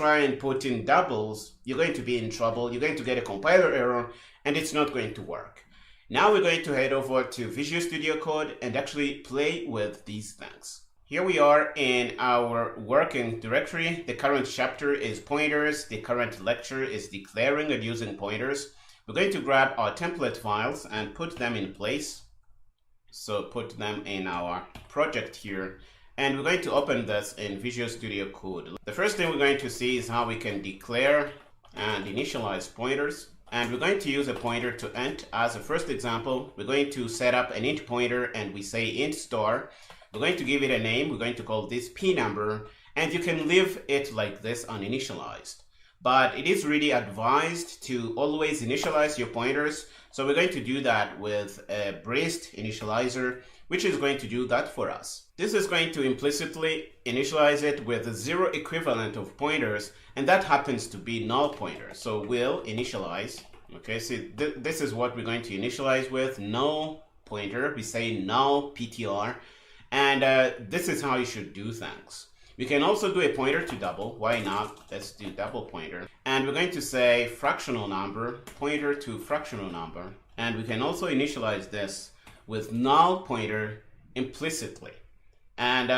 try and put in doubles, you're going to be in trouble. You're going to get a compiler error and it's not going to work. Now we're going to head over to Visual Studio Code and actually play with these things. Here we are in our working directory. The current chapter is pointers. The current lecture is declaring and using pointers. We're going to grab our template files and put them in place. So put them in our project here. And we're going to open this in Visual Studio Code. The first thing we're going to see is how we can declare and initialize pointers. And we're going to use a pointer to int as a first example. We're going to set up an int pointer and we say int star. We're going to give it a name. We're going to call this p number, and you can leave it like this uninitialized. But it is really advised to always initialize your pointers. So we're going to do that with a braced initializer, which is going to do that for us. This is going to implicitly initialize it with a 0 equivalent of pointers, and that happens to be null pointer. So we'll initialize. Okay, so this is what we're going to initialize with, null pointer. We say null PTR. And this is how you should do things. We can also do a pointer to double. Why not? Let's do double pointer. And we're going to say fractional number, pointer to fractional number. And we can also initialize this with null pointer implicitly. And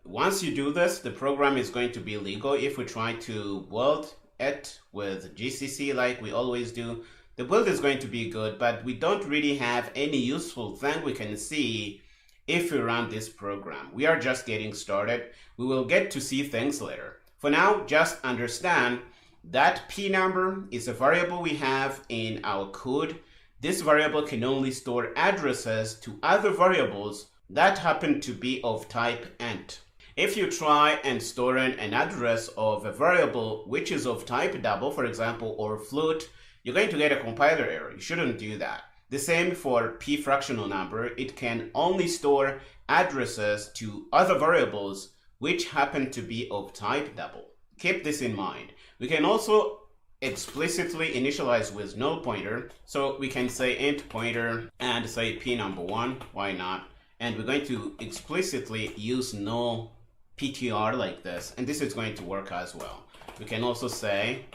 once you do this, the program is going to be legal. If we try to build it with GCC like we always do, the build is going to be good, but we don't really have any useful thing we can see if we run this program. We are just getting started. We will get to see things later. For now, just understand that p number is a variable we have in our code. This variable can only store addresses to other variables that happen to be of type int. If you try and store an address of a variable which is of type double, for example, or float, you're going to get a compiler error. You shouldn't do that. The same for p fractional number. It can only store addresses to other variables which happen to be of type double. Keep this in mind. We can also explicitly initialize with null pointer. So we can say int pointer and say p number 1. Why not? And we're going to explicitly use null PTR like this. And this is going to work as well. We can also say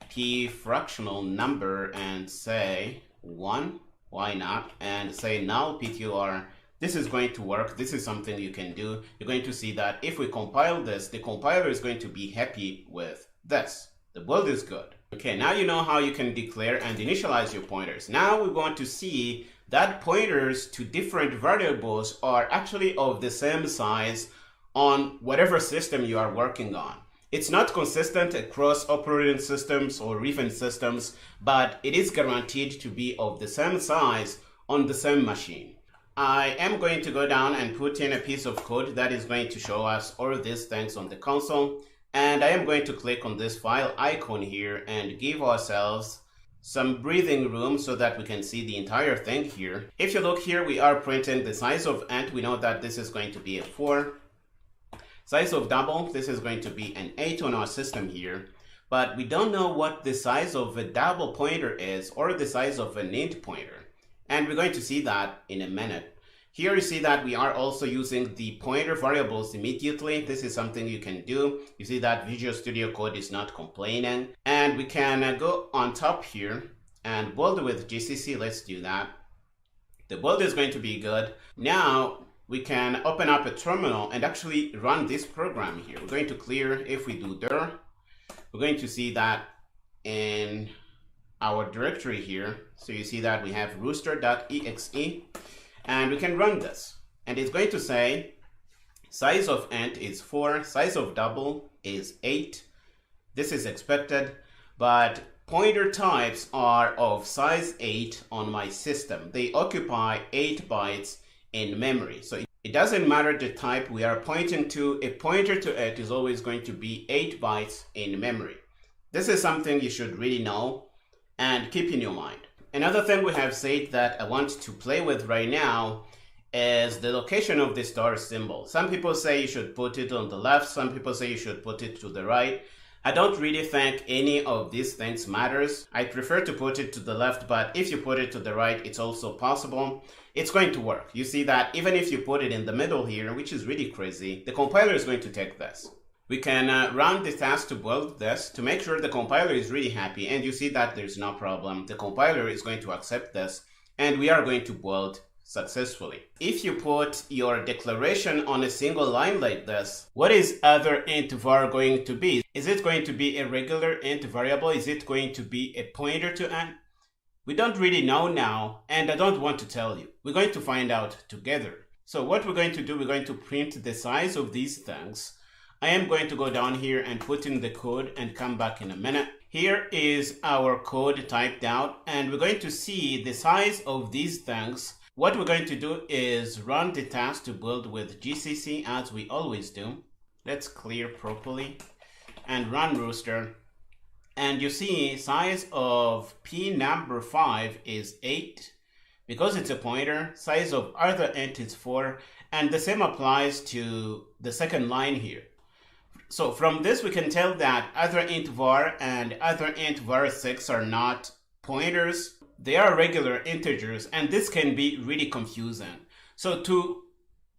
p fractional number and say 1. Why not? And say null PTR. This is going to work. This is something you can do. You're going to see that if we compile this, the compiler is going to be happy with this. The build is good. Okay, now you know how you can declare and initialize your pointers. Now we want to see that pointers to different variables are actually of the same size on whatever system you are working on. It's not consistent across operating systems or even systems, but it is guaranteed to be of the same size on the same machine. I am going to go down and put in a piece of code that is going to show us all these things on the console. And I am going to click on this file icon here and give ourselves some breathing room so that we can see the entire thing here. If you look here, we are printing the size of int. We know that this is going to be a 4. Size of double, this is going to be an 8 on our system here, but we don't know what the size of a double pointer is or the size of an int pointer. And we're going to see that in a minute. Here you see that we are also using the pointer variables immediately. This is something you can do. You see that Visual Studio Code is not complaining. And we can go on top here and build with GCC. Let's do that. The build is going to be good. Now, we can open up a terminal and actually run this program here. We're going to clear. If we do dir, we're going to see that in our directory here. So you see that we have rooster.exe and we can run this. And it's going to say size of int is 4, size of double is 8. This is expected, but pointer types are of size 8 on my system. They occupy 8 bytes in memory. So it doesn't matter the type we are pointing to, a pointer to it is always going to be 8 bytes in memory. This is something you should really know and keep in your mind. Another thing we have said that I want to play with right now is the location of the star symbol. Some people say you should put it on the left, some people say you should put it to the right. I don't really think any of these things matters. I prefer to put it to the left, but if you put it to the right, it's also possible. It's going to work. You see that even if you put it in the middle here, which is really crazy, the compiler is going to take this. We can run the task to build this to make sure the compiler is really happy, and you see that there's no problem. The compiler is going to accept this, and we are going to build successfully. If you put your declaration on a single line like this, what is other int var going to be? Is it going to be a regular int variable? Is it going to be a pointer to n? We don't really know now, and I don't want to tell you. We're going to find out together. So what we're going to do, we're going to print the size of these things. I am going to go down here and put in the code and come back in a minute. Here is our code typed out, and we're going to see the size of these things. What we're going to do is run the task to build with GCC as we always do. Let's clear properly and run Rooster. And you see size of p number 5 is 8. Because it's a pointer, size of other int is 4, and the same applies to the second line here. So from this we can tell that other int var and other int var 6 are not pointers. They are regular integers, and this can be really confusing. So to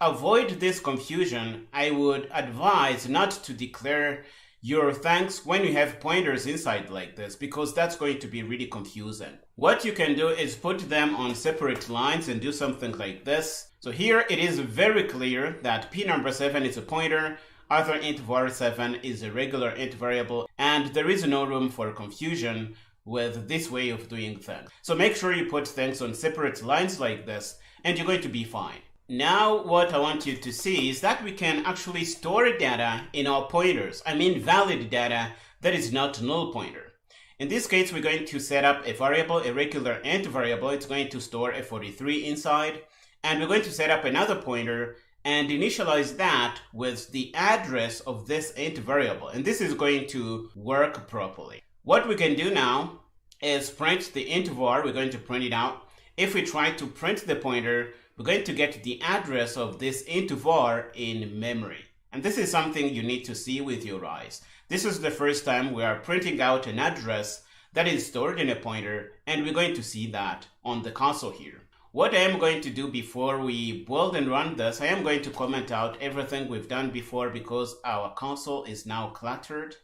avoid this confusion, I would advise not to declare your thanks when you have pointers inside like this, because that's going to be really confusing. What you can do is put them on separate lines and do something like this. So here it is very clear that p number 7 is a pointer, other int var 7 is a regular int variable, and there is no room for confusion with this way of doing things. So make sure you put things on separate lines like this, and you're going to be fine. Now what I want you to see is that we can actually store data in our pointers. I mean valid data that is not null pointer. In this case, we're going to set up a variable, a regular int variable. It's going to store a 43 inside. And we're going to set up another pointer and initialize that with the address of this int variable. And this is going to work properly. What we can do now is print the int var. We're going to print it out. If we try to print the pointer, we're going to get the address of this int var in memory. And this is something you need to see with your eyes. This is the first time we are printing out an address that is stored in a pointer, and we're going to see that on the console here. What I am going to do before we build and run this, I am going to comment out everything we've done before because our console is now cluttered.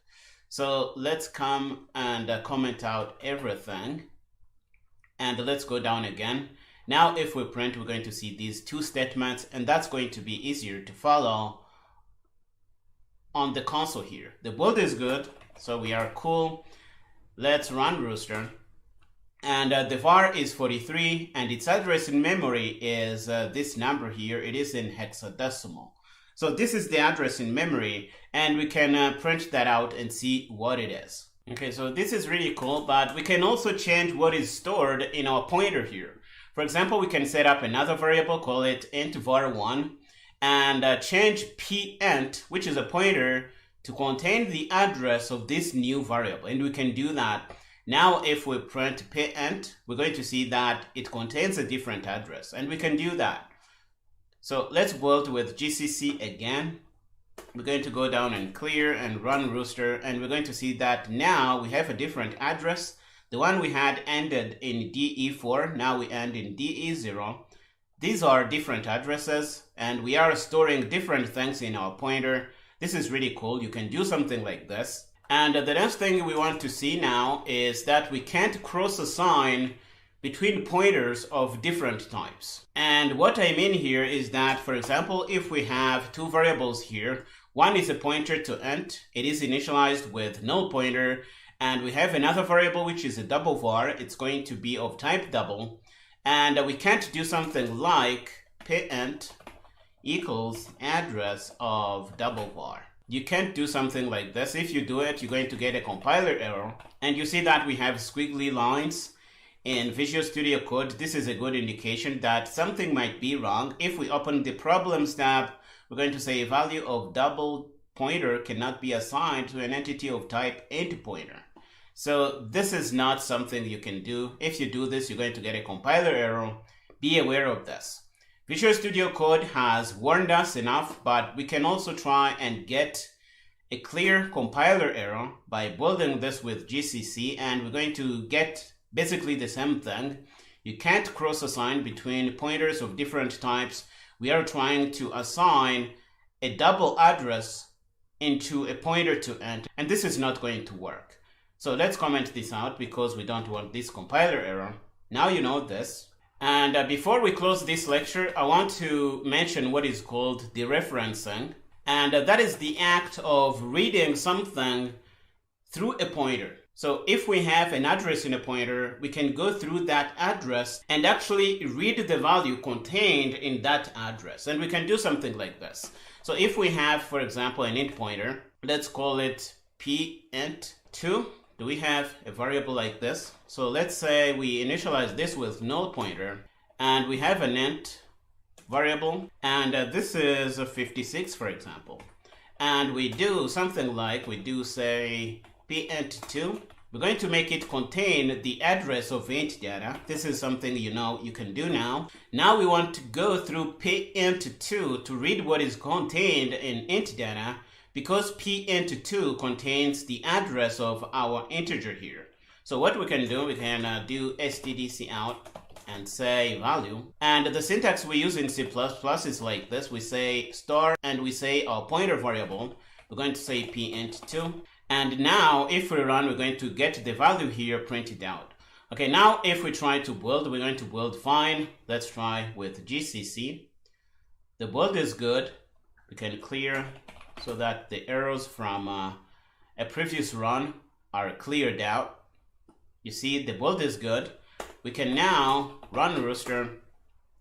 So let's come and comment out everything. And let's go down again. Now if we print, we're going to see these two statements, and that's going to be easier to follow on the console here. The build is good, so we are cool. Let's run Rooster. And the var is 43, and its address in memory is this number here. It is in hexadecimal. So this is the address in memory, and we can print that out and see what it is. Okay, so this is really cool, but we can also change what is stored in our pointer here. For example, we can set up another variable, call it int var1, and change pint, which is a pointer, to contain the address of this new variable. And we can do that. Now, if we print pint, we're going to see that it contains a different address, and we can do that. So let's build with GCC again. We're going to go down and clear and run Rooster, and we're going to see that now we have a different address. The one we had ended in DE4, now we end in DE0. These are different addresses, and we are storing different things in our pointer. This is really cool. You can do something like this. And the next thing we want to see now is that we can't cross-assign between pointers of different types. And what I mean here is that, for example, if we have two variables here, one is a pointer to int, it is initialized with null pointer, and we have another variable which is a double var, it's going to be of type double, and we can't do something like pint equals address of double var. You can't do something like this. If you do it, you're going to get a compiler error, and you see that we have squiggly lines in Visual Studio Code. This is a good indication that something might be wrong. If we open the Problems tab, we're going to say a value of double pointer cannot be assigned to an entity of type int pointer. So this is not something you can do. If you do this, you're going to get a compiler error. Be aware of this. Visual Studio Code has warned us enough, but we can also try and get a clear compiler error by building this with GCC, and we're going to get basically the same thing. You can't cross-assign between pointers of different types. We are trying to assign a double address into a pointer to int, and this is not going to work. So let's comment this out because we don't want this compiler error. Now you know this. And before we close this lecture, I want to mention what is called dereferencing. And that is the act of reading something through a pointer. So if we have an address in a pointer, we can go through that address and actually read the value contained in that address. And we can do something like this. So if we have, for example, an int pointer, let's call it pint2. Do we have a variable like this? So let's say we initialize this with null pointer, and we have an int variable, and this is a 56, for example. And we do something like, we do say pint2. We're going to make it contain the address of int data. This is something you know you can do now. Now we want to go through pint2 to read what is contained in int data, because pint2 contains the address of our integer here. So what we can do do stdcout and say value. And the syntax we use in C++ is like this. We say star and we say our pointer variable. We're going to say pint2. And now if we run, we're going to get the value here printed out. Okay, now if we try to build, we're going to build fine. Let's try with GCC. The build is good. We can clear so that the errors from a previous run are cleared out. You see, the build is good. We can now run Rooster,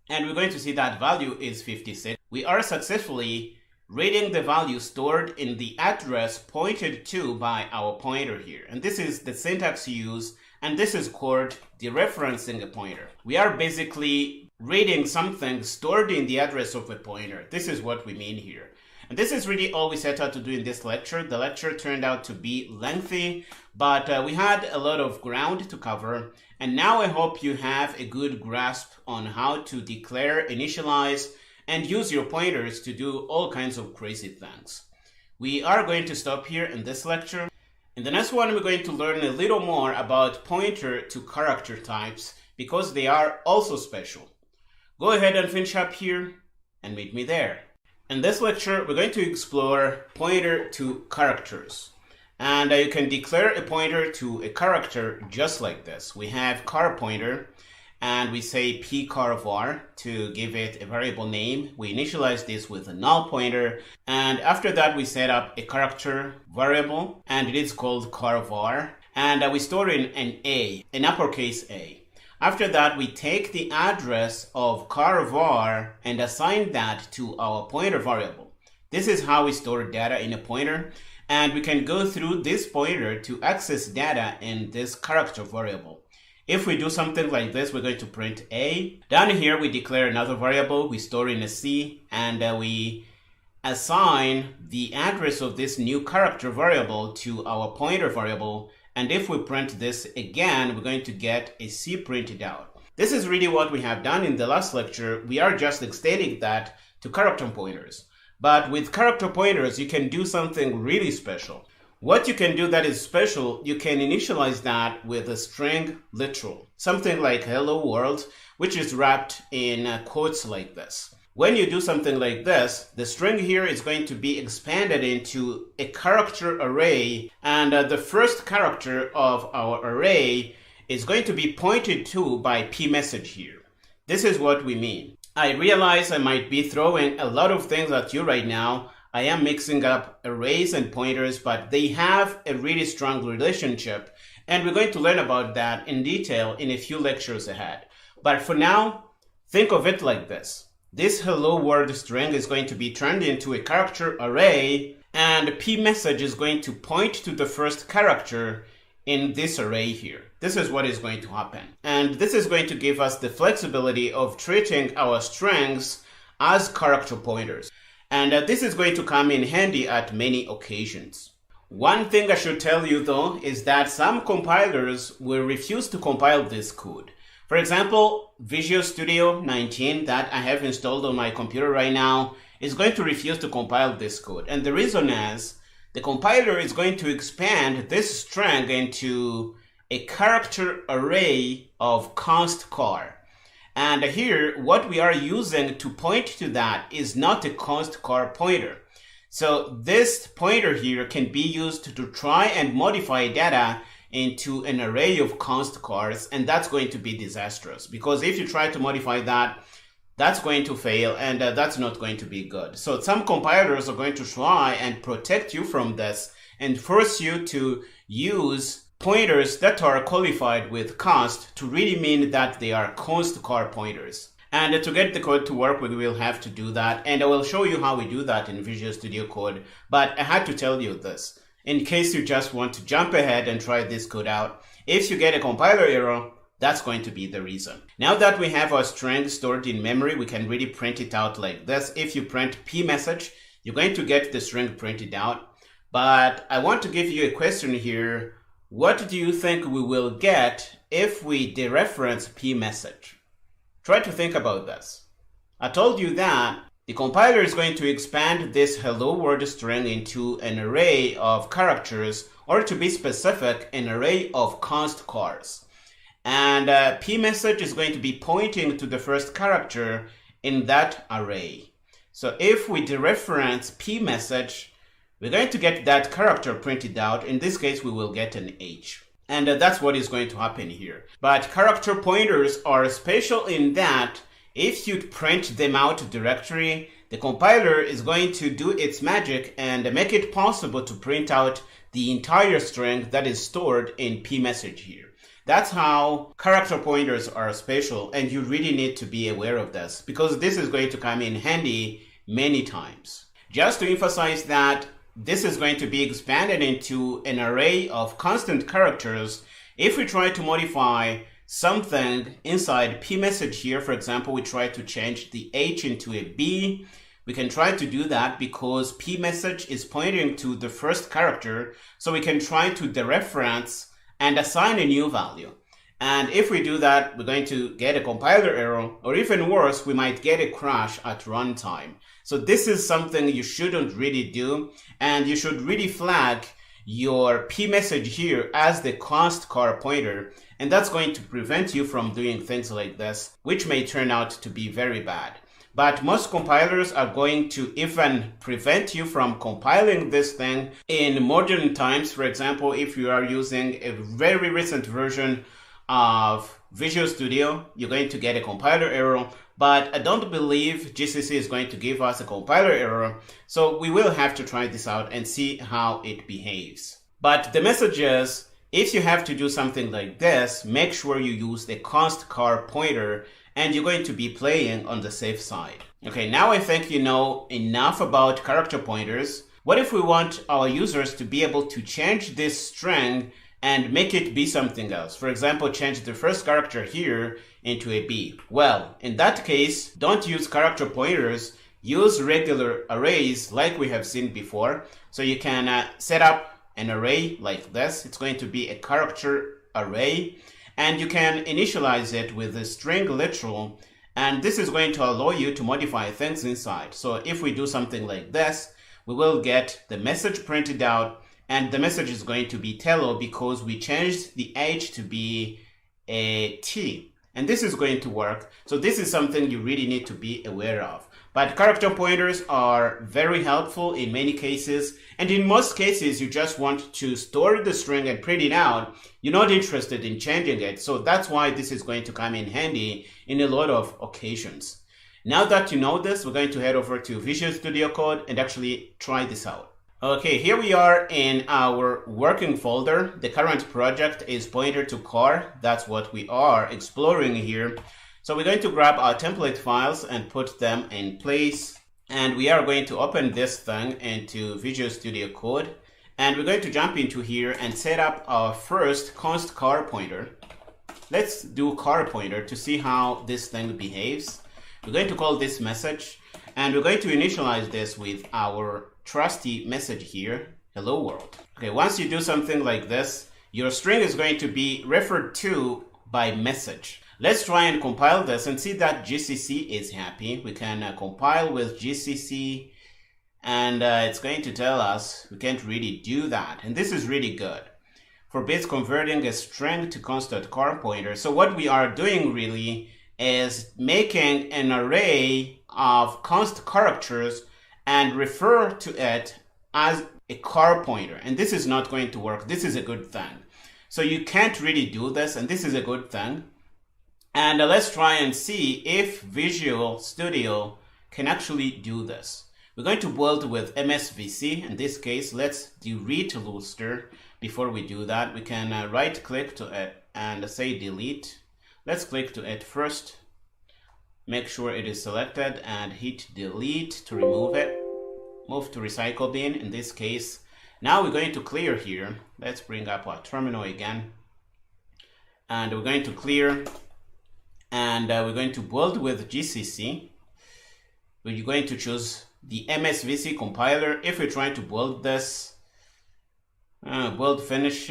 and we're going to see that value is 56. We are successfully reading the value stored in the address pointed to by our pointer here. And this is the syntax used, and this is called dereferencing a pointer. We are basically reading something stored in the address of a pointer. This is what we mean here. And this is really all we set out to do in this lecture. The lecture turned out to be lengthy, but we had a lot of ground to cover. And now I hope you have a good grasp on how to declare, initialize, and use your pointers to do all kinds of crazy things. We are going to stop here in this lecture. In the next one, we're going to learn a little more about pointer to character types, because they are also special. Go ahead and finish up here and meet me there. In this lecture, we're going to explore pointer to characters. And you can declare a pointer to a character just like this. We have char pointer, and we say pchar to give it a variable name. We initialize this with a null pointer, and after that we set up a character variable, and it is called char, and we store in an A, an uppercase A. After that, we take the address of char and assign that to our pointer variable. This is how we store data in a pointer, and we can go through this pointer to access data in this character variable. If we do something like this, we're going to print A. Down here, we declare another variable, we store in a C, and we assign the address of this new character variable to our pointer variable. And if we print this again, we're going to get a C printed out. This is really what we have done in the last lecture. We are just extending that to character pointers. But with character pointers, you can do something really special. What you can do that is special, you can initialize that with a string literal. Something like hello world, which is wrapped in quotes like this. When you do something like this, the string here is going to be expanded into a character array, and the first character of our array is going to be pointed to by pmessage here. This is what we mean. I realize I might be throwing a lot of things at you right now. I am mixing up arrays and pointers, but they have a really strong relationship, and we're going to learn about that in detail in a few lectures ahead. But for now, think of it like this. This hello world string is going to be turned into a character array, and pmessage is going to point to the first character in this array here. This is what is going to happen. And this is going to give us the flexibility of treating our strings as character pointers. And this is going to come in handy at many occasions. One thing I should tell you though is that some compilers will refuse to compile this code. For example, Visual Studio 19 that I have installed on my computer right now is going to refuse to compile this code. And the reason is the compiler is going to expand this string into a character array of const char. And here, what we are using to point to that is not a const char pointer. So this pointer here can be used to try and modify data into an array of const chars, and that's going to be disastrous, because if you try to modify that, that's going to fail, and that's not going to be good. So some compilers are going to try and protect you from this and force you to use pointers that are qualified with const to really mean that they are const char pointers. And to get the code to work, we will have to do that, and I will show you how we do that in Visual Studio Code. But I had to tell you this, in case you just want to jump ahead and try this code out. If you get a compiler error, that's going to be the reason. Now that we have our string stored in memory, we can really print it out like this. If you print p-message, you're going to get the string printed out. But I want to give you a question here. What do you think we will get if we dereference p-message? Try to think about this. I told you that the compiler is going to expand this hello world string into an array of characters, or to be specific, an array of const chars. And p-message is going to be pointing to the first character in that array. So if we dereference p-message, we're going to get that character printed out. In this case, we will get an H. And that's what is going to happen here. But character pointers are special in that if you print them out directly, the compiler is going to do its magic and make it possible to print out the entire string that is stored in p-message here. That's how character pointers are special, and you really need to be aware of this, because this is going to come in handy many times. Just to emphasize that, this is going to be expanded into an array of constant characters. If we try to modify something inside p-message here, for example, we try to change the H into a B, we can try to do that because p-message is pointing to the first character, so we can try to dereference and assign a new value. And if we do that, we're going to get a compiler error, or even worse, we might get a crash at runtime. So this is something you shouldn't really do, and you should really flag your p-message here as the const char pointer, and that's going to prevent you from doing things like this, which may turn out to be very bad. But most compilers are going to even prevent you from compiling this thing in modern times. For example, if you are using a very recent version of Visual Studio, you're going to get a compiler error. But I don't believe GCC is going to give us a compiler error, so we will have to try this out and see how it behaves. But the message is, if you have to do something like this, make sure you use the const char pointer, and you're going to be playing on the safe side. Okay, now I think you know enough about character pointers. What if we want our users to be able to change this string and make it be something else? For example, change the first character here into a B. Well, in that case, don't use character pointers, use regular arrays like we have seen before. So you can set up an array like this. It's going to be a character array, and you can initialize it with a string literal, and this is going to allow you to modify things inside. So if we do something like this, we will get the message printed out, and the message is going to be tello because we changed the H to be a T. And this is going to work. So this is something you really need to be aware of. But character pointers are very helpful in many cases. And in most cases, you just want to store the string and print it out. You're not interested in changing it. So that's why this is going to come in handy in a lot of occasions. Now that you know this, we're going to head over to Visual Studio Code and actually try this out. Okay, here we are in our working folder. The current project is pointer to car. That's what we are exploring here. So we're going to grab our template files and put them in place. And we are going to open this thing into Visual Studio Code. And we're going to jump into here and set up our first const car pointer. Let's do car pointer to see how this thing behaves. We're going to call this message, and we're going to initialize this with our trusty message here, hello world. Okay, once you do something like this, your string is going to be referred to by message. Let's try and compile this and see that GCC is happy. We can compile with GCC, and it's going to tell us we can't really do that. And this is really good. Forbids converting a string to constant car pointer. So what we are doing really is making an array of const characters and refer to it as a car pointer. And this is not going to work. This is a good thing. So you can't really do this, and this is a good thing. And let's try and see if Visual Studio can actually do this. We're going to build with MSVC. In this case, let's delete Lustre. Before we do that, we can right click to it and say delete. Let's click to it first. Make sure it is selected and hit delete to remove it. Move to recycle bin in this case. Now we're going to clear here. Let's bring up our terminal again. And we're going to clear. And we're going to build with GCC. We're going to choose the MSVC compiler. If we're trying to build this, build finished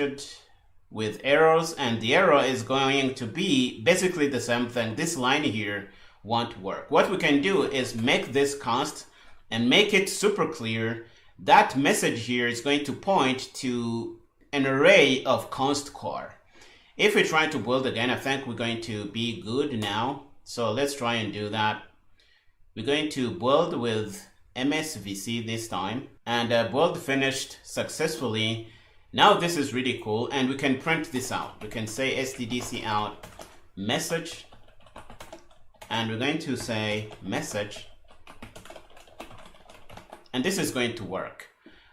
with errors, and the error is going to be basically the same thing. This line here won't work. What we can do is make this const and make it super clear. That message here is going to point to an array of const car. If we try to build again, I think we're going to be good now. So let's try and do that. We're going to build with MSVC this time, and build finished successfully. Now this is really cool, and we can print this out. We can say stdc out message, and we're going to say message, and this is going to work.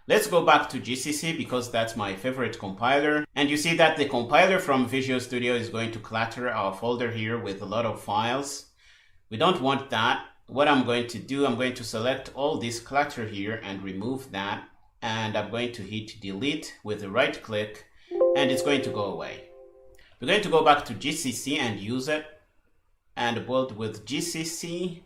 Let's go back to GCC because that's my favorite compiler, and you see that the compiler from Visual Studio is going to clutter our folder here with a lot of files. We don't want that. What I'm going to do, I'm going to select all this clutter here and remove that. And I'm going to hit delete with a right click, and it's going to go away. We're going to go back to GCC and use it and build with GCC.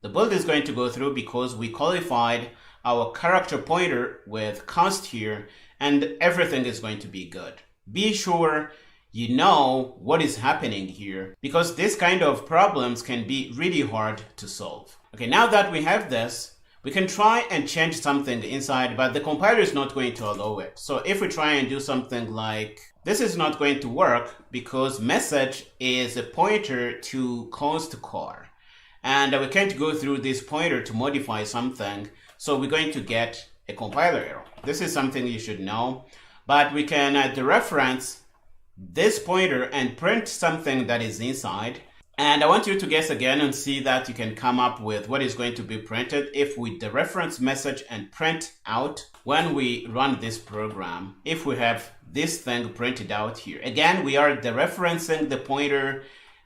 The build is going to go through because we qualified our character pointer with const here, and everything is going to be good. Be sure you know what is happening here, because this kind of problems can be really hard to solve. Okay, now that we have this, we can try and change something inside, but the compiler is not going to allow it. So if we try and do something like this, is not going to work because message is a pointer to const car. And we can't go through this pointer to modify something. So we're going to get a compiler error. This is something you should know, but we can dereference this pointer and print something that is inside. And I want you to guess again and see that you can come up with what is going to be printed if we dereference message and print out when we run this program. If we have this thing printed out here. Again, we are dereferencing the pointer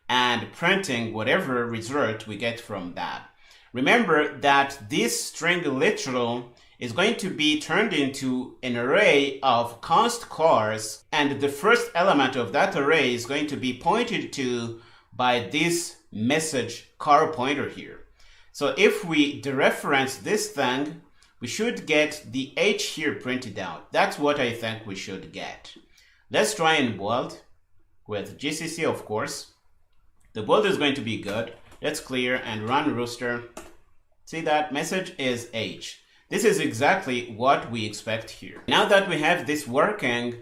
and printing whatever result we get from that. Remember that this string literal is going to be turned into an array of const cars, and the first element of that array is going to be pointed to by this message car pointer here. So if we dereference this thing, we should get the H here printed out. That's what I think we should get. Let's try and build with GCC, of course. The build is going to be good. Let's clear and run Rooster. See that message is H. This is exactly what we expect here. Now that we have this working,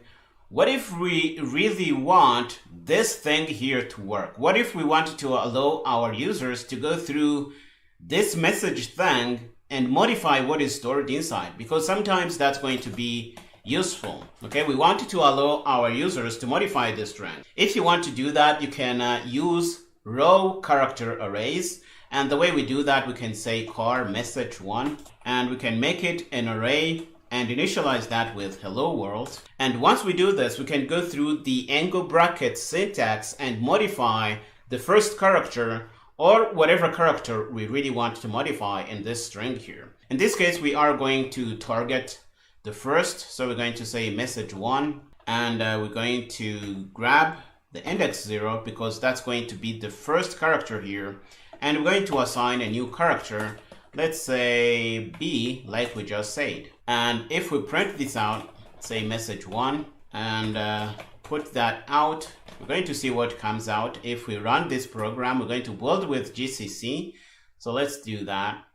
what if we really want this thing here to work? What if we wanted to allow our users to go through this message thing and modify what is stored inside? Because sometimes that's going to be useful. Okay, we wanted to allow our users to modify this string. If you want to do that, you can use row character arrays. And the way we do that, we can say car message1, and we can make it an array and initialize that with hello world. And once we do this, we can go through the angle bracket syntax and modify the first character or whatever character we really want to modify in this string here. In this case, we are going to target the first. So we're going to say message1, and we're going to grab the index 0 because that's going to be the first character here. And we're going to assign a new character. Let's say B, like we just said. And if we print this out, say message1, and put that out, we're going to see what comes out. If we run this program, we're going to build with GCC. So let's do that.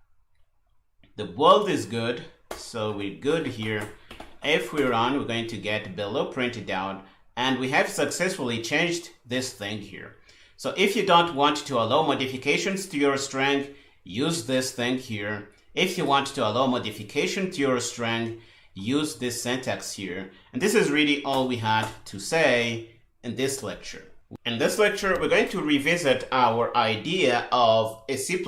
The build is good, so we're good here. If we run, we're going to get below printed out, and we have successfully changed this thing here. So if you don't want to allow modifications to your string, use this thing here If you want to allow modification to your string, use this syntax here. And this is really all we had to say in this lecture. In this lecture, we're going to revisit our idea of a C++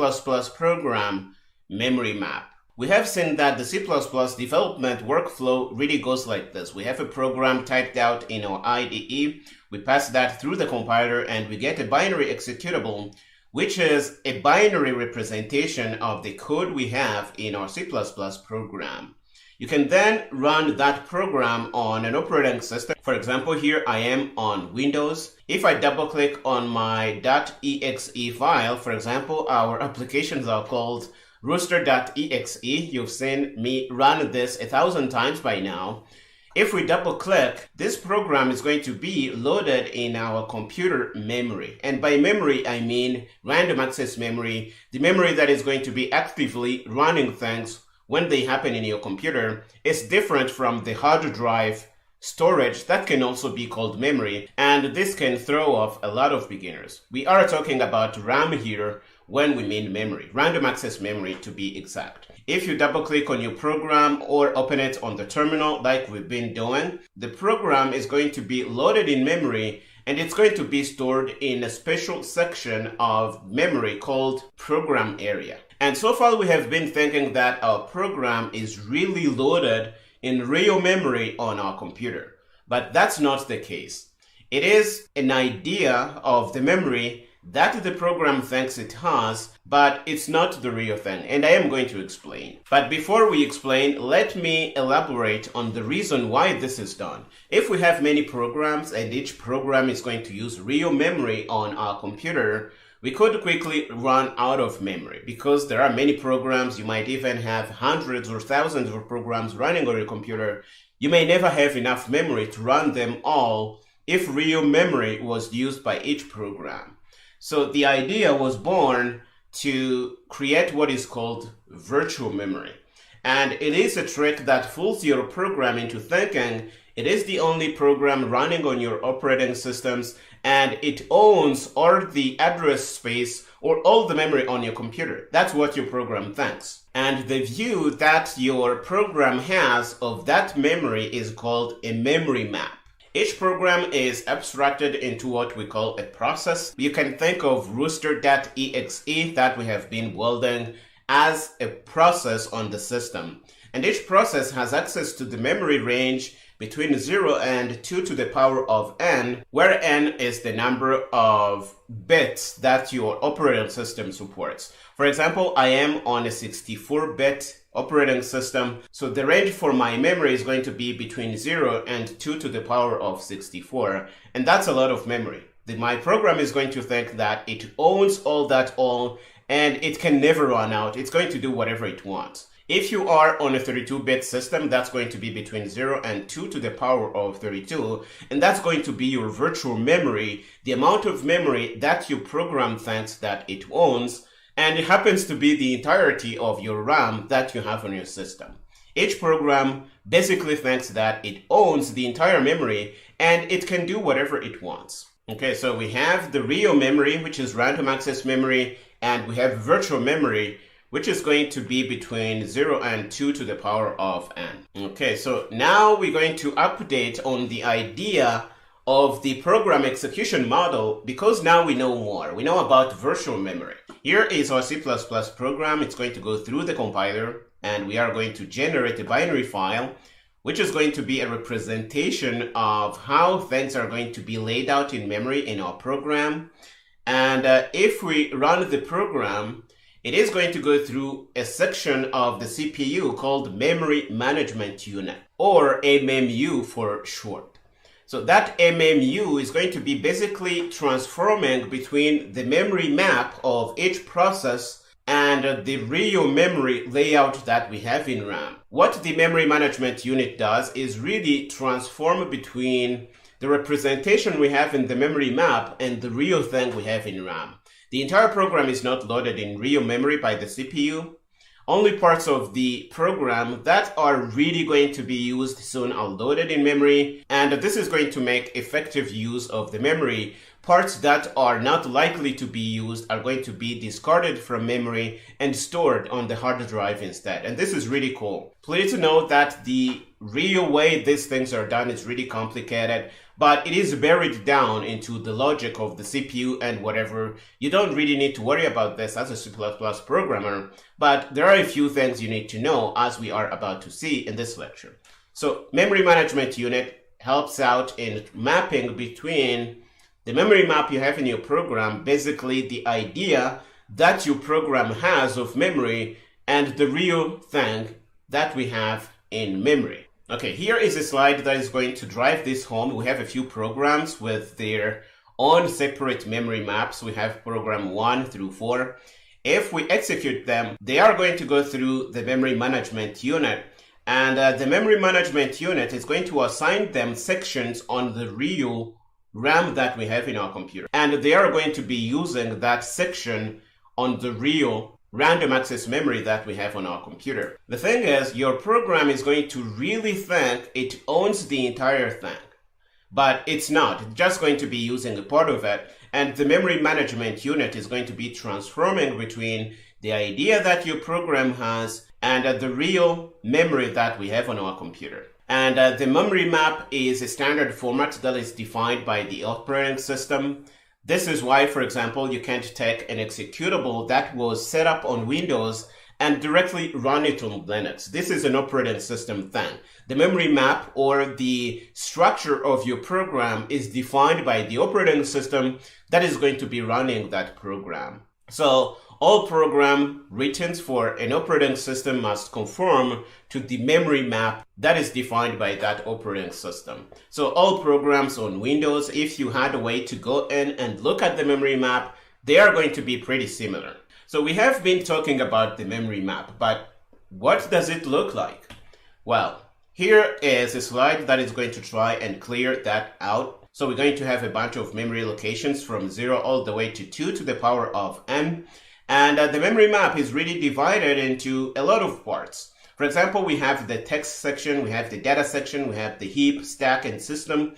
program memory map. We have seen that the C++ development workflow really goes like this. We have a program typed out in our IDE, we pass that through the compiler, and we get a binary executable, which is a binary representation of the code we have in our C++ program. You can then run that program on an operating system. For example, here I am on Windows. If I double click on my .exe file, for example, our applications are called rooster.exe. You've seen me run this 1,000 times by now. If we double click, this program is going to be loaded in our computer memory. And by memory, I mean random access memory, the memory that is going to be actively running things when they happen in your computer. Is different from the hard drive storage that can also be called memory, and this can throw off a lot of beginners. We are talking about RAM here when we mean memory, random access memory to be exact. If you double click on your program or open it on the terminal like we've been doing, the program is going to be loaded in memory, and it's going to be stored in a special section of memory called program area. And so far we have been thinking that our program is really loaded in real memory on our computer, but that's not the case. It is an idea of the memory that the program thinks it has, but it's not the real thing, and I am going to explain. But before we explain, let me elaborate on the reason why this is done. If we have many programs and each program is going to use real memory on our computer, we could quickly run out of memory because there are many programs. You might even have hundreds or thousands of programs running on your computer. You may never have enough memory to run them all if real memory was used by each program. So the idea was born to create what is called virtual memory. And it is a trick that fools your program into thinking it is the only program running on your operating systems, and it owns all the address space or all the memory on your computer. That's what your program thinks. And the view that your program has of that memory is called a memory map. Each program is abstracted into what we call a process. You can think of rooster.exe that we have been building as a process on the system. And each process has access to the memory range between 0 and 2 to the power of n, where n is the number of bits that your operating system supports. For example, I am on a 64-bit operating system, so the range for my memory is going to be between 0 and 2 to the power of 64, and that's a lot of memory. My program is going to think that it owns all, and it can never run out. It's going to do whatever it wants. If you are on a 32-bit system, that's going to be between 0 and 2 to the power of 32, and that's going to be your virtual memory, the amount of memory that your program thinks that it owns, and it happens to be the entirety of your RAM that you have on your system. Each program basically thinks that it owns the entire memory, and it can do whatever it wants. Okay, so we have the real memory, which is random access memory, and we have virtual memory, which is going to be between 0 and 2 to the power of n. Okay, so now we're going to update on the idea of the program execution model because now we know more. We know about virtual memory. Here is our C++ program. It's going to go through the compiler, and we are going to generate a binary file, which is going to be a representation of how things are going to be laid out in memory in our program. And if we run the program, it is going to go through a section of the CPU called Memory Management Unit, or MMU for short. So that MMU is going to be basically transforming between the memory map of each process and the real memory layout that we have in RAM. What the Memory Management Unit does is really transform between the representation we have in the memory map and the real thing we have in RAM. The entire program is not loaded in real memory by the CPU. only parts of the program that are really going to be used soon are loaded in memory, and this is going to make effective use of the memory. Parts that are not likely to be used are going to be discarded from memory and stored on the hard drive instead. And this is really cool. Please note that the real way these things are done is really complicated, but it is buried down into the logic of the CPU and whatever. You don't really need to worry about this as a C++ programmer, but there are a few things you need to know, as we are about to see in this lecture. So memory management unit helps out in mapping between the memory map you have in your program, basically the idea that your program has of memory, and the real thing that we have in memory. Okay, here is a slide that is going to drive this home. We have a few programs with their own separate memory maps. We have program 1 through 4. If we execute them, they are going to go through the memory management unit. And the memory management unit is going to assign them sections on the real RAM that we have in our computer. And they are going to be using that section on the real random access memory that we have on our computer. The thing is, your program is going to really think it owns the entire thing. But it's not. It's just going to be using a part of it. And the memory management unit is going to be transforming between the idea that your program has and the real memory that we have on our computer. And the memory map is a standard format that is defined by the operating system. This is why, for example, you can't take an executable that was set up on Windows and directly run it on Linux. This is an operating system thing. The memory map, or the structure of your program, is defined by the operating system that is going to be running that program. So all program written for an operating system must conform to the memory map that is defined by that operating system. So all programs on Windows, if you had a way to go in and look at the memory map, they are going to be pretty similar. So we have been talking about the memory map, but what does it look like? Well, here is a slide that is going to try and clear that out. So we're going to have a bunch of memory locations from 0 all the way to 2 to the power of n. And the memory map is really divided into a lot of parts. For example, we have the text section, we have the data section, we have the heap, stack, and system.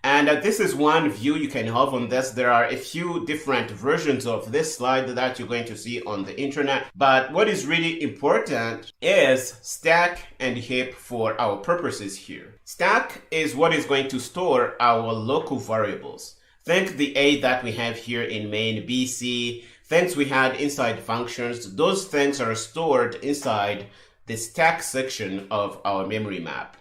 And this is one view you can have on this. There are a few different versions of this slide that you're going to see on the internet. But what is really important is stack and heap for our purposes here. Stack is what is going to store our local variables. Think the A that we have here in main, B, C, things we had inside functions. Those things are stored inside the stack section of our memory map.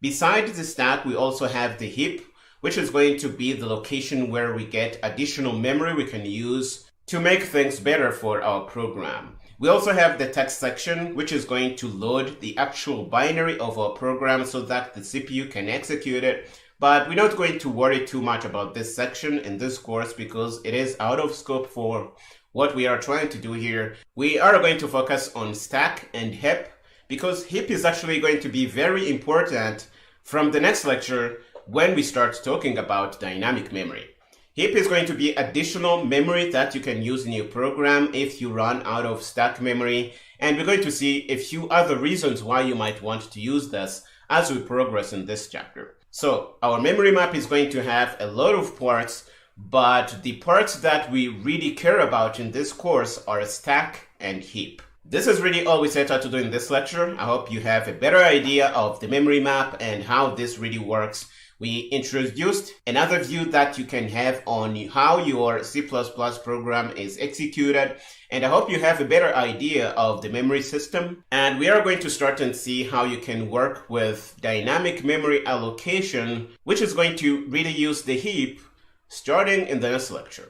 Besides the stack, we also have the heap, which is going to be the location where we get additional memory we can use to make things better for our program. We also have the text section, which is going to load the actual binary of our program so that the CPU can execute it. But we're not going to worry too much about this section in this course because it is out of scope for what we are trying to do here. We are going to focus on stack and heap because heap is actually going to be very important from the next lecture when we start talking about dynamic memory. Heap is going to be additional memory that you can use in your program if you run out of stack memory. And we're going to see a few other reasons why you might want to use this as we progress in this chapter. So our memory map is going to have a lot of parts, but the parts that we really care about in this course are stack and heap. This is really all we set out to do in this lecture. I hope you have a better idea of the memory map and how this really works. We introduced another view that you can have on how your C++ program is executed, and I hope you have a better idea of the memory system. And we are going to start and see how you can work with dynamic memory allocation, which is going to really use the heap starting in the next lecture.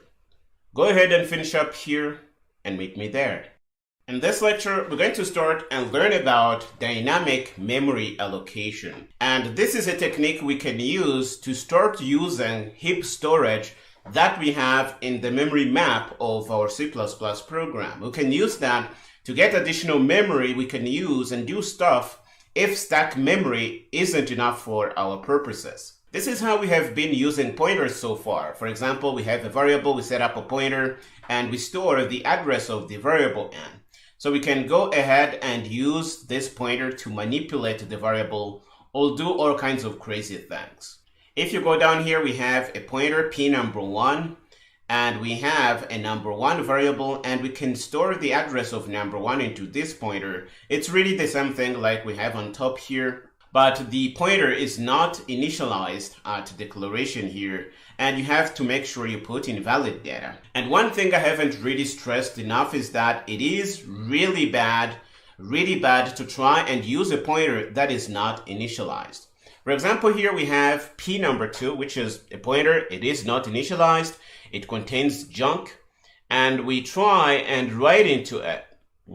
Go ahead and finish up here and meet me there. In this lecture, we're going to start and learn about dynamic memory allocation. And this is a technique we can use to start using heap storage that we have in the memory map of our C++ program. We can use that to get additional memory we can use and do stuff if stack memory isn't enough for our purposes. This is how we have been using pointers so far. For example, we have a variable, we set up a pointer, and we store the address of the variable n. So we can go ahead and use this pointer to manipulate the variable or do all kinds of crazy things. If you go down here, we have a pointer p number 1, and we have a number 1 variable, and we can store the address of number 1 into this pointer. It's really the same thing like we have on top here, but the pointer is not initialized at declaration here, and you have to make sure you put in valid data. And one thing I haven't really stressed enough is that it is really bad to try and use a pointer that is not initialized. For example, here we have p number 2, which is a pointer. It is not initialized. It contains junk, and we try and write into it.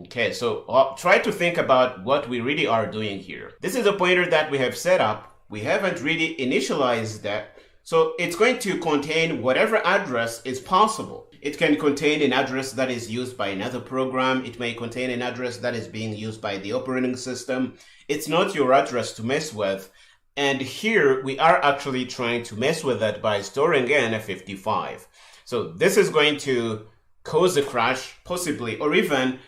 Okay, so try to think about what we really are doing here. This is a pointer that we have set up. We haven't really initialized that. So it's going to contain whatever address is possible. It can contain an address that is used by another program. It may contain an address that is being used by the operating system. It's not your address to mess with. And here we are actually trying to mess with that by storing in a 55. So this is going to cause a crash, possibly, or even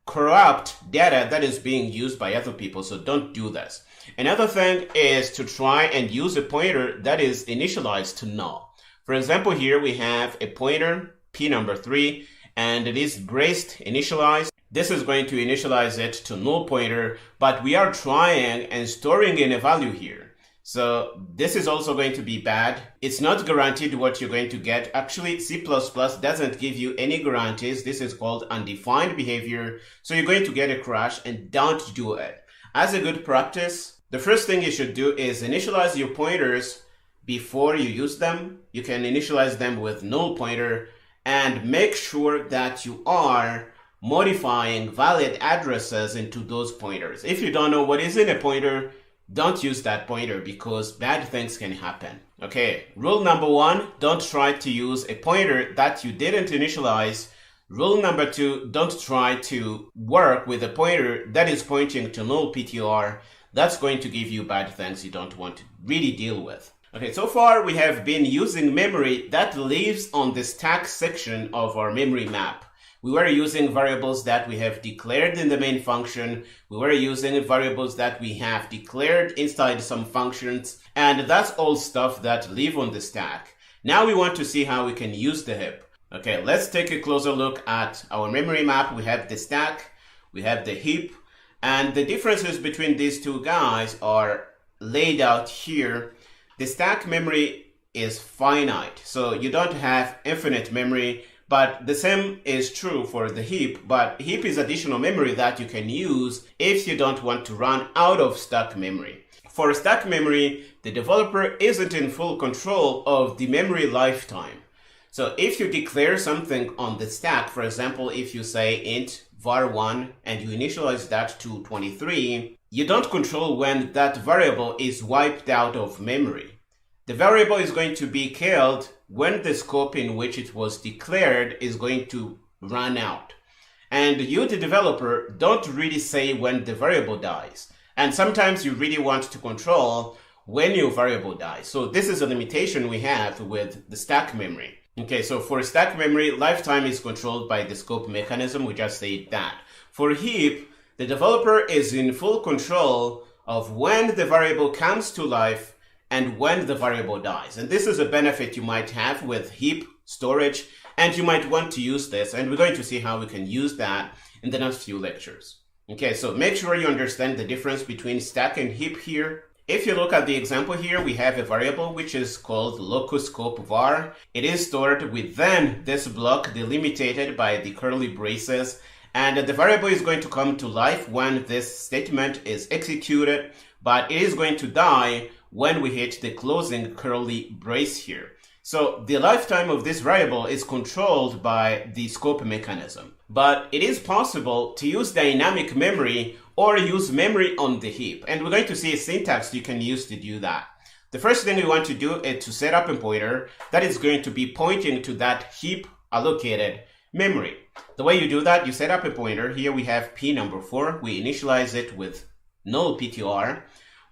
corrupt data that is being used by other people. So don't do this. Another thing is to try and use a pointer that is initialized to null. For example, here we have a pointer p number 3, and it is braced initialized. This is going to initialize it to null pointer, but we are trying and storing in a value here. So this is also going to be bad. It's not guaranteed what you're going to get. Actually, C++ doesn't give you any guarantees. This is called undefined behavior. So you're going to get a crash, and don't do it. As a good practice, the first thing you should do is initialize your pointers before you use them. You can initialize them with null pointer, and make sure that you are modifying valid addresses into those pointers. If you don't know what is in a pointer, don't use that pointer because bad things can happen. Okay, rule number 1, don't try to use a pointer that you didn't initialize. Rule number 2, don't try to work with a pointer that is pointing to null PTR. That's going to give you bad things you don't want to really deal with. Okay, so far we have been using memory that lives on the stack section of our memory map. We were using variables that we have declared in the main function. We were using variables that we have declared inside some functions. And that's all stuff that live on the stack. Now we want to see how we can use the heap. Okay, let's take a closer look at our memory map. We have the stack, we have the heap, and the differences between these two guys are laid out here. The stack memory is finite, so you don't have infinite memory. But the same is true for the heap, but heap is additional memory that you can use if you don't want to run out of stack memory. For stack memory, the developer isn't in full control of the memory lifetime. So if you declare something on the stack, for example, if you say int var1 and you initialize that to 23, you don't control when that variable is wiped out of memory. The variable is going to be killed when the scope in which it was declared is going to run out. And you, the developer, don't really say when the variable dies. And sometimes you really want to control when your variable dies. So this is a limitation we have with the stack memory. Okay, so for stack memory, lifetime is controlled by the scope mechanism. We just said that. For heap, the developer is in full control of when the variable comes to life and when the variable dies. And this is a benefit you might have with heap storage, and you might want to use this, and we're going to see how we can use that in the next few lectures. Okay, so make sure you understand the difference between stack and heap here. If you look at the example here, we have a variable which is called locus scope var. It is stored within this block delimited by the curly braces, and the variable is going to come to life when this statement is executed, but it is going to die when we hit the closing curly brace here. So the lifetime of this variable is controlled by the scope mechanism. But it is possible to use dynamic memory or use memory on the heap. And we're going to see a syntax you can use to do that. The first thing we want to do is to set up a pointer that is going to be pointing to that heap allocated memory. The way you do that, you set up a pointer. Here we have p number 4. We initialize it with null PTR.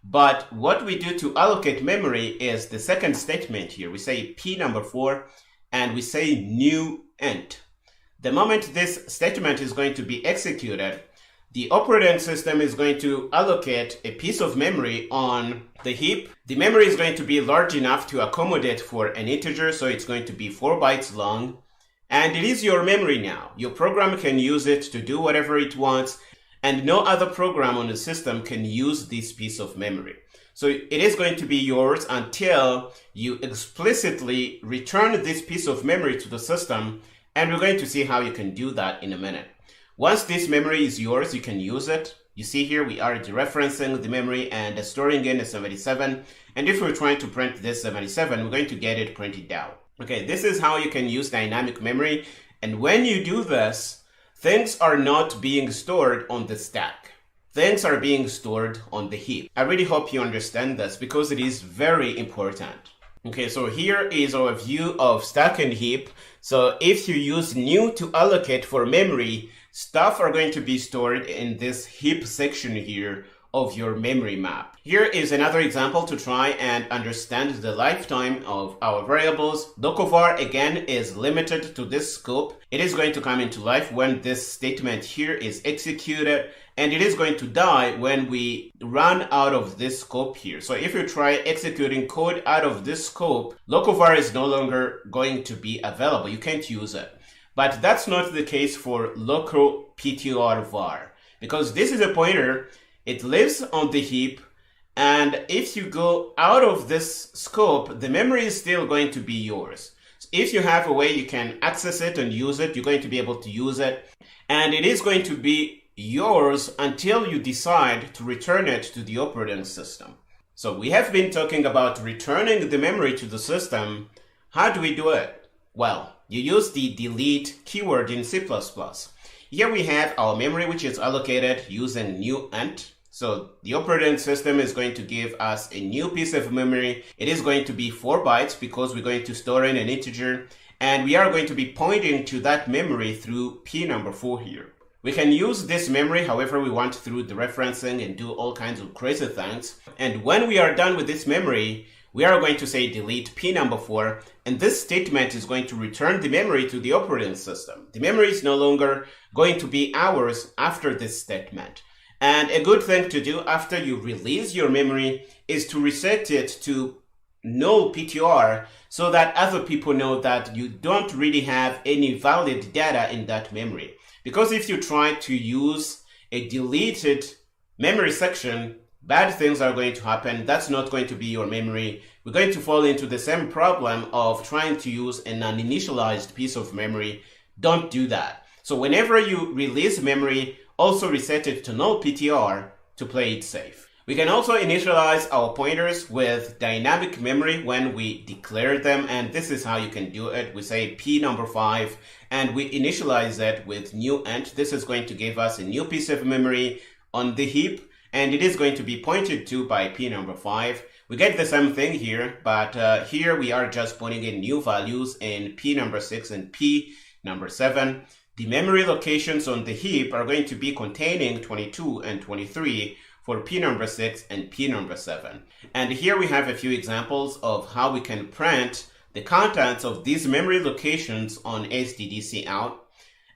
But what we do to allocate memory is the second statement here. We say p number 4 and we say new int. The moment this statement is going to be executed, the operating system is going to allocate a piece of memory on the heap. The memory is going to be large enough to accommodate for an integer, so it's going to be 4 bytes long. And it is your memory now. Your program can use it to do whatever it wants, and no other program on the system can use this piece of memory. So it is going to be yours until you explicitly return this piece of memory to the system, and we're going to see how you can do that in a minute. Once this memory is yours, you can use it. You see here we are dereferencing the memory and storing in a 77. And if we're trying to print this 77, we're going to get it printed out. Okay, this is how you can use dynamic memory. And when you do this, things are not being stored on the stack. Things are being stored on the heap. I really hope you understand this because it is very important. Okay, so here is our view of stack and heap. So if you use new to allocate for memory, stuff are going to be stored in this heap section here of your memory map. Here is another example to try and understand the lifetime of our variables. Localvar again is limited to this scope. It is going to come into life when this statement here is executed, and it is going to die when we run out of this scope here. So if you try executing code out of this scope, localvar is no longer going to be available. You can't use it. But that's not the case for local PTR var, because this is a pointer. It lives on the heap, and if you go out of this scope, the memory is still going to be yours. So if you have a way you can access it and use it, you're going to be able to use it, and it is going to be yours until you decide to return it to the operating system. So we have been talking about returning the memory to the system. How do we do it? Well, you use the delete keyword in C++. Here we have our memory, which is allocated using new int. So the operating system is going to give us a new piece of memory. It is going to be 4 bytes because we're going to store in an integer, and we are going to be pointing to that memory through p number 4 here. We can use this memory however we want through dereferencing and do all kinds of crazy things. And when we are done with this memory, we are going to say delete p number 4, and this statement is going to return the memory to the operating system. The memory is no longer going to be ours after this statement. And a good thing to do after you release your memory is to reset it to null PTR so that other people know that you don't really have any valid data in that memory. Because if you try to use a deleted memory section, bad things are going to happen. That's not going to be your memory. We're going to fall into the same problem of trying to use an uninitialized piece of memory. Don't do that. So whenever you release memory, also reset it to null PTR to play it safe. We can also initialize our pointers with dynamic memory when we declare them, and this is how you can do it. We say p number 5 and we initialize it with new int. This is going to give us a new piece of memory on the heap, and it is going to be pointed to by p number 5. We get the same thing here, but here we are just putting in new values in p number 6 and p number 7. The memory locations on the heap are going to be containing 22 and 23 for p number 6 and p number 7. And here we have a few examples of how we can print the contents of these memory locations on SDDC out.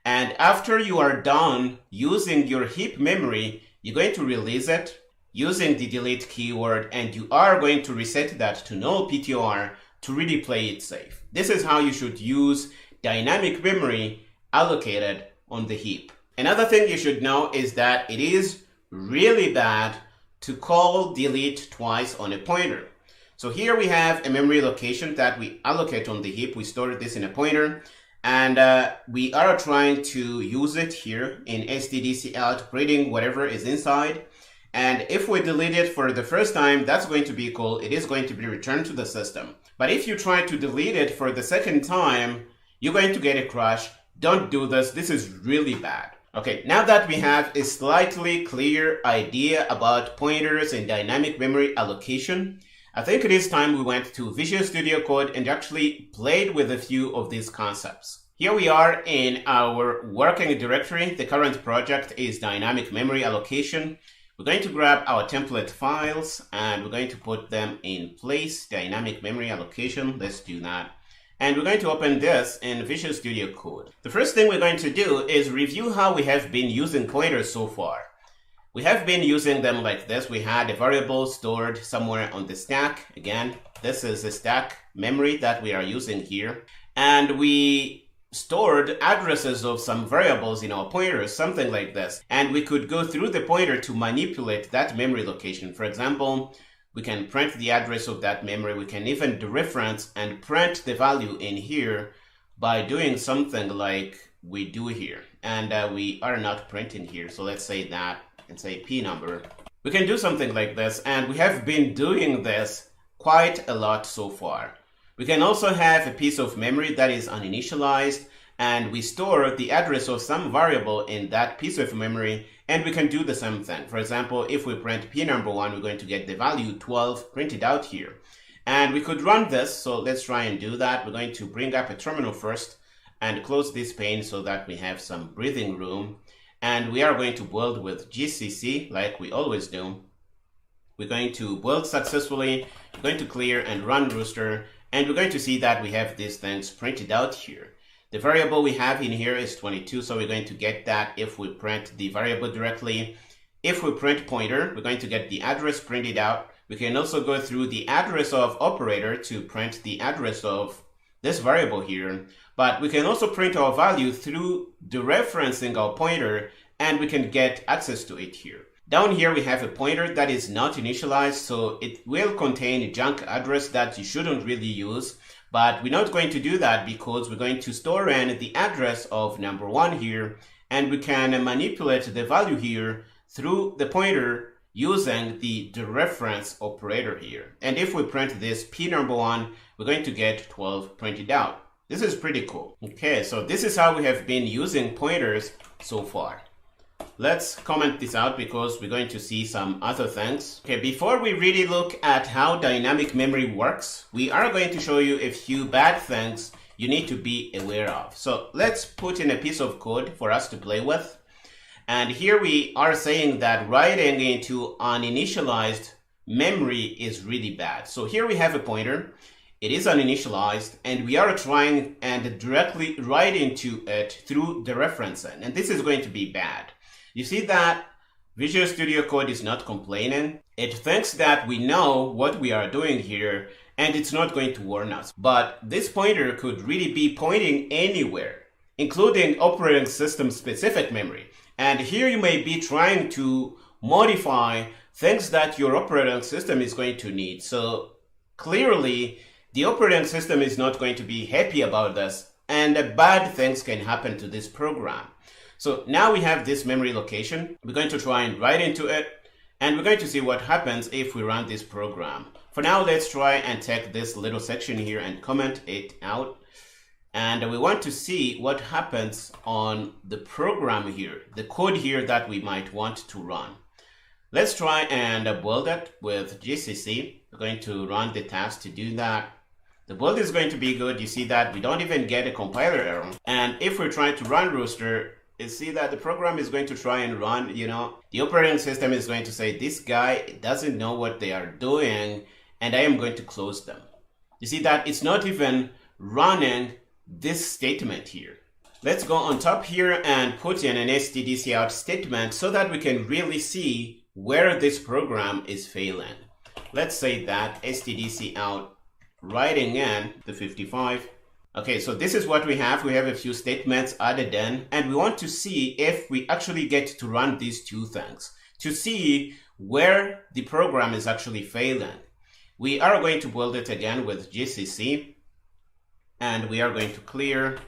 And after you are done using your heap memory, you're going to release it using the delete keyword, and you are going to reset that to null PTR to really play it safe. This is how you should use dynamic memory allocated on the heap. Another thing you should know is that it is really bad to call delete twice on a pointer. So here we have a memory location that we allocate on the heap. We stored this in a pointer, and we are trying to use it here in SDDC out, reading whatever is inside. And if we delete it for the first time, that's going to be cool. It is going to be returned to the system. But if you try to delete it for the second time, you're going to get a crash. Don't do this. This is really bad. Okay, now that we have a slightly clear idea about pointers and dynamic memory allocation, I think it is time we went to Visual Studio Code and actually played with a few of these concepts. Here we are in our working directory. The current project is dynamic memory allocation. We're going to grab our template files and we're going to put them in place, dynamic memory allocation. Let's do that. And we're going to open this in Visual Studio Code. The first thing we're going to do is review how we have been using pointers so far. We have been using them like this. We had a variable stored somewhere on the stack. Again, this is a stack memory that we are using here. And we stored addresses of some variables in our pointers, something like this. And we could go through the pointer to manipulate that memory location. For example, we can print the address of that memory. We can even dereference and print the value in here by doing something like we do here. And we are not printing here. So let's say that and say P number. We can do something like this. And we have been doing this quite a lot so far. We can also have a piece of memory that is uninitialized, and we store the address of some variable in that piece of memory, and we can do the same thing. For example, if we print P number 1, we're going to get the value 12 printed out here. And we could run this, so let's try and do that. We're going to bring up a terminal first and close this pane so that we have some breathing room. And we are going to build with GCC like we always do. We're going to build successfully, we're going to clear and run Rooster. And we're going to see that we have these things printed out here. The variable we have in here is 22, so we're going to get that if we print the variable directly. If we print pointer, we're going to get the address printed out. We can also go through the address of operator to print the address of this variable here. But we can also print our value through dereferencing our pointer, and we can get access to it here. Down here we have a pointer that is not initialized, so it will contain a junk address that you shouldn't really use. But we're not going to do that because we're going to store in the address of number 1 here, and we can manipulate the value here through the pointer using the dereference operator here. And if we print this P number 1, we're going to get 12 printed out. This is pretty cool. Okay, so this is how we have been using pointers so far. Let's comment this out because we're going to see some other things. Okay, before we really look at how dynamic memory works, we are going to show you a few bad things you need to be aware of. So let's put in a piece of code for us to play with. And here we are saying that writing into uninitialized memory is really bad. So here we have a pointer. It is uninitialized, and we are trying and directly write into it through dereferencing. And this is going to be bad. You see that Visual Studio Code is not complaining. It thinks that we know what we are doing here, and it's not going to warn us. But this pointer could really be pointing anywhere, including operating system specific memory. And here you may be trying to modify things that your operating system is going to need. So clearly, the operating system is not going to be happy about this, and bad things can happen to this program. So now we have this memory location. We're going to try and write into it, and we're going to see what happens if we run this program. For now, let's try and take this little section here and comment it out. And we want to see what happens on the program here, the code here that we might want to run. Let's try and build it with GCC. We're going to run the task to do that. The build is going to be good. You see that we don't even get a compiler error. And if we're trying to run Rooster, you see that the program is going to try and run, the operating system is going to say, this guy doesn't know what they are doing, and I am going to close them. You see that it's not even running this statement here. Let's go on top here and put in an stdc out statement so that we can really see where this program is failing. Let's say that stdc out writing in the 55. Okay, so this is what we have. We have a few statements added in, and we want to see if we actually get to run these two things to see where the program is actually failing. We are going to build it again with GCC, and we are going to clear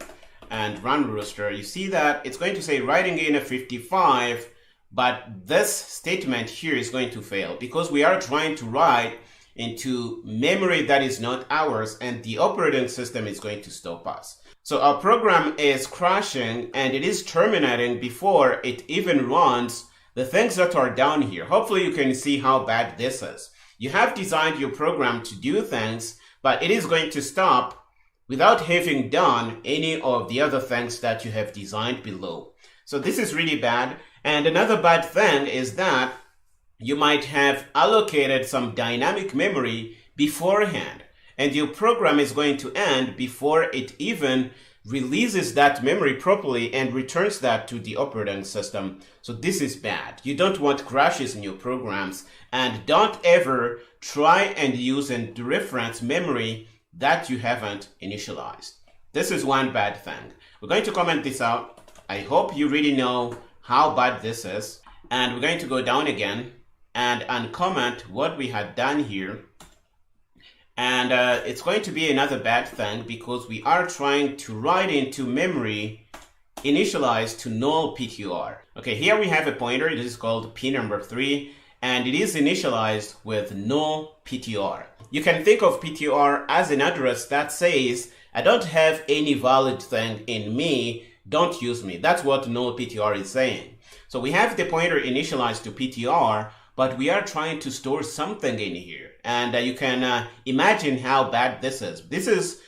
and run Rooster. You see that it's going to say writing in a 55, but this statement here is going to fail because we are trying to write into memory that is not ours, and the operating system is going to stop us. So our program is crashing, and it is terminating before it even runs the things that are down here. Hopefully you can see how bad this is. You have designed your program to do things, but it is going to stop without having done any of the other things that you have designed below. So this is really bad. And another bad thing is that you might have allocated some dynamic memory beforehand. and your program is going to end before it even releases that memory properly and returns that to the operating system. So this is bad. You don't want crashes in your programs, and don't ever try and use and dereference memory that you haven't initialized. This is one bad thing. We're going to comment this out. I hope you really know how bad this is. And we're going to go down again and uncomment what we had done here. And it's going to be another bad thing because we are trying to write into memory initialized to null PTR. Okay, here we have a pointer. This is called P number 3, and it is initialized with null PTR. You can think of PTR as an address that says, I don't have any valid thing in me, don't use me. That's what null PTR is saying. So we have the pointer initialized to PTR, but we are trying to store something in here. And you can imagine how bad this is. This is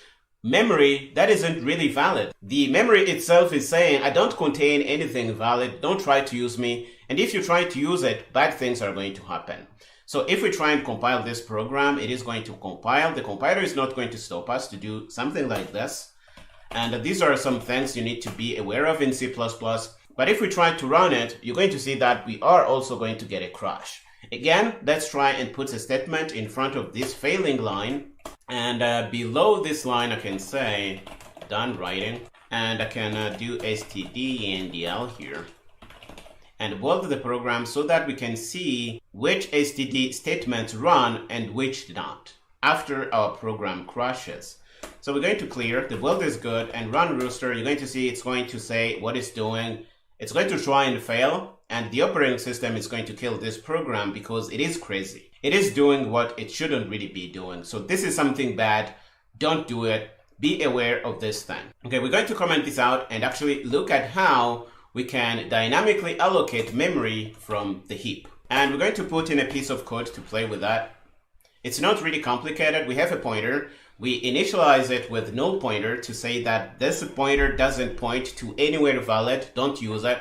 memory that isn't really valid. The memory itself is saying, I don't contain anything valid, don't try to use me. And if you try to use it, bad things are going to happen. So if we try and compile this program, it is going to compile. The compiler is not going to stop us to do something like this. And these are some things you need to be aware of in C++. But if we try to run it, you're going to see that we are also going to get a crash. Again, let's try and put a statement in front of this failing line. And below this line, I can say done writing. And I can do stdendl here. And build the program so that we can see which std statements run and which do not after our program crashes. So we're going to clear, the build is good, and run Rooster. You're going to see it's going to say what it's doing. It's going to try and fail, and the operating system is going to kill this program because it is crazy. It is doing what it shouldn't really be doing. So this is something bad. Don't do it. Be aware of this thing. Okay, we're going to comment this out and actually look at how we can dynamically allocate memory from the heap. And we're going to put in a piece of code to play with that. It's not really complicated. We have a pointer. We initialize it with null pointer to say that this pointer doesn't point to anywhere valid, don't use it.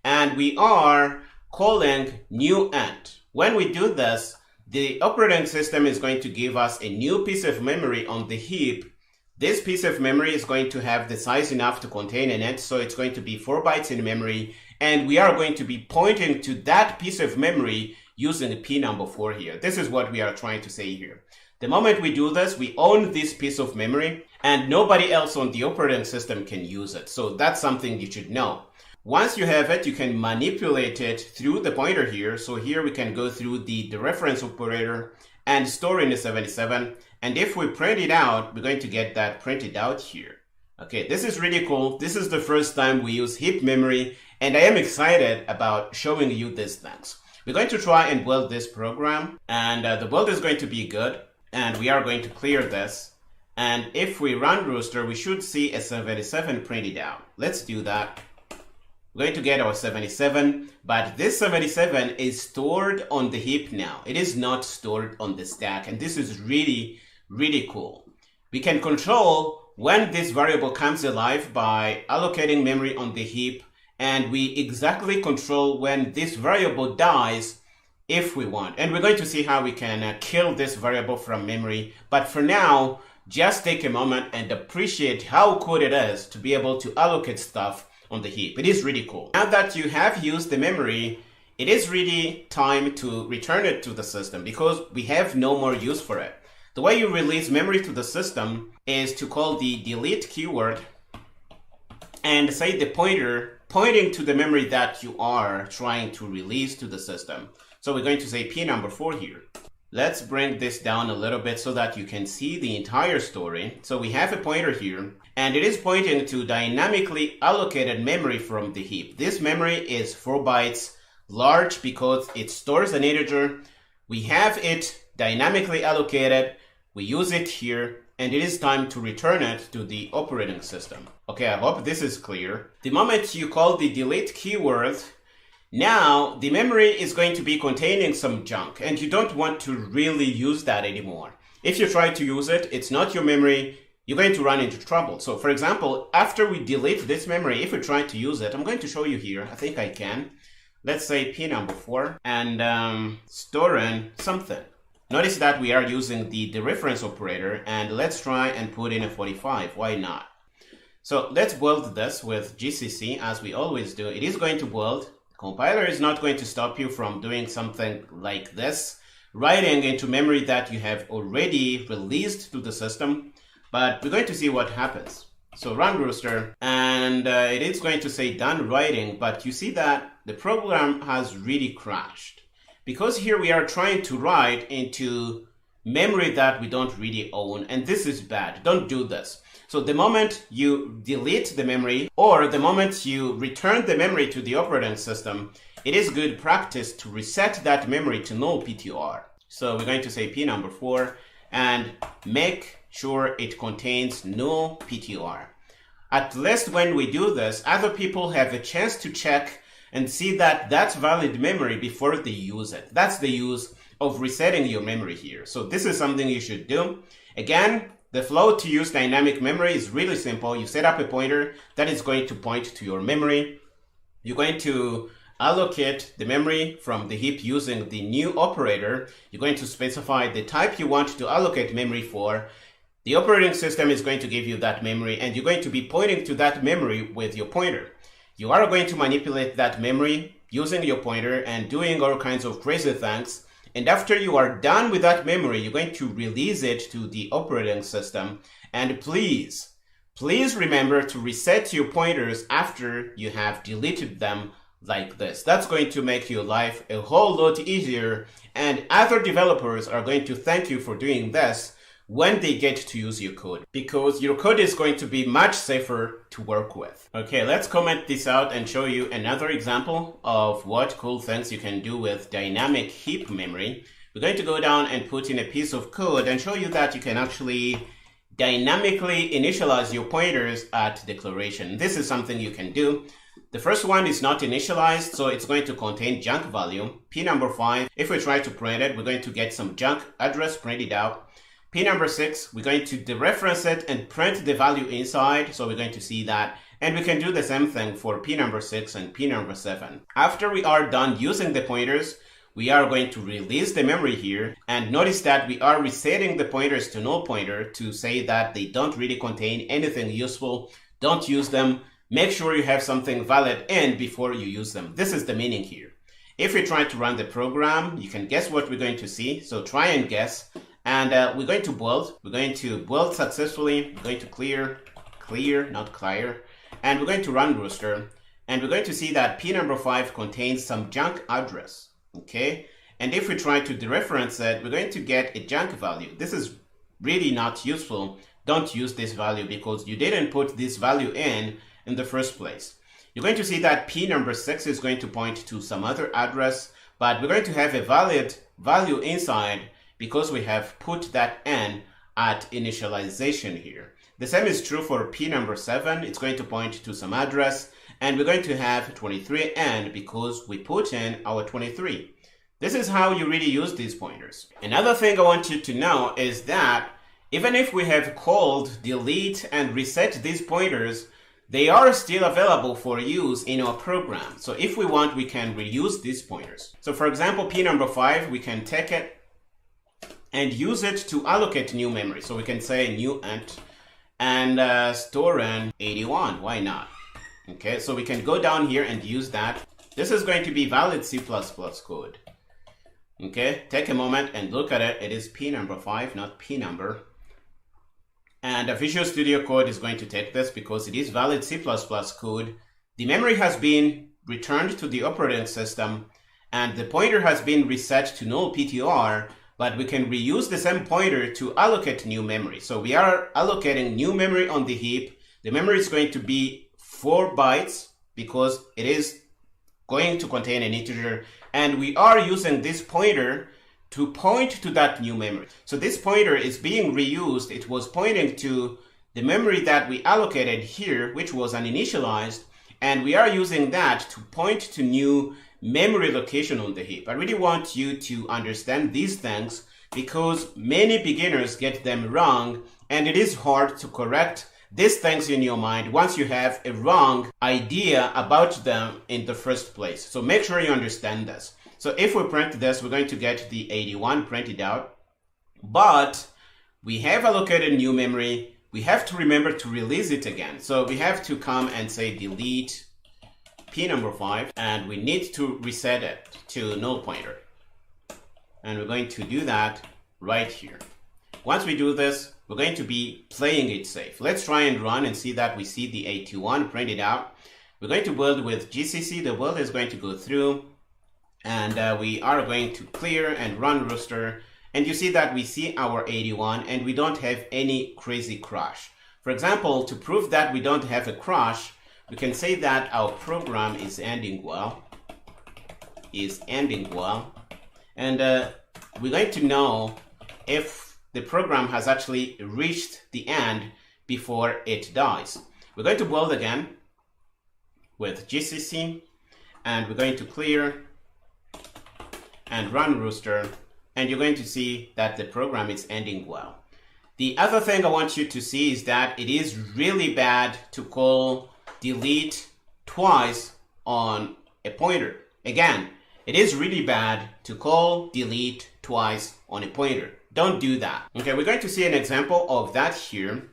And we are calling new int. When we do this, the operating system is going to give us a new piece of memory on the heap. This piece of memory is going to have the size enough to contain an int, so it's going to be 4 bytes in memory, and we are going to be pointing to that piece of memory using P number 4 here. This is what we are trying to say here. The moment we do this, we own this piece of memory, and nobody else on the operating system can use it. So that's something you should know. Once you have it, you can manipulate it through the pointer here. So here we can go through the reference operator and store in the 77. And if we print it out, we're going to get that printed out here. Okay, this is really cool. This is the first time we use heap memory, and I am excited about showing you these things. We're going to try and build this program, and the build is going to be good, and we are going to clear this. And if we run Rooster, we should see a 77 printed out. Let's do that. We're going to get our 77, but this 77 is stored on the heap now. It is not stored on the stack, and this is really, really cool. We can control when this variable comes alive by allocating memory on the heap, and we exactly control when this variable dies if we want. And we're going to see how we can kill this variable from memory. But for now, just take a moment and appreciate how cool it is to be able to allocate stuff on the heap. It is really cool. Now that you have used the memory, it is really time to return it to the system because we have no more use for it. The way you release memory to the system is to call the delete keyword and say the pointer pointing to the memory that you are trying to release to the system. So we're going to say P number 4 here. Let's bring this down a little bit so that you can see the entire story. So we have a pointer here, and it is pointing to dynamically allocated memory from the heap. This memory is 4 bytes large because it stores an integer. We have it dynamically allocated. We use it here, and it is time to return it to the operating system. Okay, I hope this is clear. The moment you call the delete keyword, now the memory is going to be containing some junk, and you don't want to really use that anymore. If you try to use it, it's not your memory, you're going to run into trouble. So for example, after we delete this memory, if we try to use it, I'm going to show you here. I think I can. Let's say P number 4 and store in something. Notice that we are using the dereference operator, and let's try and put in a 45. Why not? So let's build this with GCC as we always do. It is going to build. Compiler is not going to stop you from doing something like this, writing into memory that you have already released to the system, but we're going to see what happens. So run Rooster, and it is going to say done writing, but you see that the program has really crashed. Because here we are trying to write into memory that we don't really own, and this is bad. Don't do this. So the moment you delete the memory or the moment you return the memory to the operating system, it is good practice to reset that memory to null PTR. So we're going to say P number 4 and make sure it contains null PTR. At least when we do this, other people have a chance to check and see that that's valid memory before they use it. That's the use of resetting your memory here. So this is something you should do. Again, the flow to use dynamic memory is really simple. You set up a pointer that is going to point to your memory. You're going to allocate the memory from the heap using the new operator. You're going to specify the type you want to allocate memory for. The operating system is going to give you that memory, and you're going to be pointing to that memory with your pointer. You are going to manipulate that memory using your pointer and doing all kinds of crazy things. And after you are done with that memory, you're going to release it to the operating system. And please remember to reset your pointers after you have deleted them like this. That's going to make your life a whole lot easier. And other developers are going to thank you for doing this when they get to use your code, because your code is going to be much safer to work with. Okay, let's comment this out and show you another example of what cool things you can do with dynamic heap memory. We're going to go down and put in a piece of code and show you that you can actually dynamically initialize your pointers at declaration. This is something you can do. The first one is not initialized, so it's going to contain junk value. P number 5, if we try to print it, we're going to get some junk address printed out. P number 6, we're going to dereference it and print the value inside, so we're going to see that. And we can do the same thing for P number 6 and P number 7. After we are done using the pointers, we are going to release the memory here, and notice that we are resetting the pointers to null pointer to say that they don't really contain anything useful. Don't use them. Make sure you have something valid in before you use them. This is the meaning here. If we try to run the program, you can guess what we're going to see. So try and guess. And we're going to build. We're going to build successfully. We're going to clear, not clear. And we're going to run Rooster. And we're going to see that P number 5 contains some junk address. Okay. And if we try to dereference it, we're going to get a junk value. This is really not useful. Don't use this value because you didn't put this value in the first place. You're going to see that P number 6 is going to point to some other address, but we're going to have a valid value inside because we have put that in at initialization here. The same is true for P number 7. It's going to point to some address, and we're going to have 23n because we put in our 23. This is how you really use these pointers. Another thing I want you to know is that even if we have called, delete, and reset these pointers, they are still available for use in our program. So if we want, we can reuse these pointers. So for example, P number 5, we can take it and use it to allocate new memory. So we can say new int and store in 81. Why not? Okay, so we can go down here and use that. This is going to be valid C++ code. Okay, take a moment and look at it. It is P number 5, not P number. And Visual Studio Code is going to take this because it is valid C++ code. The memory has been returned to the operating system and the pointer has been reset to null PTR, but we can reuse the same pointer to allocate new memory. So we are allocating new memory on the heap. The memory is going to be 4 bytes because it is going to contain an integer, and we are using this pointer to point to that new memory. So this pointer is being reused. It was pointing to the memory that we allocated here, which was uninitialized, and we are using that to point to new memory location on the heap. I really want you to understand these things because many beginners get them wrong, and it is hard to correct these things in your mind once you have a wrong idea about them in the first place. So make sure you understand this. So if we print this, we're going to get the 81 printed out. but we have allocated new memory. We have to remember to release it again. So we have to come and say delete p number 5, and we need to reset it to null pointer. And we're going to do that right here. Once we do this, we're going to be playing it safe. Let's try and run and see that we see the 81 printed out. We're going to build with GCC. The build is going to go through, and we are going to clear and run Rooster. And you see that we see our 81 and we don't have any crazy crash. For example, to prove that we don't have a crash, we can say that our program is ending well. And we're going to know if the program has actually reached the end before it dies. We're going to build again with GCC, and we're going to clear and run Rooster, and you're going to see that the program is ending well. The other thing I want you to see is that it is really bad to call delete twice on a pointer. Again, it is really bad to call delete twice on a pointer. Don't do that. Okay, we're going to see an example of that here.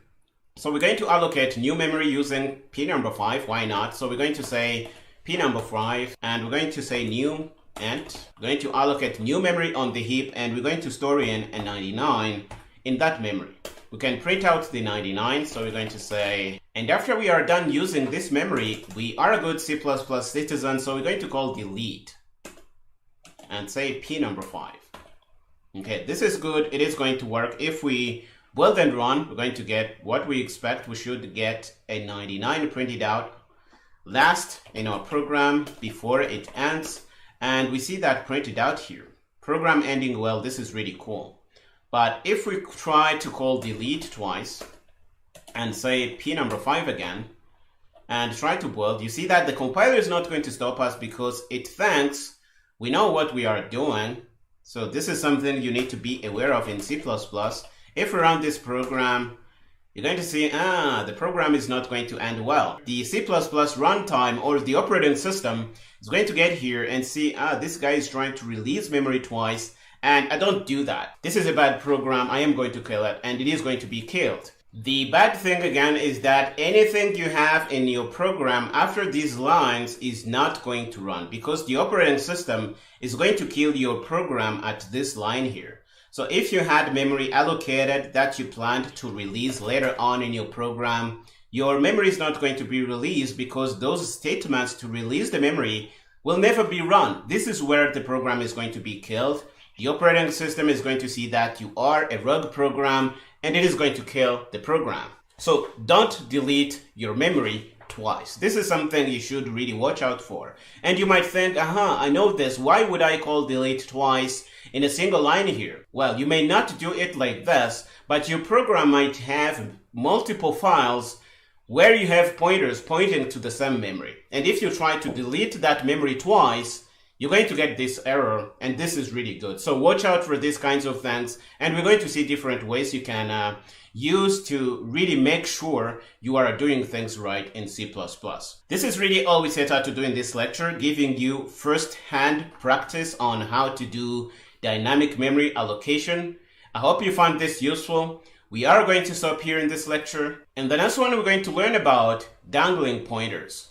So we're going to allocate new memory using p number 5. Why not? So we're going to say p number 5, and we're going to say new int. We're going to allocate new memory on the heap, and we're going to store in a 99 in that memory. We can print out the 99, so we're going to say, and after we are done using this memory, we are a good C++ citizen, so we're going to call delete and say p number 5. Okay, this is good. It is going to work. If we build and run, we're going to get what we expect. We should get a 99 printed out last in our program before it ends. And we see that printed out here. Program ending well. This is really cool. But if we try to call delete twice and say p number 5 again and try to build, you see that the compiler is not going to stop us because it thinks we know what we are doing. So this is something you need to be aware of in C++. If we run this program, you're going to see, the program is not going to end well. The C++ runtime or the operating system is going to get here and see, this guy is trying to release memory twice, and I don't do that. This is a bad program. I am going to kill it, and it is going to be killed. The bad thing again is that anything you have in your program after these lines is not going to run because the operating system is going to kill your program at this line here. So if you had memory allocated that you planned to release later on in your program, your memory is not going to be released because those statements to release the memory will never be run. This is where the program is going to be killed. The operating system is going to see that you are a rogue program, and it is going to kill the program. So don't delete your memory twice. This is something you should really watch out for. And you might think, I know this. Why would I call delete twice in a single line here? Well, you may not do it like this, but your program might have multiple files where you have pointers pointing to the same memory. And if you try to delete that memory twice, you're going to get this error, and this is really good. So watch out for these kinds of things, and we're going to see different ways you can use to really make sure you are doing things right in C++. This is really all we set out to do in this lecture, giving you first-hand practice on how to do dynamic memory allocation. I hope you found this useful. We are going to stop here in this lecture. In the next one, we're going to learn about dangling pointers.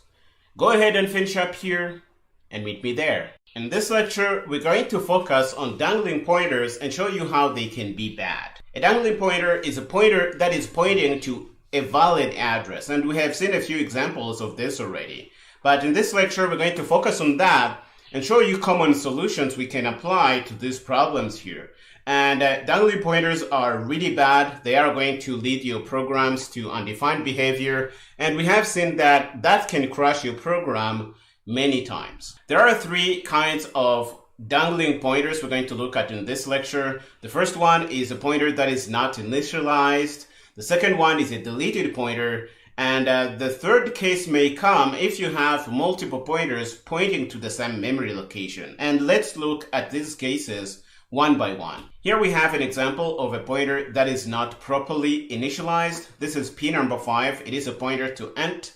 Go ahead and finish up here and meet me there. In this lecture, we're going to focus on dangling pointers and show you how they can be bad. A dangling pointer is a pointer that is pointing to a valid address, and we have seen a few examples of this already. But in this lecture, we're going to focus on that and show you common solutions we can apply to these problems here. And dangling pointers are really bad. They are going to lead your programs to undefined behavior, and we have seen that that can crash your program many times. There are three kinds of dangling pointers we're going to look at in this lecture. The first one is a pointer that is not initialized. The second one is a deleted pointer. And the third case may come if you have multiple pointers pointing to the same memory location. And let's look at these cases one by one. Here we have an example of a pointer that is not properly initialized. This is p number 5. It is a pointer to int.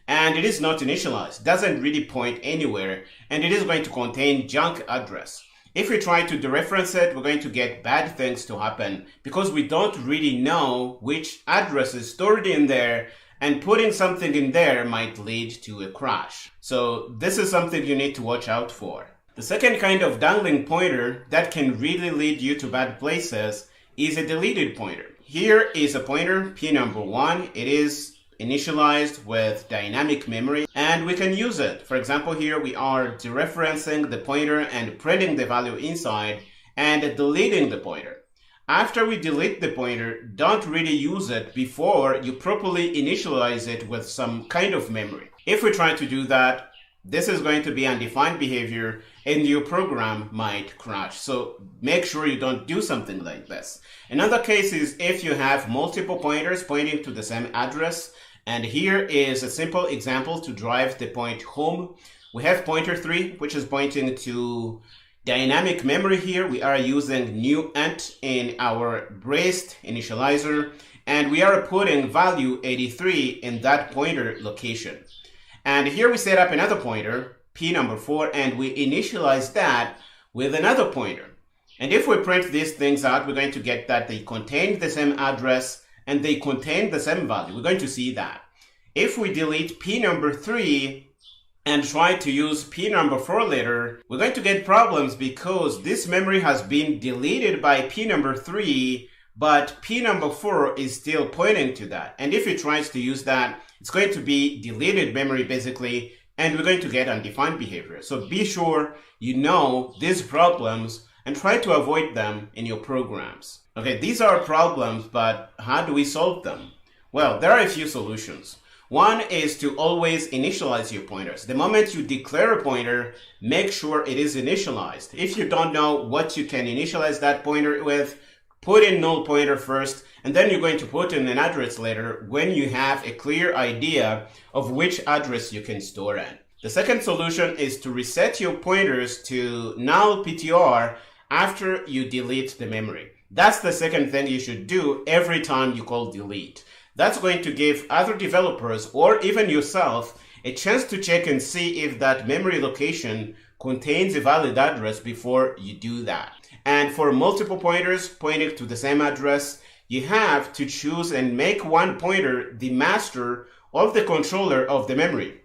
And it is not initialized, doesn't really point anywhere, and it is going to contain junk address. If we try to dereference it, we're going to get bad things to happen because we don't really know which address is stored in there, and putting something in there might lead to a crash. So this is something you need to watch out for. The second kind of dangling pointer that can really lead you to bad places is a deleted pointer. Here is a pointer, p number 1. It is initialized with dynamic memory and we can use it. For example, here we are dereferencing the pointer and printing the value inside and deleting the pointer. After we delete the pointer, don't really use it before you properly initialize it with some kind of memory. If we try to do that, this is going to be undefined behavior and your program might crash. So make sure you don't do something like this. Another case is if you have multiple pointers pointing to the same address. And here is a simple example to drive the point home. We have pointer 3, which is pointing to dynamic memory here. We are using new int in our braced initializer, and we are putting value 83 in that pointer location. And here we set up another pointer, p number 4, and we initialize that with another pointer. And if we print these things out, we're going to get that they contain the same address and they contain the same value. We're going to see that. If we delete p number 3 and try to use p number 4 later, we're going to get problems because this memory has been deleted by p number 3, but p number 4 is still pointing to that. And if it tries to use that, it's going to be deleted memory basically, and we're going to get undefined behavior. So be sure you know these problems and try to avoid them in your programs. Okay, these are problems, but how do we solve them? Well, there are a few solutions. One is to always initialize your pointers. The moment you declare a pointer, make sure it is initialized. If you don't know what you can initialize that pointer with, put in null pointer first, and then you're going to put in an address later when you have a clear idea of which address you can store in. The second solution is to reset your pointers to null PTR after you delete the memory. That's the second thing you should do every time you call delete. That's going to give other developers or even yourself a chance to check and see if that memory location contains a valid address before you do that. And for multiple pointers pointing to the same address, you have to choose and make one pointer the master of the controller of the memory.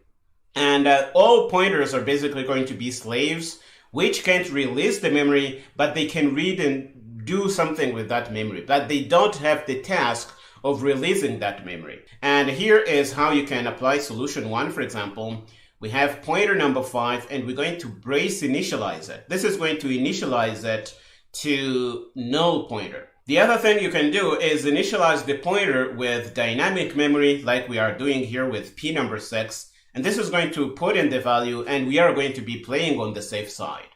And all pointers are basically going to be slaves, which can't release the memory, but they can read and do something with that memory, but they don't have the task of releasing that memory. And here is how you can apply solution 1. For example, we have pointer number 5 and we're going to brace initialize it. This is going to initialize it to null pointer. The other thing you can do is initialize the pointer with dynamic memory like we are doing here with p number 6. And this is going to put in the value and we are going to be playing on the safe side.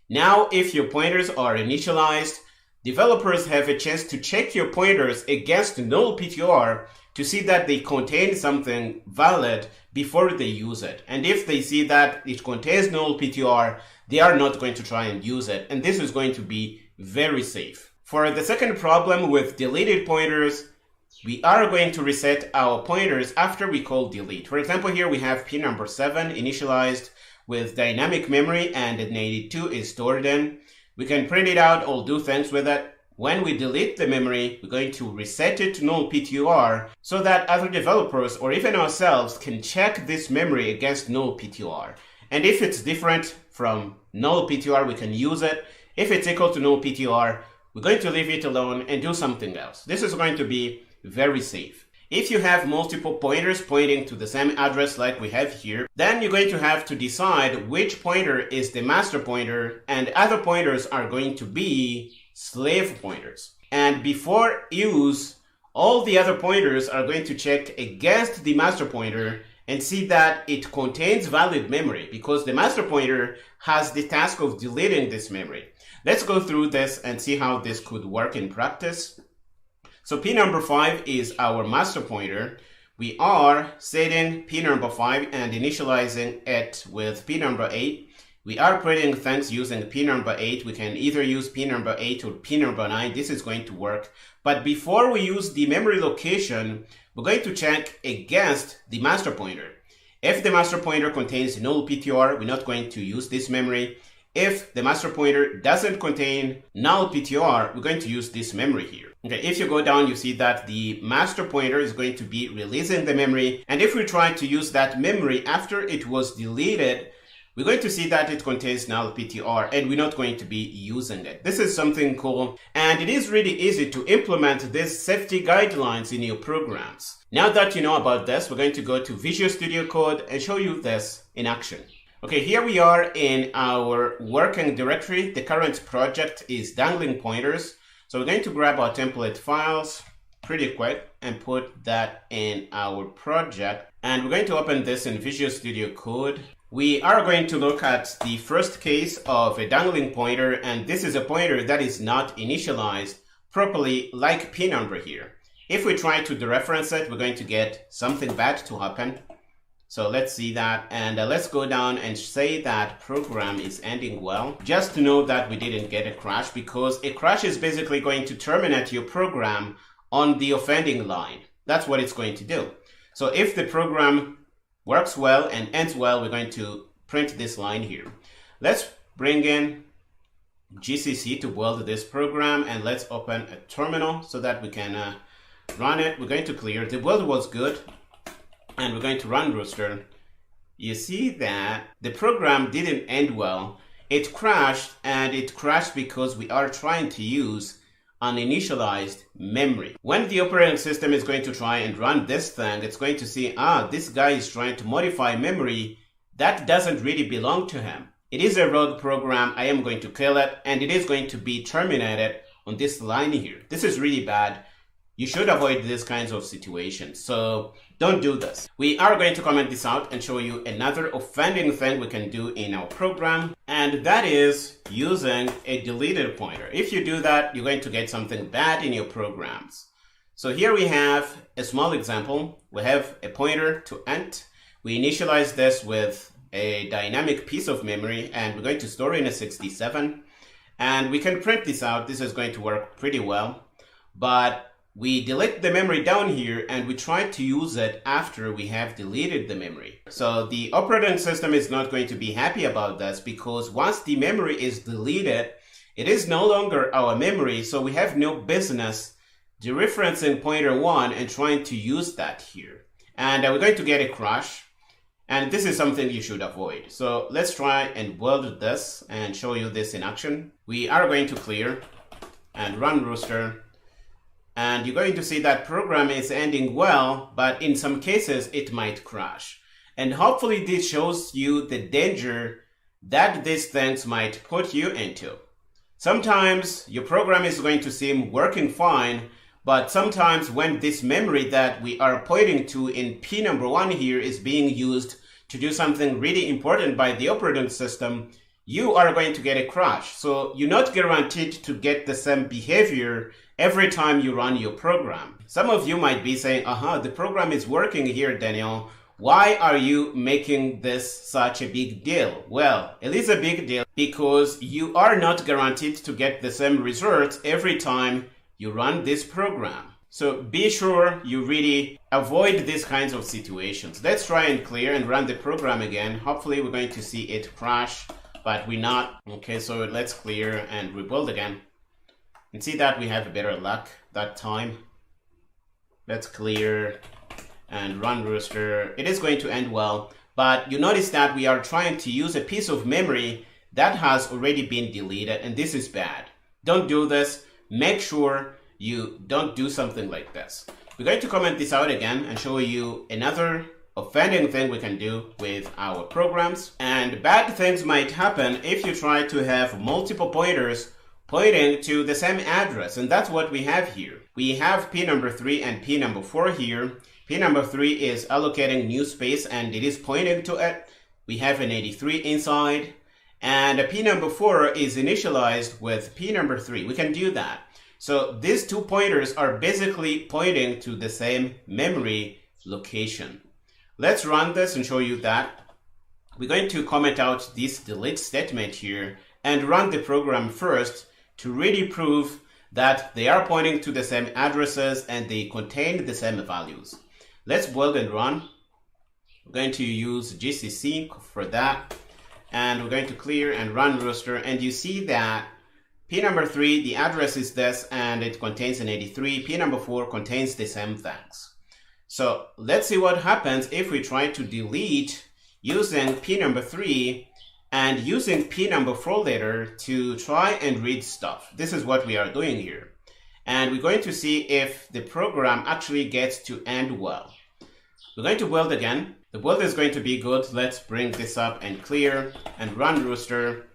Now, if your pointers are initialized, developers have a chance to check your pointers against null PTR to see that they contain something valid before they use it. And if they see that it contains null PTR, they are not going to try and use it. And this is going to be very safe. For the second problem with deleted pointers, we are going to reset our pointers after we call delete. For example, here we have p number 7 initialized with dynamic memory and 82 is stored in. We can print it out or do things with it. When we delete the memory, we're going to reset it to null PTR so that other developers or even ourselves can check this memory against null PTR. And if it's different from null PTR, we can use it. If it's equal to null PTR, we're going to leave it alone and do something else. This is going to be very safe. If you have multiple pointers pointing to the same address like we have here, then you're going to have to decide which pointer is the master pointer and other pointers are going to be slave pointers. And before use, all the other pointers are going to check against the master pointer and see that it contains valid memory because the master pointer has the task of deleting this memory. Let's go through this and see how this could work in practice. So p number 5 is our master pointer. We are setting p number 5 and initializing it with p number 8. We are printing things using p number 8. We can either use p number 8 or p number 9. This is going to work. But before we use the memory location, we're going to check against the master pointer. If the master pointer contains null PTR, we're not going to use this memory. If the master pointer doesn't contain null PTR, we're going to use this memory here. Okay, if you go down, you see that the master pointer is going to be releasing the memory. And if we try to use that memory after it was deleted, we're going to see that it contains null PTR and we're not going to be using it. This is something cool, and it is really easy to implement these safety guidelines in your programs. Now that you know about this, we're going to go to Visual Studio Code and show you this in action. Okay, here we are in our working directory. The current project is dangling pointers. So we're going to grab our template files pretty quick and put that in our project. And we're going to open this in Visual Studio Code. We are going to look at the first case of a dangling pointer, and this is a pointer that is not initialized properly like pnumber here. If we try to dereference it, we're going to get something bad to happen. So let's see that, and let's go down and say that program is ending well. Just to know that we didn't get a crash, because a crash is basically going to terminate your program on the offending line. That's what it's going to do. So if the program works well and ends well, we're going to print this line here. Let's bring in GCC to build this program, and let's open a terminal so that we can run it. We're going to clear. The build was good, and we're going to run Rooster. You see that the program didn't end well. It crashed, and it crashed because we are trying to use uninitialized memory. When the operating system is going to try and run this thing, it's going to see, this guy is trying to modify memory that doesn't really belong to him. It is a rogue program. I am going to kill it, and it is going to be terminated on this line here. This is really bad. You should avoid these kinds of situations. So don't do this. We are going to comment this out and show you another offending thing we can do in our program, and that is using a deleted pointer. If you do that, you're going to get something bad in your programs. So here we have a small example. We have a pointer to int. We initialize this with a dynamic piece of memory, and we're going to store in a 67. And we can print this out. This is going to work pretty well. But we delete the memory down here, and we try to use it after we have deleted the memory. So the operating system is not going to be happy about this, because once the memory is deleted, it is no longer our memory. So we have no business dereferencing pointer 1 and trying to use that here. And we're going to get a crash. And this is something you should avoid. So let's try and build this and show you this in action. We are going to clear and run Rooster. And you're going to see that program is ending well, but in some cases it might crash. And hopefully this shows you the danger that these things might put you into. Sometimes your program is going to seem working fine, but sometimes when this memory that we are pointing to in P number 1 here is being used to do something really important by the operating system, you are going to get a crash. So you're not guaranteed to get the same behavior every time you run your program. Some of you might be saying, the program is working here, Daniel. Why are you making this such a big deal? Well, it is a big deal because you are not guaranteed to get the same results every time you run this program. So be sure you really avoid these kinds of situations. Let's try and clear and run the program again. Hopefully we're going to see it crash, but we're not. Okay, so let's clear and rebuild again. And see that we have better luck that time. Let's clear and run Rooster. It is going to end well, but you notice that we are trying to use a piece of memory that has already been deleted, and this is bad. Don't do this. Make sure you don't do something like this. We're going to comment this out again and show you another offending thing we can do with our programs. And bad things might happen if you try to have multiple pointers pointing to the same address, and that's what we have here. We have P number 3 and P number 4 here. P number 3 is allocating new space and it is pointing to it. We have an 83 inside, and P number 4 is initialized with P number 3. We can do that. So these two pointers are basically pointing to the same memory location. Let's run this and show you that. We're going to comment out this delete statement here and run the program first to really prove that they are pointing to the same addresses and they contain the same values. Let's build and run. We're going to use GCC for that. and we're going to clear and run rooster, and you see that P number 3, the address is this, and it contains an 83. P number 4 contains the same things. So let's see what happens if we try to delete using P number 3 and using P number 4 later to try and read stuff. This is what we are doing here. And we're going to see if the program actually gets to end well. We're going to build again. The build is going to be good. Let's bring this up and clear and run rooster.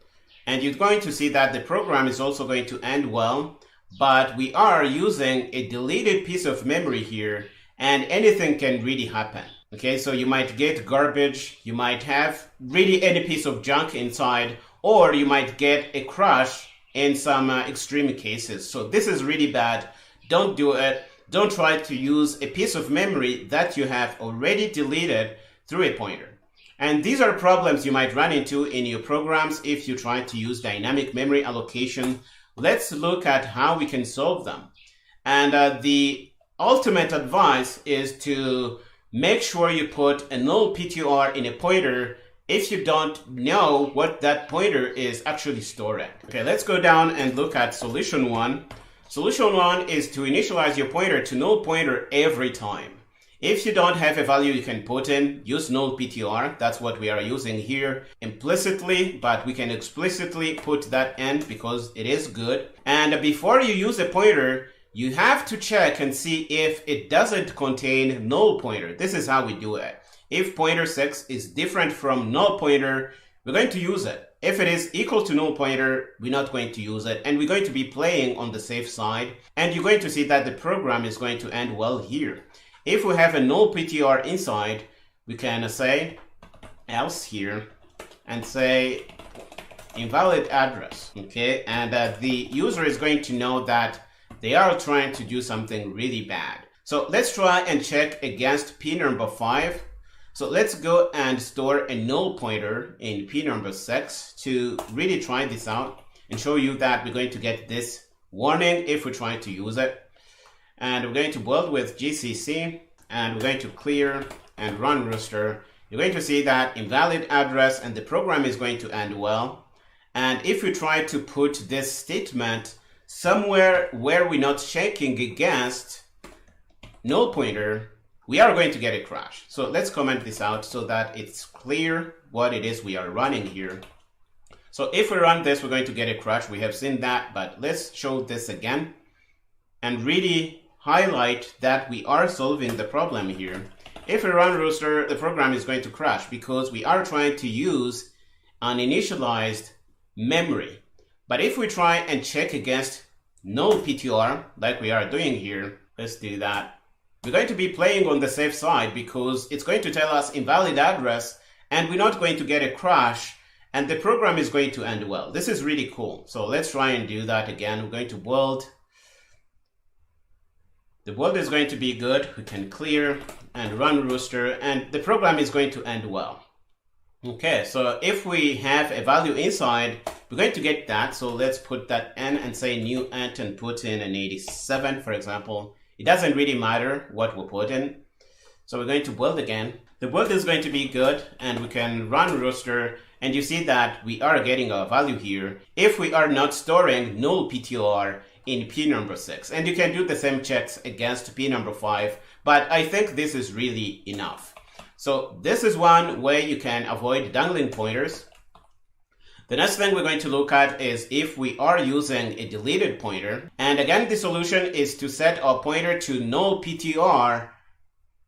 And you're going to see that the program is also going to end well, but we are using a deleted piece of memory here, and anything can really happen. Okay, so you might get garbage, you might have really any piece of junk inside, or you might get a crash in some extreme cases. So this is really bad. Don't do it. Don't try to use a piece of memory that you have already deleted through a pointer. And these are problems you might run into in your programs if you try to use dynamic memory allocation. Let's look at how we can solve them. And the ultimate advice is to make sure you put a null PTR in a pointer if you don't know what that pointer is actually storing. Okay, let's go down and look at solution 1. Solution 1 is to initialize your pointer to null pointer every time. If you don't have a value you can put in, use null PTR. That's what we are using here implicitly, but we can explicitly put that in because it is good. And before you use a pointer, you have to check and see if it doesn't contain null pointer. This is how we do it. If pointer 6 is different from null pointer, we're going to use it. If it is equal to null pointer, we're not going to use it. And we're going to be playing on the safe side. And you're going to see that the program is going to end well here. If we have a null PTR inside, we can say else here and say invalid address. Okay, and the user is going to know that they are trying to do something really bad. So let's try and check against P number 5. So let's go and store a null pointer in P number 6 to really try this out and show you that we're going to get this warning if we're trying to use it. And we're going to build with GCC, and we're going to clear and run rooster. You're going to see that invalid address, and the program is going to end well. And if we try to put this statement somewhere where we're not checking against null pointer, we are going to get a crash. So let's comment this out so that it's clear what it is we are running here. So if we run this, we're going to get a crash. We have seen that, but let's show this again and really highlight that we are solving the problem here. If we run rooster, the program is going to crash because we are trying to use an initialized memory. But if we try and check against null PTR, like we are doing here, let's do that. We're going to be playing on the safe side because it's going to tell us invalid address, and we're not going to get a crash, and the program is going to end well. This is really cool. So let's try and do that again. We're going to build. The build is going to be good. We can clear and run rooster, and the program is going to end well. Okay, so if we have a value inside, we're going to get that. So let's put that in and say new int and put in an 87, for example. It doesn't really matter what we put in. So we're going to build again. The build is going to be good, and we can run rooster, and you see that we are getting a value here if we are not storing null PTR in P number 6. And you can do the same checks against P number 5, but I think this is really enough. So this is one way you can avoid dangling pointers. The next thing we're going to look at is if we are using a deleted pointer. And again, the solution is to set our pointer to null PTR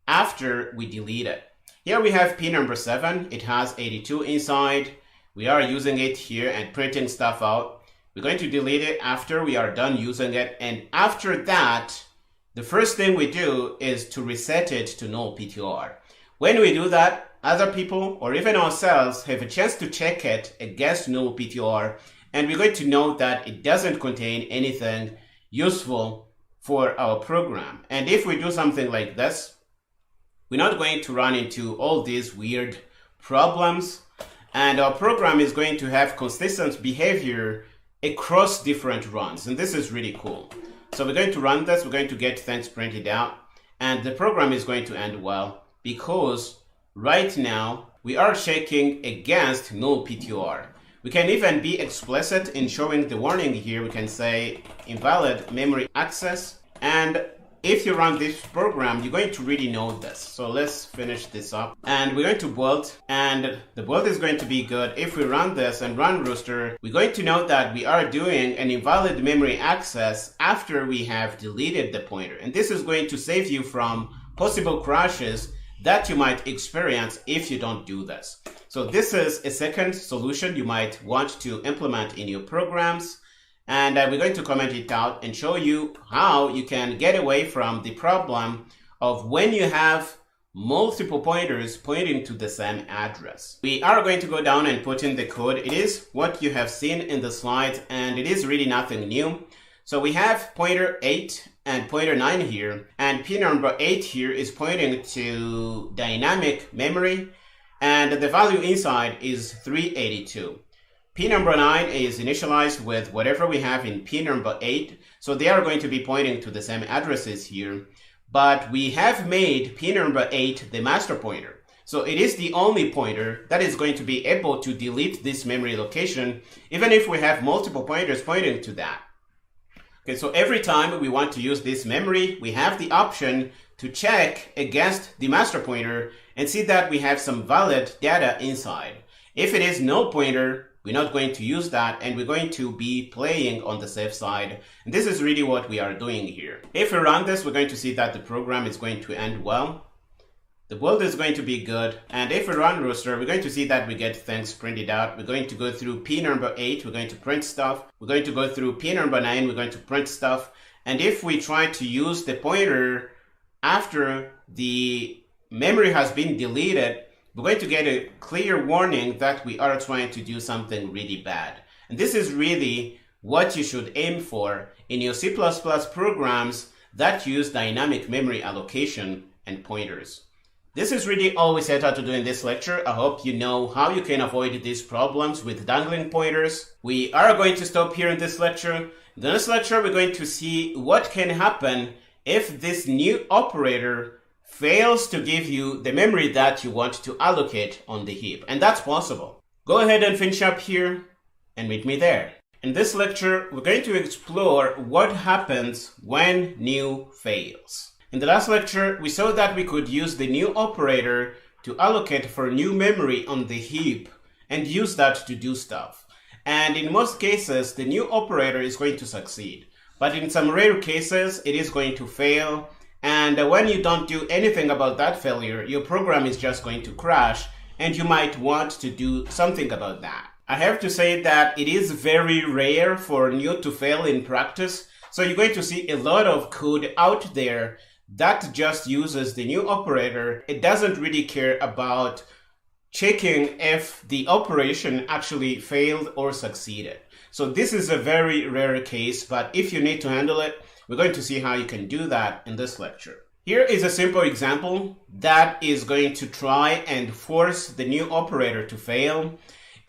after we delete it. Here we have P number 7. It has 82 inside. We are using it here and printing stuff out. We're going to delete it after we are done using it. And after that, the first thing we do is to reset it to null PTR. When we do that, other people or even ourselves have a chance to check it against null PTR, and we're going to know that it doesn't contain anything useful for our program. And if we do something like this, we're not going to run into all these weird problems, and our program is going to have consistent behavior across different runs, and this is really cool. So we're going to run this, we're going to get things printed out, and the program is going to end well because right now we are checking against null PTR. We can even be explicit in showing the warning here. We can say invalid memory access. And if you run this program, you're going to really know this. So let's finish this up. And we're going to build, and the build is going to be good. If we run this and run Rooster, we're going to know that we are doing an invalid memory access after we have deleted the pointer. And this is going to save you from possible crashes that you might experience if you don't do this. So this is a second solution you might want to implement in your programs. And we're going to comment it out and show you how you can get away from the problem of when you have multiple pointers pointing to the same address. We are going to go down and put in the code. It is what you have seen in the slides, and it is really nothing new. So we have pointer 8 and pointer 9 here, and pin number 8 here is pointing to dynamic memory, and the value inside is 382. Pin number 9 is initialized with whatever we have in pin number 8, so they are going to be pointing to the same addresses here, but we have made pin number 8 the master pointer. So it is the only pointer that is going to be able to delete this memory location, even if we have multiple pointers pointing to that. Okay, so every time we want to use this memory, we have the option to check against the master pointer and see that we have some valid data inside. If it is null pointer, we're not going to use that, and we're going to be playing on the safe side. And this is really what we are doing here. If we run this, we're going to see that the program is going to end well. The build is going to be good. And if we run Rooster, we're going to see that we get things printed out. We're going to go through pin number 8, we're going to print stuff. We're going to go through pin number 9, we're going to print stuff. And if we try to use the pointer after the memory has been deleted, we're going to get a clear warning that we are trying to do something really bad. And this is really what you should aim for in your C++ programs that use dynamic memory allocation and pointers. This is really all we set out to do in this lecture. I hope you know how you can avoid these problems with dangling pointers. We are going to stop here in this lecture. In the next lecture, we're going to see what can happen if this new operator fails to give you the memory that you want to allocate on the heap. And that's possible. Go ahead and finish up here and meet me there. In this lecture, we're going to explore what happens when new fails. In the last lecture, we saw that we could use the new operator to allocate for new memory on the heap and use that to do stuff. And in most cases, the new operator is going to succeed. But in some rare cases, it is going to fail. And when you don't do anything about that failure, your program is just going to crash, and you might want to do something about that. I have to say that it is very rare for new to fail in practice. So you're going to see a lot of code out there that just uses the new operator. It doesn't really care about checking if the operation actually failed or succeeded. So this is a very rare case, but if you need to handle it, we're going to see how you can do that in this lecture. Here is a simple example that is going to try and force the new operator to fail.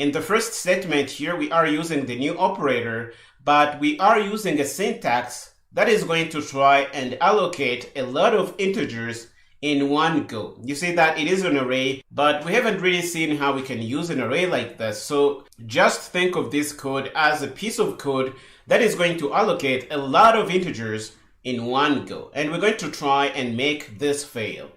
In the first statement here, we are using the new operator, but we are using a syntax that is going to try and allocate a lot of integers in one go. You see that it is an array, but we haven't really seen how we can use an array like this. So just think of this code as a piece of code that is going to allocate a lot of integers in one go. And we're going to try and make this fail.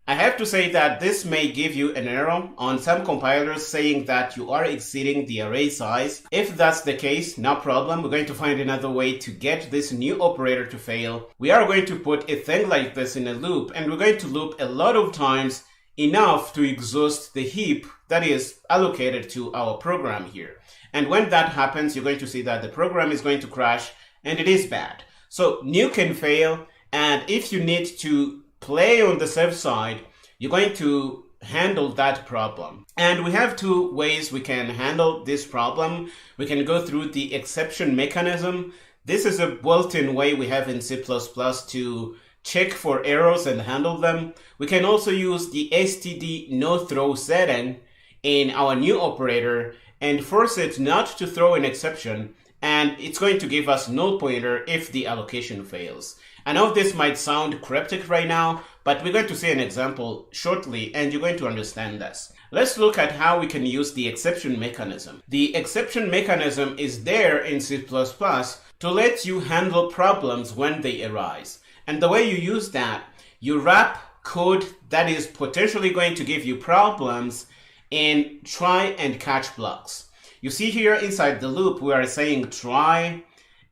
I have to say that this may give you an error on some compilers saying that you are exceeding the array size. If that's the case, no problem. We're going to find another way to get this new operator to fail. We are going to put a thing like this in a loop, and we're going to loop a lot of times, enough to exhaust the heap that is allocated to our program here. And when that happens, you're going to see that the program is going to crash, and it is bad. So new can fail, and if you need to play on the safe side, you're going to handle that problem. And we have two ways we can handle this problem. We can go through the exception mechanism. This is a built-in way we have in C++ to check for errors and handle them. We can also use the std no throw setting in our new operator and force it not to throw an exception, and it's going to give us null pointer if the allocation fails. I know this might sound cryptic right now, but we're going to see an example shortly and you're going to understand this. Let's look at how we can use the exception mechanism. The exception mechanism is there in C++ to let you handle problems when they arise. And the way you use that, you wrap code that is potentially going to give you problems in try and catch blocks. You see here inside the loop, we are saying try,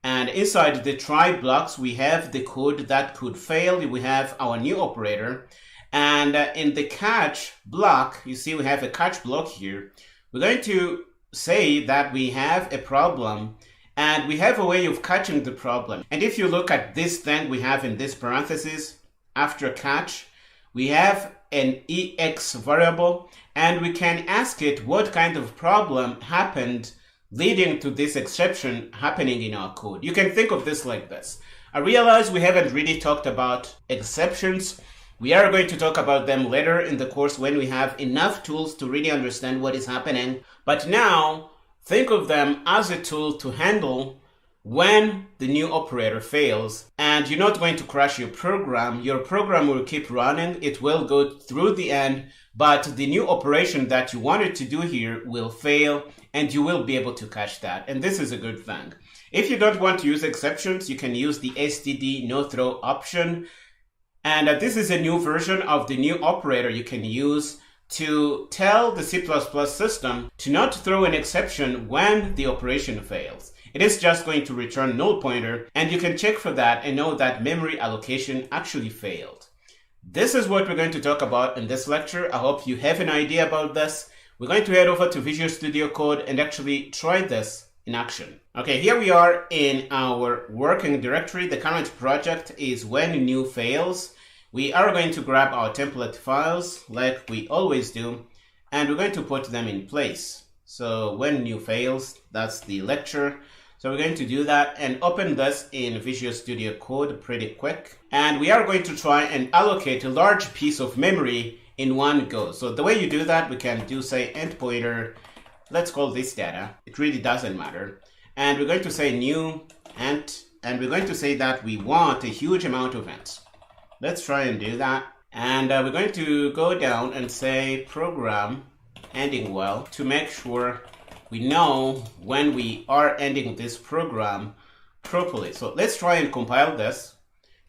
and inside the try blocks, we have the code that could fail. We have our new operator. And in the catch block, you see we have a catch block here. We're going to say that we have a problem and we have a way of catching the problem. And if you look at this thing we have in this parenthesis, after catch, we have an EX variable and we can ask it what kind of problem happened leading to this exception happening in our code. You can think of this like this. I realize we haven't really talked about exceptions. We are going to talk about them later in the course when we have enough tools to really understand what is happening. But now, think of them as a tool to handle when the new operator fails and you're not going to crash your program. Your program will keep running. It will go through the end, but the new operation that you wanted to do here will fail and you will be able to catch that. And this is a good thing. If you don't want to use exceptions, you can use the std no throw option. And this is a new version of the new operator you can use to tell the C++ system to not throw an exception when the operation fails. It is just going to return null pointer, and you can check for that and know that memory allocation actually failed. This is what we're going to talk about in this lecture. I hope you have an idea about this. We're going to head over to Visual Studio Code and actually try this in action. Okay, here we are in our working directory. The current project is when new fails. We are going to grab our template files like we always do, and we're going to put them in place. So when new fails, that's the lecture. So we're going to do that and open this in Visual Studio Code pretty quick. And we are going to try and allocate a large piece of memory in one go. So the way you do that, we can do say end pointer. Let's call this data. It really doesn't matter. And we're going to say new int, and we're going to say that we want a huge amount of ints. Let's try and do that. And we're going to go down and say program ending well to make sure we know when we are ending this program properly. So let's try and compile this.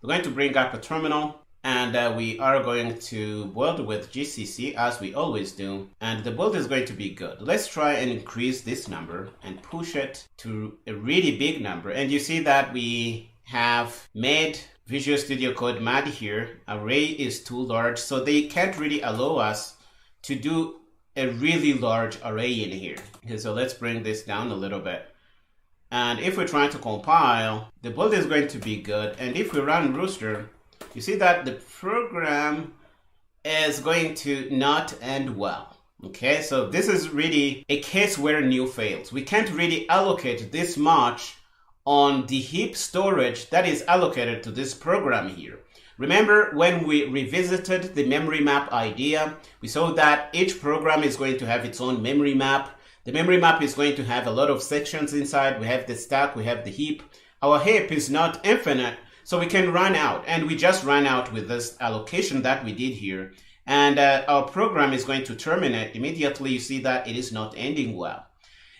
We're going to bring up a terminal and we are going to build with GCC as we always do. And the build is going to be good. Let's try and increase this number and push it to a really big number. And you see that we have made Visual Studio Code mad here. Array is too large, so they can't really allow us to do a really large array in here. Okay, so let's bring this down a little bit. And if we're trying to compile, the build is going to be good. And if we run Rooster, you see that the program is going to not end well. Okay, so this is really a case where new fails. We can't really allocate this much on the heap storage that is allocated to this program here. Remember when we revisited the memory map idea, we saw that each program is going to have its own memory map. The memory map is going to have a lot of sections inside. We have the stack, we have the heap. Our heap is not infinite, so we can run out. And we just ran out with this allocation that we did here. And our program is going to terminate immediately. You see that it is not ending well.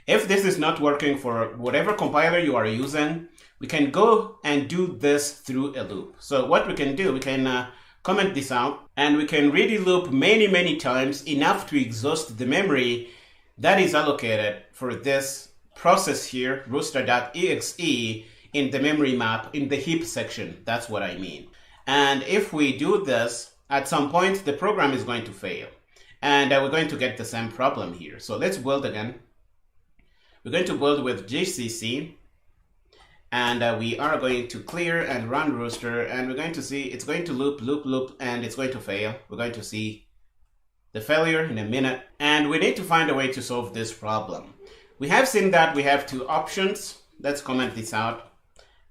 If this is not working for whatever compiler you are using, we can go and do this through a loop. So what we can do, we can comment this out and we can really loop many times, enough to exhaust the memory that is allocated for this process here, rooster.exe, in the memory map in the heap section. That's what I mean. And if we do this, at some point the program is going to fail and we're going to get the same problem here. So let's build again. We're going to build with GCC. And we are going to clear and run Rooster, and we're going to see it's going to loop, and it's going to fail. We're going to see the failure in a minute, and we need to find a way to solve this problem. We have seen that we have two options. Let's comment this out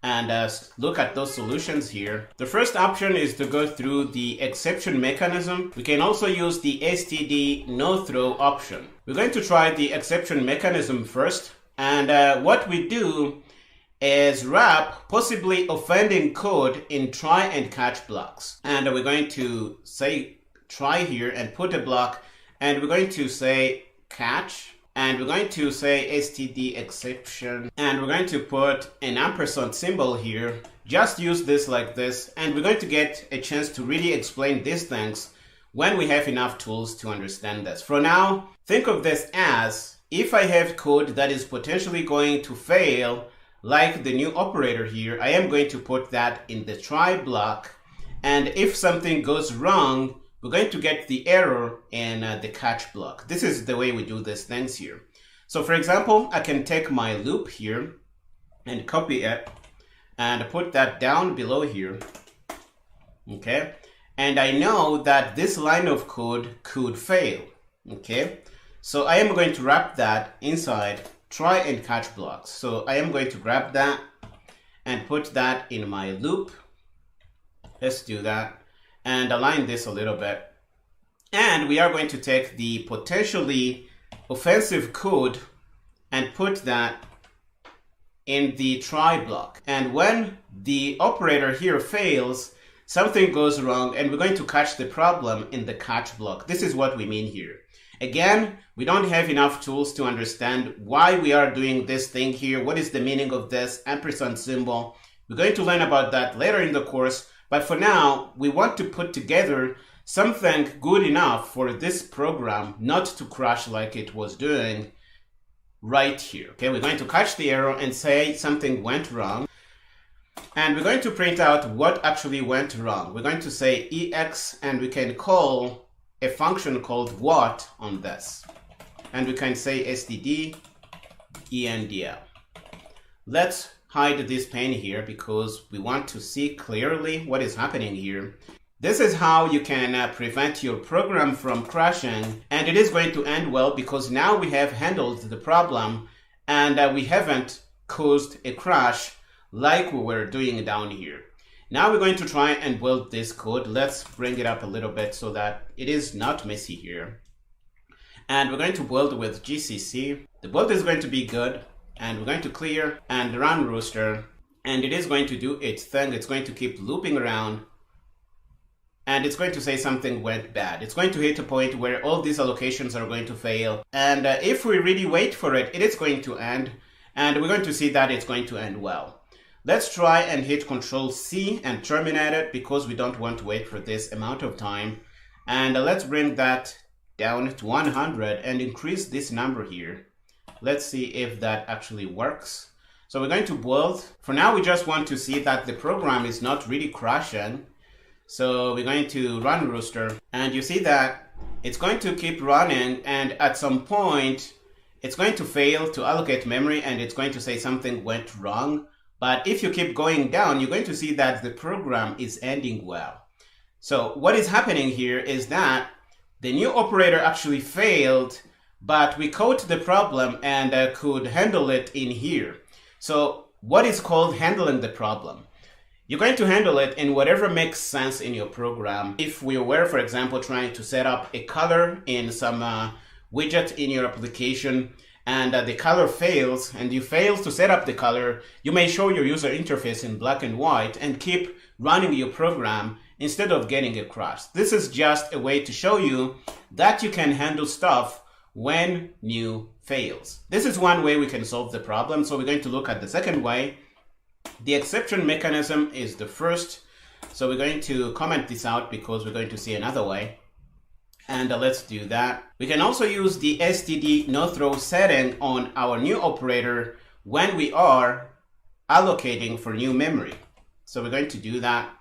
and look at those solutions here. The first option is to go through the exception mechanism. We can also use the std no throw option. We're going to try the exception mechanism first, and what we do is wrap possibly offending code in try and catch blocks. And we're going to say try here and put a block, and we're going to say catch, and we're going to say std exception, and we're going to put an ampersand symbol here. Just use this like this, and we're going to get a chance to really explain these things when we have enough tools to understand this. For now, think of this as if I have code that is potentially going to fail, like the new operator here, I am going to put that in the try block. And if something goes wrong, we're going to get the error in the catch block. This is the way we do these things here. So for example, I can take my loop here and copy it and put that down below here. Okay. And I know that this line of code could fail. Okay. So I am going to wrap that inside try and catch blocks. So I am going to grab that and put that in my loop. Let's do that and align this a little bit. And we are going to take the potentially offensive code and put that in the try block. And when the operator here fails, something goes wrong, and we're going to catch the problem in the catch block. This is what we mean here. Again, we don't have enough tools to understand why we are doing this thing here. What is the meaning of this ampersand symbol? We're going to learn about that later in the course. But for now, we want to put together something good enough for this program not to crash like it was doing right here. Okay, we're going to catch the error and say something went wrong. And we're going to print out what actually went wrong. We're going to say ex, and we can call a function called what on this. And we can say std endl. Let's hide this pane here because we want to see clearly what is happening here. This is how you can prevent your program from crashing, and it is going to end well because now we have handled the problem and we haven't caused a crash like we were doing down here. Now we're going to try and build this code. Let's bring it up a little bit so that it is not messy here. And we're going to build with GCC. The build is going to be good, and we're going to clear and run Rooster, and it is going to do its thing. It's going to keep looping around, and it's going to say something went bad. It's going to hit a point where all these allocations are going to fail, and if we really wait for it, it is going to end, and we're going to see that it's going to end well. Let's try and hit Control-C and terminate it because we don't want to wait for this amount of time. And let's bring that down to 100 and increase this number here. Let's see if that actually works. So we're going to build. For now, we just want to see that the program is not really crashing. So we're going to run Rooster. And you see that it's going to keep running, and at some point, it's going to fail to allocate memory, and it's going to say something went wrong. But if you keep going down, you're going to see that the program is ending well. So what is happening here is that the new operator actually failed, but we caught the problem and could handle it in here. So what is called handling the problem? You're going to handle it in whatever makes sense in your program. If we were, for example, trying to set up a color in some widget in your application, and the color fails, and you fail to set up the color, you may show your user interface in black and white and keep running your program instead of getting a crash. This is just a way to show you that you can handle stuff when new fails. This is one way we can solve the problem. So we're going to look at the second way. The exception mechanism is the first. So we're going to comment this out because we're going to see another way. And let's do that. We can also use the std no-throw setting on our new operator when we are allocating for new memory. So we're going to do that.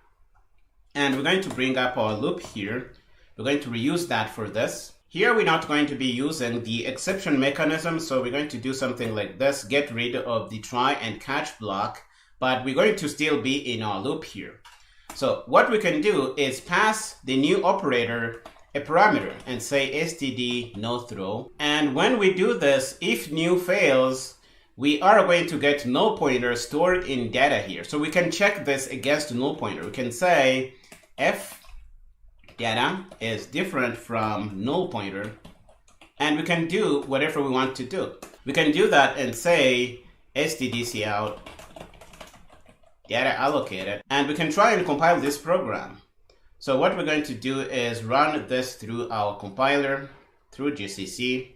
And we're going to bring up our loop here. We're going to reuse that for this. Here we're not going to be using the exception mechanism, so we're going to do something like this, get rid of the try and catch block, but we're going to still be in our loop here. So what we can do is pass the new operator a parameter and say std no throw. And when we do this, if new fails, we are going to get null pointer stored in data here. So we can check this against null pointer. We can say f data is different from null pointer, and we can do whatever we want to do. We can do that and say stdcout data allocated, and we can try and compile this program. So what we're going to do is run this through our compiler, through GCC,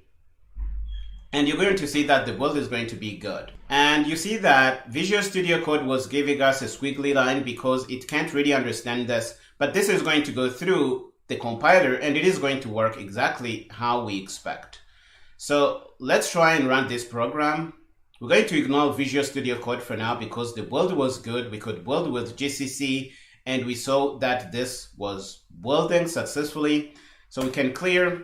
and you're going to see that the build is going to be good. And you see that Visual Studio Code was giving us a squiggly line because it can't really understand this, but this is going to go through the compiler and it is going to work exactly how we expect. So let's try and run this program. We're going to ignore Visual Studio Code for now because the build was good. We could build with GCC and we saw that this was building successfully. So we can clear.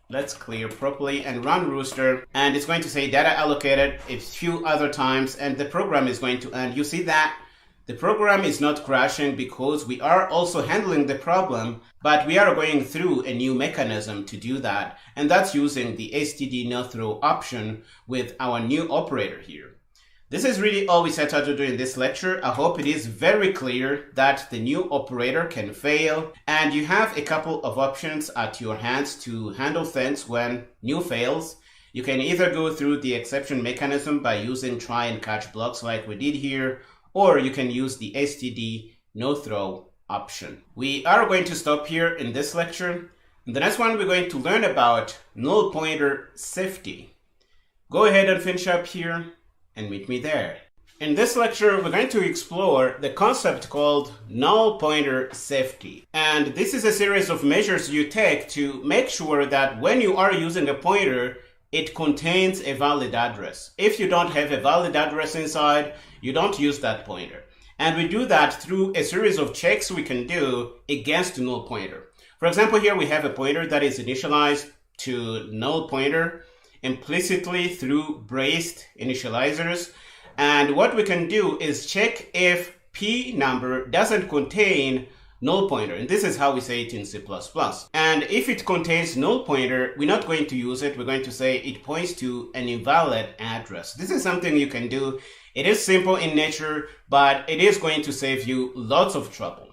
Let's clear properly and run Rooster, and it's going to say data allocated a few other times and the program is going to end. You see that the program is not crashing because we are also handling the problem, but we are going through a new mechanism to do that, and that's using the std no throw option with our new operator here. This is really all we set out to do in this lecture. I hope it is very clear that the new operator can fail, and you have a couple of options at your hands to handle things when new fails. You can either go through the exception mechanism by using try and catch blocks like we did here, or you can use the std no throw option. We are going to stop here in this lecture. In the next one, we're going to learn about null pointer safety. Go ahead and finish up here and meet me there. In this lecture, we're going to explore the concept called null pointer safety. And this is a series of measures you take to make sure that when you are using a pointer, it contains a valid address. If you don't have a valid address inside, you don't use that pointer. And we do that through a series of checks we can do against null pointer. For example, here we have a pointer that is initialized to null pointer implicitly through braced initializers. And what we can do is check if p number doesn't contain null pointer. And this is how we say it in C++. And if it contains null pointer, we're not going to use it. We're going to say it points to an invalid address. This is something you can do. It is simple in nature, but it is going to save you lots of trouble.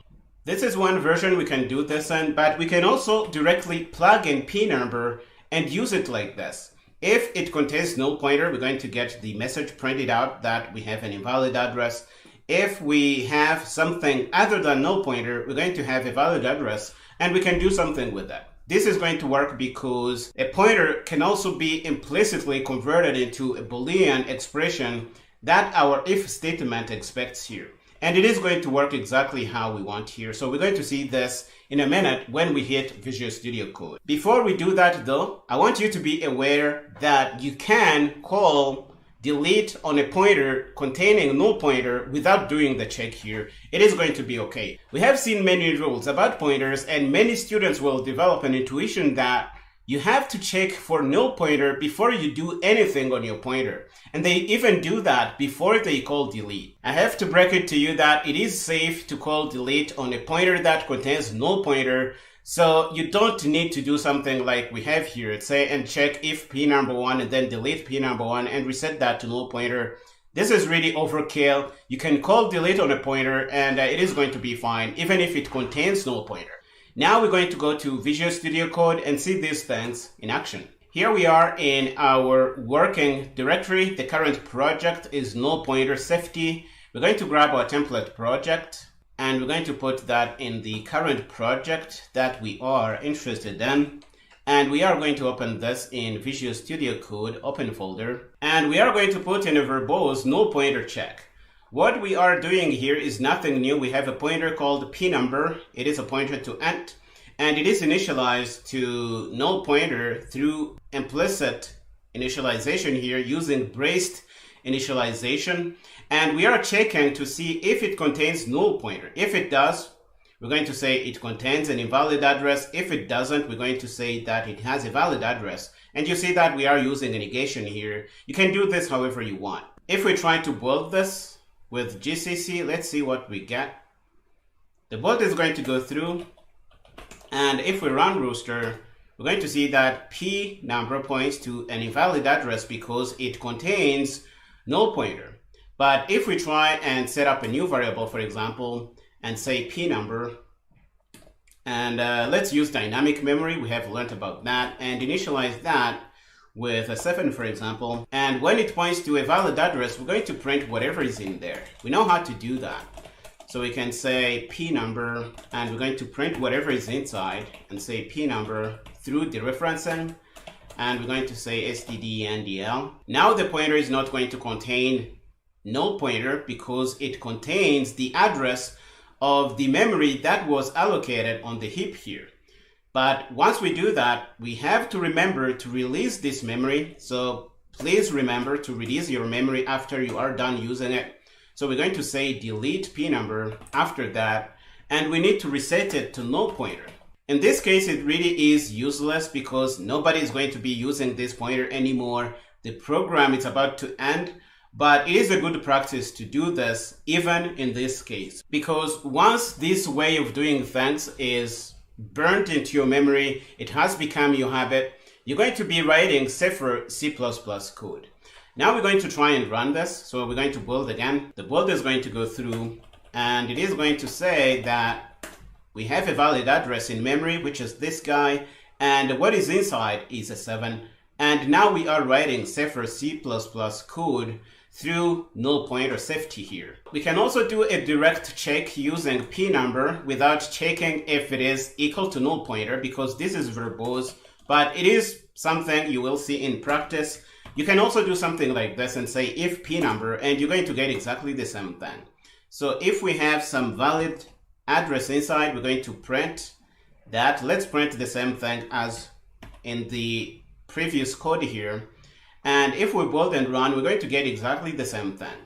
This is one version we can do this in, but we can also directly plug in p number and use it like this. If it contains null pointer, we're going to get the message printed out that we have an invalid address. If we have something other than null pointer, we're going to have a valid address, and we can do something with that. This is going to work because a pointer can also be implicitly converted into a Boolean expression that our if statement expects here. And it is going to work exactly how we want here. So we're going to see this in a minute when we hit Visual Studio Code. Before we do that though, I want you to be aware that you can call delete on a pointer containing null pointer without doing the check here. It is going to be okay. We have seen many rules about pointers, and many students will develop an intuition that you have to check for null pointer before you do anything on your pointer. And they even do that before they call delete. I have to break it to you that it is safe to call delete on a pointer that contains null pointer. So you don't need to do something like we have here, say, and check if p number 1 and then delete p number 1 and reset that to null pointer. This is really overkill. You can call delete on a pointer and it is going to be fine, even if it contains null pointer. Now we're going to go to Visual Studio Code and see these things in action. Here we are in our working directory. The current project is null pointer safety. We're going to grab our template project and we're going to put that in the current project that we are interested in. And we are going to open this in Visual Studio Code open folder. And we are going to put in a verbose null pointer check. What we are doing here is nothing new. We have a pointer called p number. It is a pointer to int, and it is initialized to null pointer through implicit initialization here using braced initialization. And we are checking to see if it contains null pointer. If it does, we're going to say it contains an invalid address. If it doesn't, we're going to say that it has a valid address. And you see that we are using a negation here. You can do this however you want. If we try to build this with GCC, let's see what we get. The build is going to go through, and if we run Rooster, we're going to see that p number points to an invalid address because it contains null pointer. But if we try and set up a new variable, for example, and say p number, and let's use dynamic memory, we have learned about that, and initialize that with a 7, for example. And when it points to a valid address, we're going to print whatever is in there. We know how to do that. So we can say P number, and we're going to print whatever is inside and say P number through dereferencing. And we're going to say stdndl. Now the pointer is not going to contain null pointer because it contains the address of the memory that was allocated on the heap here. But once we do that, we have to remember to release this memory. So please remember to release your memory after you are done using it. So we're going to say delete P number after that, and we need to reset it to null pointer. In this case, it really is useless because nobody is going to be using this pointer anymore. The program is about to end, but it is a good practice to do this even in this case, because once this way of doing things is burnt into your memory, it has become your habit, you're going to be writing Cepher C++ code. Now we're going to try and run this. So we're going to build again. The build is going to go through, and it is going to say that we have a valid address in memory, which is this guy, and what is inside is a 7. And now we are writing Cepher C++ code through null pointer safety here. We can also do a direct check using P number without checking if it is equal to null pointer, because this is verbose, but it is something you will see in practice. You can also do something like this and say if P number, and you're going to get exactly the same thing. So if we have some valid address inside, we're going to print that. Let's print the same thing as in the previous code here. And if we build and run, we're going to get exactly the same thing.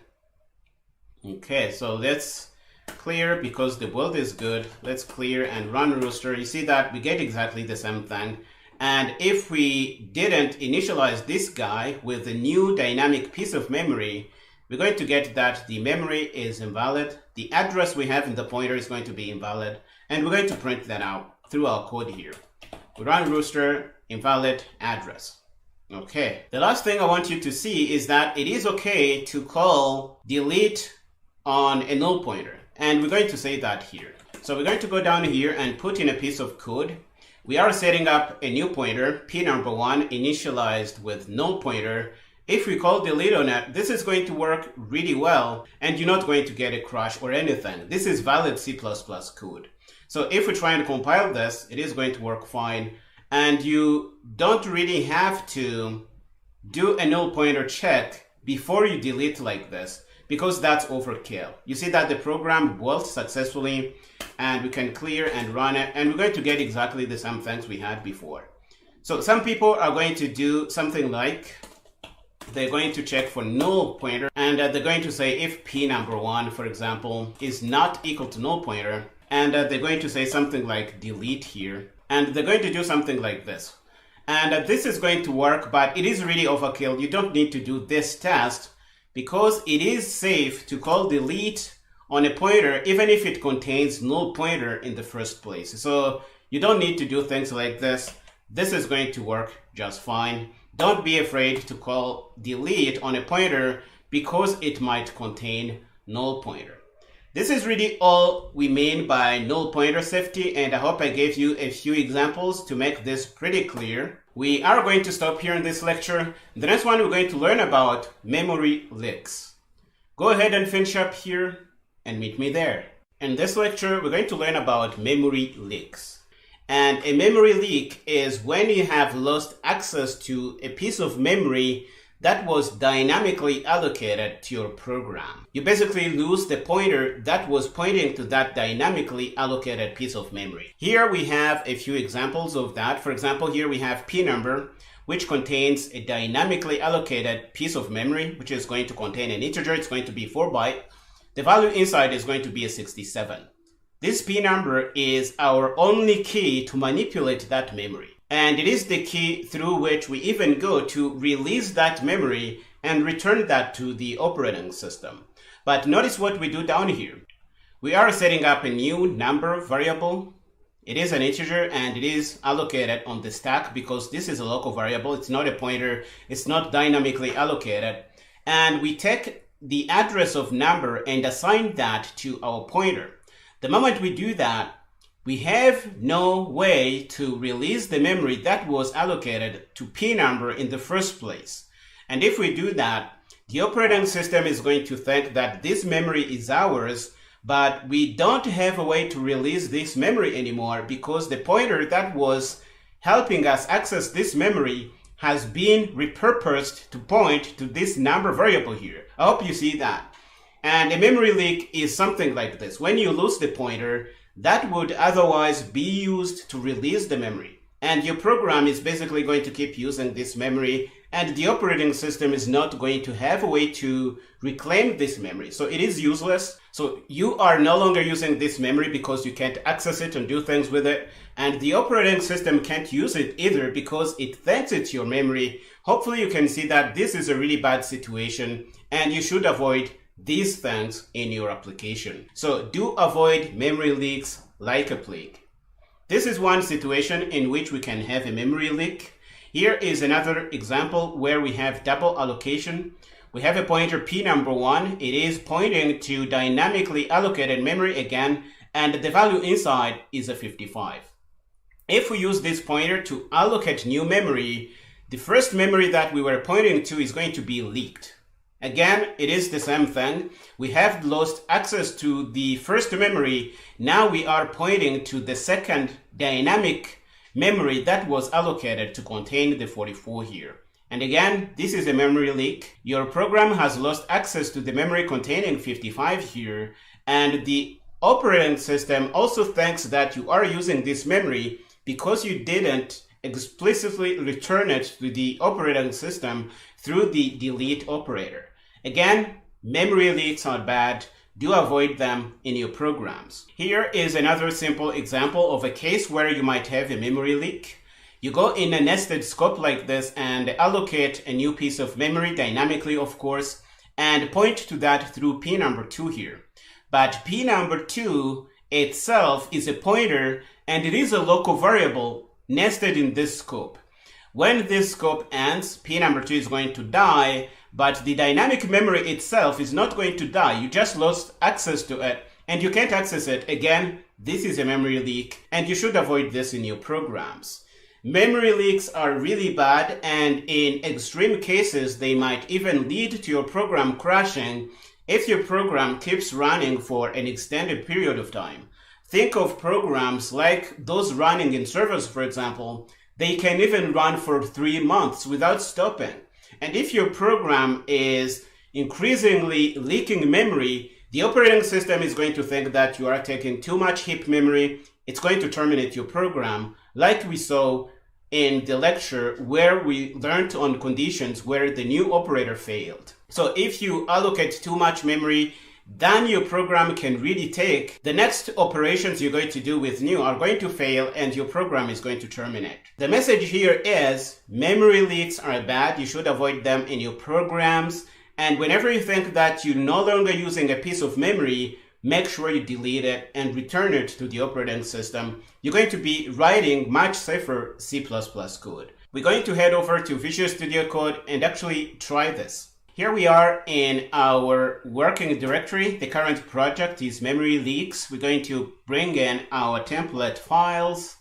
Okay, so let's clear because the build is good. Let's clear and run Rooster. You see that we get exactly the same thing. And if we didn't initialize this guy with a new dynamic piece of memory, we're going to get that the memory is invalid. The address we have in the pointer is going to be invalid. And we're going to print that out through our code here. We run Rooster, invalid address. Okay, the last thing I want you to see is that it is okay to call delete on a null pointer. And we're going to say that here. So we're going to go down here and put in a piece of code. We are setting up a new pointer, P number 1, initialized with null pointer. If we call delete on it, this is going to work really well, and you're not going to get a crash or anything. This is valid C++ code. So if we try and compile this, it is going to work fine. And you don't really have to do a null pointer check before you delete like this, because that's overkill. You see that the program built successfully, and we can clear and run it, and we're going to get exactly the same things we had before. So some people are going to do something like they're going to check for null pointer, and they're going to say if P number 1, for example, is not equal to null pointer, and they're going to say something like delete here, and they're going to do something like this. And this is going to work, but it is really overkill. You don't need to do this test because it is safe to call delete on a pointer even if it contains null pointer in the first place. So you don't need to do things like this. This is going to work just fine. Don't be afraid to call delete on a pointer because it might contain null pointer. This is really all we mean by null pointer safety, and I hope I gave you a few examples to make this pretty clear. We are going to stop here in this lecture. The next one, we're going to learn about memory leaks. Go ahead and finish up here and meet me there. In this lecture, we're going to learn about memory leaks. And a memory leak is when you have lost access to a piece of memory that was dynamically allocated to your program. You basically lose the pointer that was pointing to that dynamically allocated piece of memory. Here we have a few examples of that. For example, here we have P number, which contains a dynamically allocated piece of memory, which is going to contain an integer. It's going to be 4 bytes. The value inside is going to be a 67. This P number is our only key to manipulate that memory. And it is the key through which we even go to release that memory and return that to the operating system. But notice what we do down here. We are setting up a new number variable. It is an integer and it is allocated on the stack because this is a local variable. It's not a pointer. It's not dynamically allocated. And we take the address of number and assign that to our pointer. The moment we do that, we have no way to release the memory that was allocated to P number in the first place. And if we do that, the operating system is going to think that this memory is ours, but we don't have a way to release this memory anymore because the pointer that was helping us access this memory has been repurposed to point to this number variable here. I hope you see that. And a memory leak is something like this. When you lose the pointer, that would otherwise be used to release the memory. And your program is basically going to keep using this memory, and the operating system is not going to have a way to reclaim this memory. So it is useless. So you are no longer using this memory because you can't access it and do things with it. And the operating system can't use it either because it thinks it's your memory. Hopefully you can see that this is a really bad situation and you should avoid these things in your application. So do avoid memory leaks like a plague. This is one situation in which we can have a memory leak. Here is another example where we have double allocation. We have a pointer P number 1. It is pointing to dynamically allocated memory again, and the value inside is a 55. If we use this pointer to allocate new memory, the first memory that we were pointing to is going to be leaked. Again, it is the same thing. We have lost access to the first memory. Now we are pointing to the second dynamic memory that was allocated to contain the 44 here. And again, this is a memory leak. Your program has lost access to the memory containing 55 here, and the operating system also thinks that you are using this memory because you didn't explicitly return it to the operating system through the delete operator. Again, memory leaks are bad. Do avoid them in your programs. Here is another simple example of a case where you might have a memory leak. You go in a nested scope like this and allocate a new piece of memory dynamically, of course, and point to that through P number 2 here. But P number 2 itself is a pointer and it is a local variable nested in this scope. When this scope ends, P number 2 is going to die, but the dynamic memory itself is not going to die. You just lost access to it and you can't access it. Again, this is a memory leak and you should avoid this in your programs. Memory leaks are really bad, and in extreme cases, they might even lead to your program crashing if your program keeps running for an extended period of time. Think of programs like those running in servers, for example. They can even run for 3 months without stopping. And if your program is increasingly leaking memory, the operating system is going to think that you are taking too much heap memory. It's going to terminate your program, like we saw in the lecture where we learned on conditions where the new operator failed. So if you allocate too much memory, then your program can really take. The next operations you're going to do with new are going to fail and your program is going to terminate. The message here is memory leaks are bad. You should avoid them in your programs. And whenever you think that you're no longer using a piece of memory, make sure you delete it and return it to the operating system. You're going to be writing much safer C++ code. We're going to head over to Visual Studio Code and actually try this. Here we are in our working directory. The current project is memory leaks. We're going to bring in our template files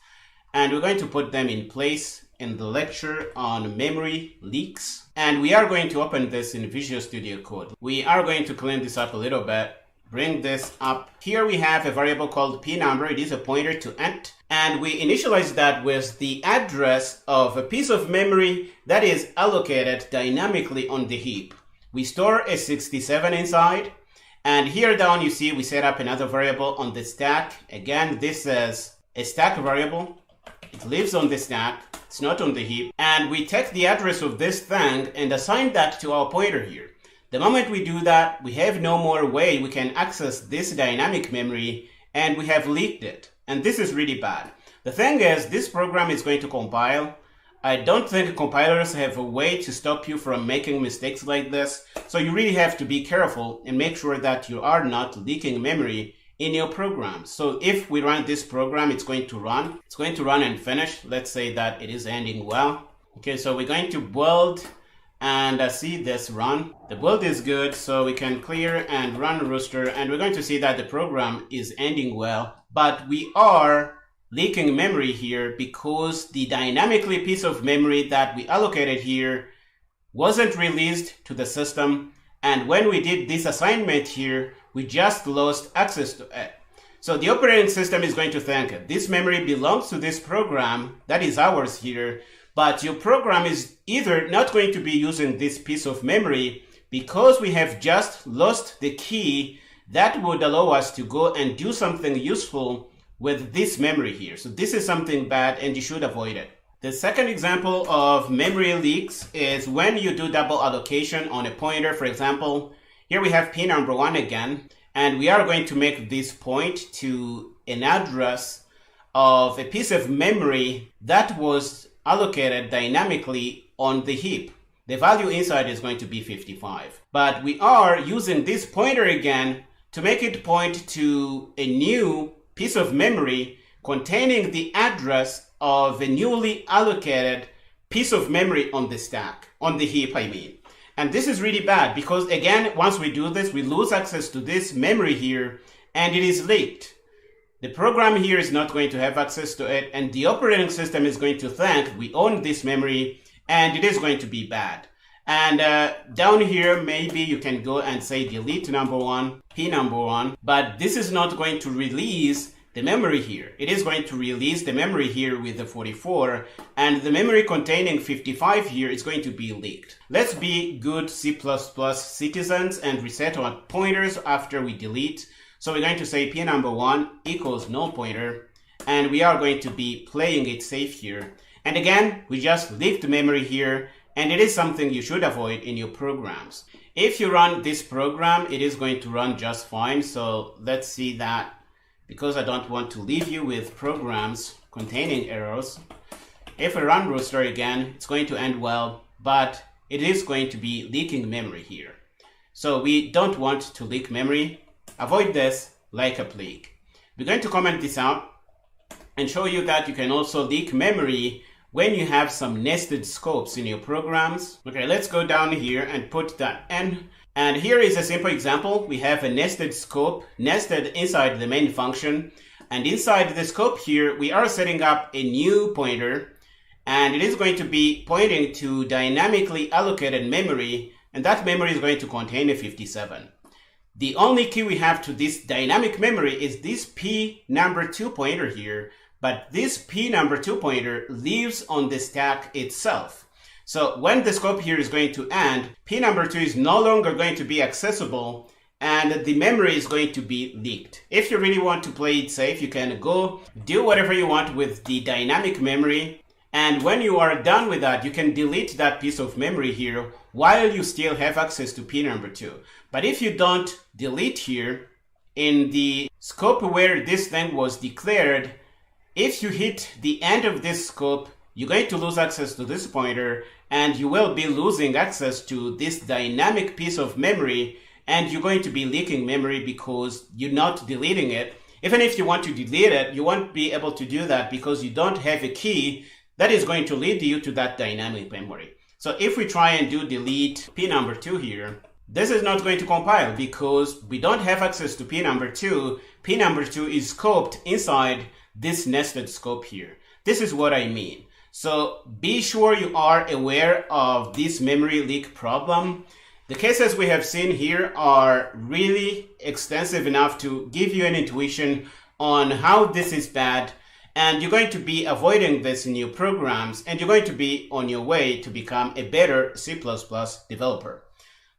and we're going to put them in place in the lecture on memory leaks. And we are going to open this in Visual Studio Code. We are going to clean this up a little bit. Bring this up. Here we have a variable called P number. It is a pointer to int. And we initialize that with the address of a piece of memory that is allocated dynamically on the heap. We store a 67 inside. And here down you see we set up another variable on the stack. Again, this is a stack variable. It lives on the stack. It's not on the heap. And we take the address of this thing and assign that to our pointer here. The moment we do that, we have no more way we can access this dynamic memory and we have leaked it. And this is really bad. The thing is, this program is going to compile. I don't think compilers have a way to stop you from making mistakes like this. So you really have to be careful and make sure that you are not leaking memory in your program. So if we run this program, it's going to run. It's going to run and finish. Let's say that it is ending well. Okay, so we're going to build and see this run. The build is good, so we can clear and run Rooster, and we're going to see that the program is ending well. but we are leaking memory here because the dynamically piece of memory that we allocated here wasn't released to the system. And when we did this assignment here, we just lost access to it. So the operating system is going to think this memory belongs to this program, that is ours here, but your program is either not going to be using this piece of memory because we have just lost the key that would allow us to go and do something useful with this memory here. So this is something bad and you should avoid it. The second example of memory leaks is when you do double allocation on a pointer. For example, here we have P number 1 again, and we are going to make this point to an address of a piece of memory that was allocated dynamically on the heap. The value inside is going to be 55. But we are using this pointer again to make it point to a new piece of memory containing the address of a newly allocated piece of memory on the stack, on the heap, I mean. And this is really bad because, again, once we do this, we lose access to this memory here and it is leaked. The program here is not going to have access to it, and the operating system is going to think we own this memory, and it is going to be bad. And down here, maybe you can go and say delete number 1, P number 1, but this is not going to release the memory here. It is going to release the memory here with the 44, and the memory containing 55 here is going to be leaked. Let's be good C++ citizens and reset our pointers after we delete. So we're going to say P number 1 equals null pointer, and we are going to be playing it safe here. And again, we just leaked the memory here, and it is something you should avoid in your programs. If you run this program, it is going to run just fine. So let's see that, because I don't want to leave you with programs containing errors. If I run Rooster again, it's going to end well, but it is going to be leaking memory here. So we don't want to leak memory. Avoid this like a plague. We're going to comment this out and show you that you can also leak memory when you have some nested scopes in your programs. Okay, let's go down here and put that in. And here is a simple example. We have a nested scope nested inside the main function. And inside the scope here, we are setting up a new pointer. And it is going to be pointing to dynamically allocated memory. And that memory is going to contain a 57. The only key we have to this dynamic memory is this P number 2 pointer here, but this P number 2 pointer lives on the stack itself. So when the scope here is going to end, P number 2 is no longer going to be accessible and the memory is going to be leaked. If you really want to play it safe, you can go do whatever you want with the dynamic memory. And when you are done with that, you can delete that piece of memory here while you still have access to P number 2. But if you don't delete here, in the scope where this thing was declared, if you hit the end of this scope, you're going to lose access to this pointer and you will be losing access to this dynamic piece of memory, and you're going to be leaking memory because you're not deleting it. Even if you want to delete it, you won't be able to do that because you don't have a key that is going to lead you to that dynamic memory. So if we try and do delete P number 2 here, this is not going to compile because we don't have access to P number 2. P number 2 is scoped inside this nested scope here. This is what I mean. So be sure you are aware of this memory leak problem. The cases we have seen here are really extensive enough to give you an intuition on how this is bad. And you're going to be avoiding this in your programs, and you're going to be on your way to become a better C++ developer.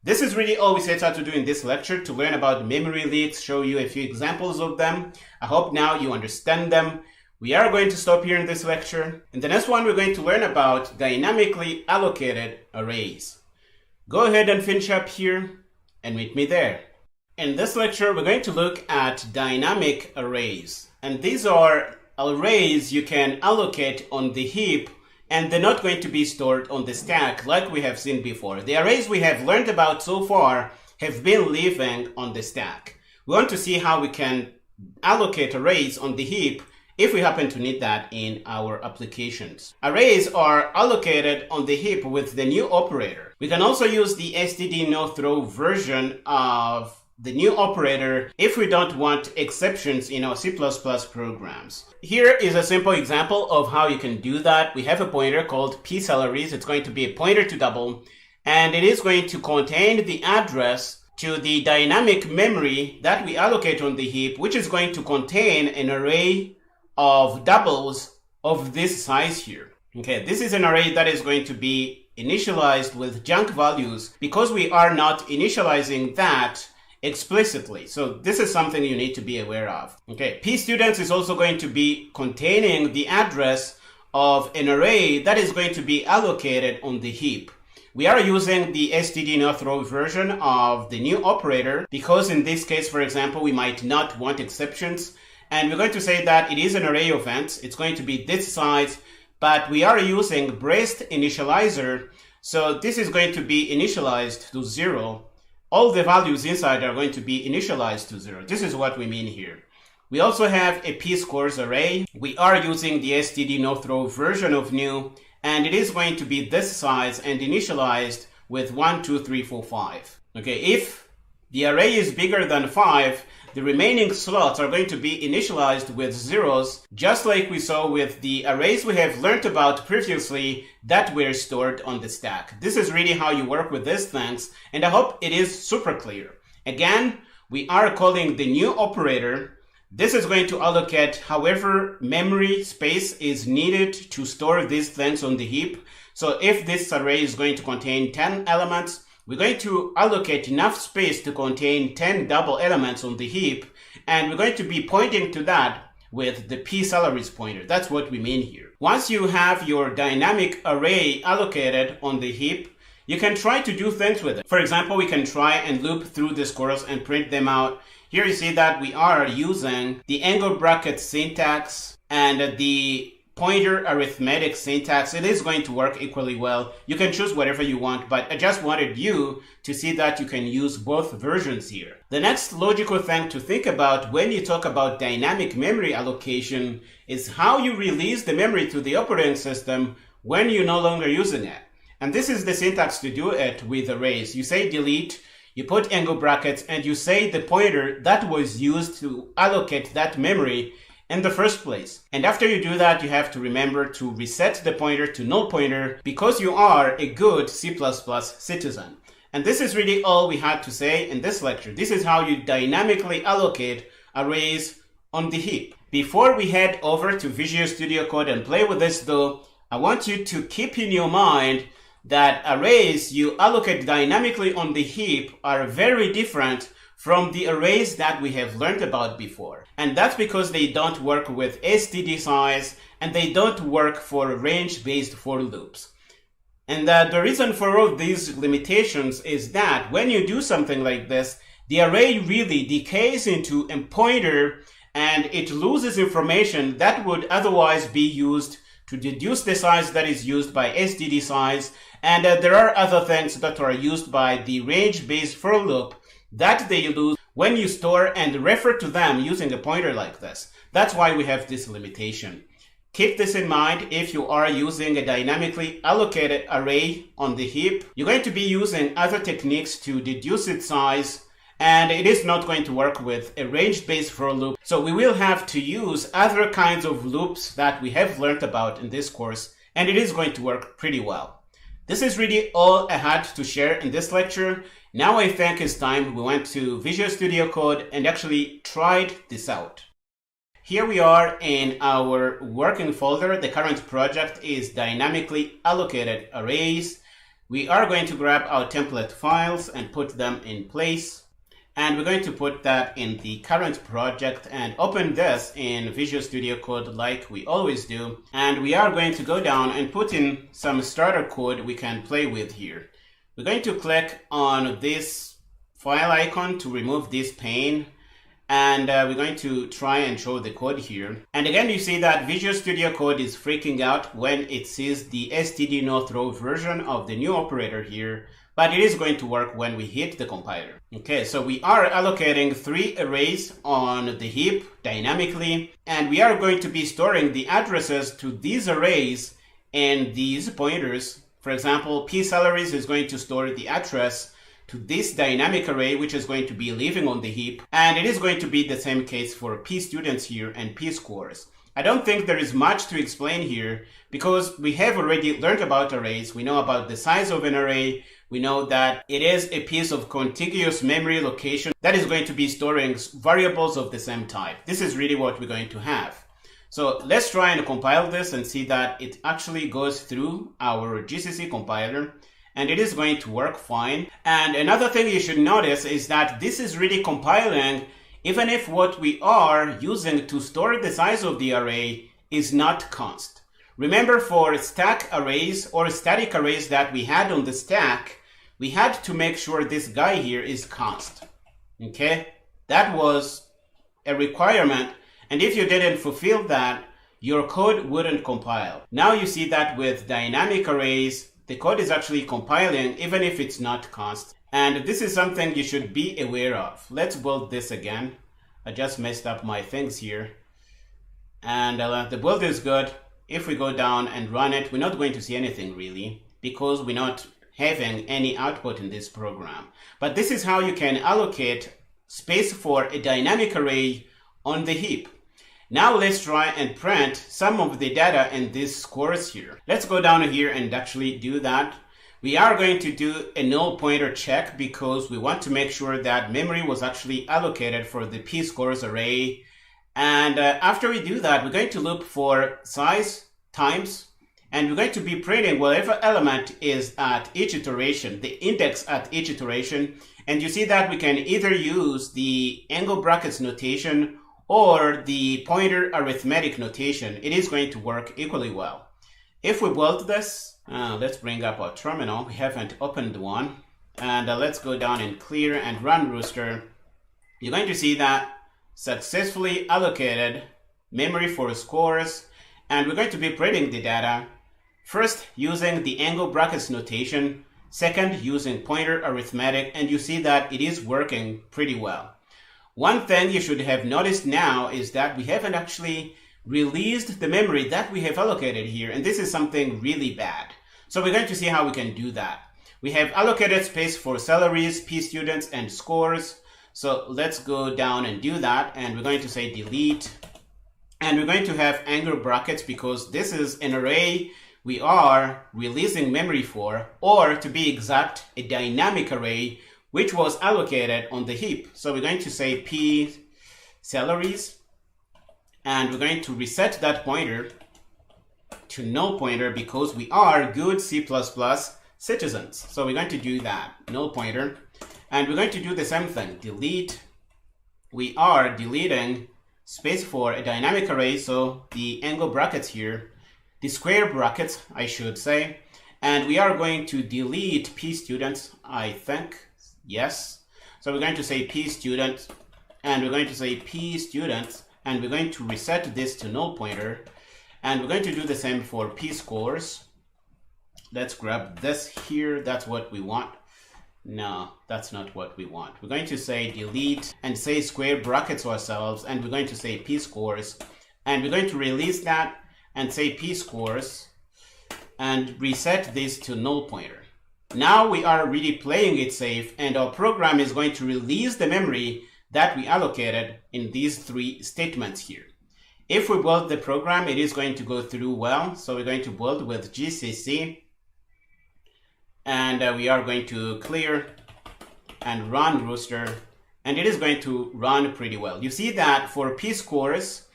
This is really all we set out to do in this lecture, to learn about memory leaks, show you a few examples of them. I hope now you understand them. We are going to stop here in this lecture. In the next one, we're going to learn about dynamically allocated arrays. Go ahead and finish up here and meet me there. In this lecture, we're going to look at dynamic arrays. And these are arrays you can allocate on the heap, and they're not going to be stored on the stack like we have seen before. The arrays we have learned about so far have been living on the stack. We want to see how we can allocate arrays on the heap if we happen to need that in our applications. Arrays are allocated on the heap with the new operator. We can also use the std no throw version of the new operator if we don't want exceptions in our C++ programs. Here is a simple example of how you can do that. We have a pointer called pSalaries. It's going to be a pointer to double, and it is going to contain the address to the dynamic memory that we allocate on the heap, which is going to contain an array of doubles of this size here. Okay, this is an array that is going to be initialized with junk values because we are not initializing that explicitly. So this is something you need to be aware of. Okay, pstudents is also going to be containing the address of an array that is going to be allocated on the heap. We are using the std_no_throw version of the new operator because in this case, for example, we might not want exceptions. And we're going to say that it is an array of events. It's going to be this size, but we are using braced initializer. So this is going to be initialized to 0. All the values inside are going to be initialized to 0. This is what we mean here. We also have a pscores array. We are using the std_no_throw version of new, and it is going to be this size and initialized with 1, 2, 3, 4, 5. Okay, if the array is bigger than 5, the remaining slots are going to be initialized with zeros, just like we saw with the arrays we have learned about previously that were stored on the stack. This is really how you work with these things, and I hope it is super clear. Again, we are calling the new operator. This is going to allocate however memory space is needed to store these things on the heap. So if this array is going to contain 10 elements, we're going to allocate enough space to contain 10 double elements on the heap, and we're going to be pointing to that with the pSalaries pointer. That's what we mean here. Once you have your dynamic array allocated on the heap, you can try to do things with it. For example, we can try and loop through the scores and print them out. Here you see that we are using the angle bracket syntax and the pointer arithmetic syntax. It is going to work equally well. You can choose whatever you want, but I just wanted you to see that you can use both versions here. The next logical thing to think about when you talk about dynamic memory allocation is how you release the memory to the operating system when you're no longer using it. And this is the syntax to do it with arrays. You say delete, you put angle brackets, and you say the pointer that was used to allocate that memory in the first place. And after you do that, you have to remember to reset the pointer to null pointer because you are a good C++ citizen. And this is really all we had to say in this lecture. This is how you dynamically allocate arrays on the heap. Before we head over to Visual Studio Code and play with this though, I want you to keep in your mind that arrays you allocate dynamically on the heap are very different from the arrays that we have learned about before. And that's because they don't work with std size and they don't work for range-based for loops. And the reason for all these limitations is that when you do something like this, the array really decays into a pointer and it loses information that would otherwise be used to deduce the size that is used by std size. And there are other things that are used by the range-based for loop that they lose when you store and refer to them using a pointer like this. That's why we have this limitation. Keep this in mind if you are using a dynamically allocated array on the heap. You're going to be using other techniques to deduce its size, and it is not going to work with a range-based for loop. So we will have to use other kinds of loops that we have learned about in this course, and it is going to work pretty well. This is really all I had to share in this lecture. Now I think it's time we went to Visual Studio Code and actually tried this out. Here we are in our working folder. The current project is dynamically allocated arrays. We are going to grab our template files and put them in place. And we're going to put that in the current project and open this in Visual Studio Code like we always do. And we are going to go down and put in some starter code we can play with here. We're going to click on this file icon to remove this pane. And we're going to try and show the code here. And again, you see that Visual Studio Code is freaking out when it sees the std_no_throw version of the new operator here. But it is going to work when we hit the compiler. Okay, so we are allocating 3 arrays on the heap dynamically, and we are going to be storing the addresses to these arrays in these pointers. For example, pSalaries is going to store the address to this dynamic array, which is going to be living on the heap. And it is going to be the same case for p students here and p scores. I don't think there is much to explain here because we have already learned about arrays. We know about the size of an array. We know that it is a piece of contiguous memory location that is going to be storing variables of the same type. This is really what we're going to have. So let's try and compile this and see that it actually goes through our GCC compiler and it is going to work fine. And another thing you should notice is that this is really compiling even if what we are using to store the size of the array is not const. Remember, for stack arrays or static arrays that we had on the stack, we had to make sure this guy here is const. Okay? That was a requirement, and if you didn't fulfill that, your code wouldn't compile. Now you see that with dynamic arrays, the code is actually compiling even if it's not const. And this is something you should be aware of. Let's build this again. I just messed up my things here. And the build is good. If we go down and run it, we're not going to see anything really because we're not having any output in this program. But this is how you can allocate space for a dynamic array on the heap. Now let's try and print some of the data in this scores here. Let's go down here and actually do that. We are going to do a null pointer check because we want to make sure that memory was actually allocated for the p scores array. And after we do that, we're going to look for size times, and we're going to be printing whatever element is at each iteration, the index at each iteration. And you see that we can either use the angle brackets notation or the pointer arithmetic notation. It is going to work equally well. If we build this, let's bring up our terminal. We haven't opened one. And let's go down and clear and run Rooster. You're going to see that successfully allocated memory for scores. And we're going to be printing the data. First, using the angle brackets notation. Second, using pointer arithmetic. And you see that it is working pretty well. One thing you should have noticed now is that we haven't actually released the memory that we have allocated here, and this is something really bad. So we're going to see how we can do that. We have allocated space for salaries, p students, and scores. So let's go down and do that, and we're going to say delete, and we're going to have angle brackets because this is an array we are releasing memory for, or to be exact, a dynamic array which was allocated on the heap. So we're going to say p salaries, and we're going to reset that pointer to null pointer because we are good C++ citizens. So we're going to do that, null pointer. And we're going to do the same thing, delete. We are deleting space for a dynamic array, so the angle brackets here, the square brackets, I should say. And we are going to delete p students, I think, yes. So we're going to say p student, and we're going to say p students, and we're going to reset this to null pointer, and we're going to do the same for p scores. Let's grab this here. That's what we want. No, that's not what we want. We're going to say delete and say square brackets ourselves, and we're going to say p scores, and we're going to release that and say p scores and reset this to null pointer. Now we are really playing it safe, and our program is going to release the memory that we allocated in these three statements here. If we build the program, it is going to go through well. So we're going to build with GCC, and we are going to clear and run Rooster, and it is going to run pretty well. You see that for p scores,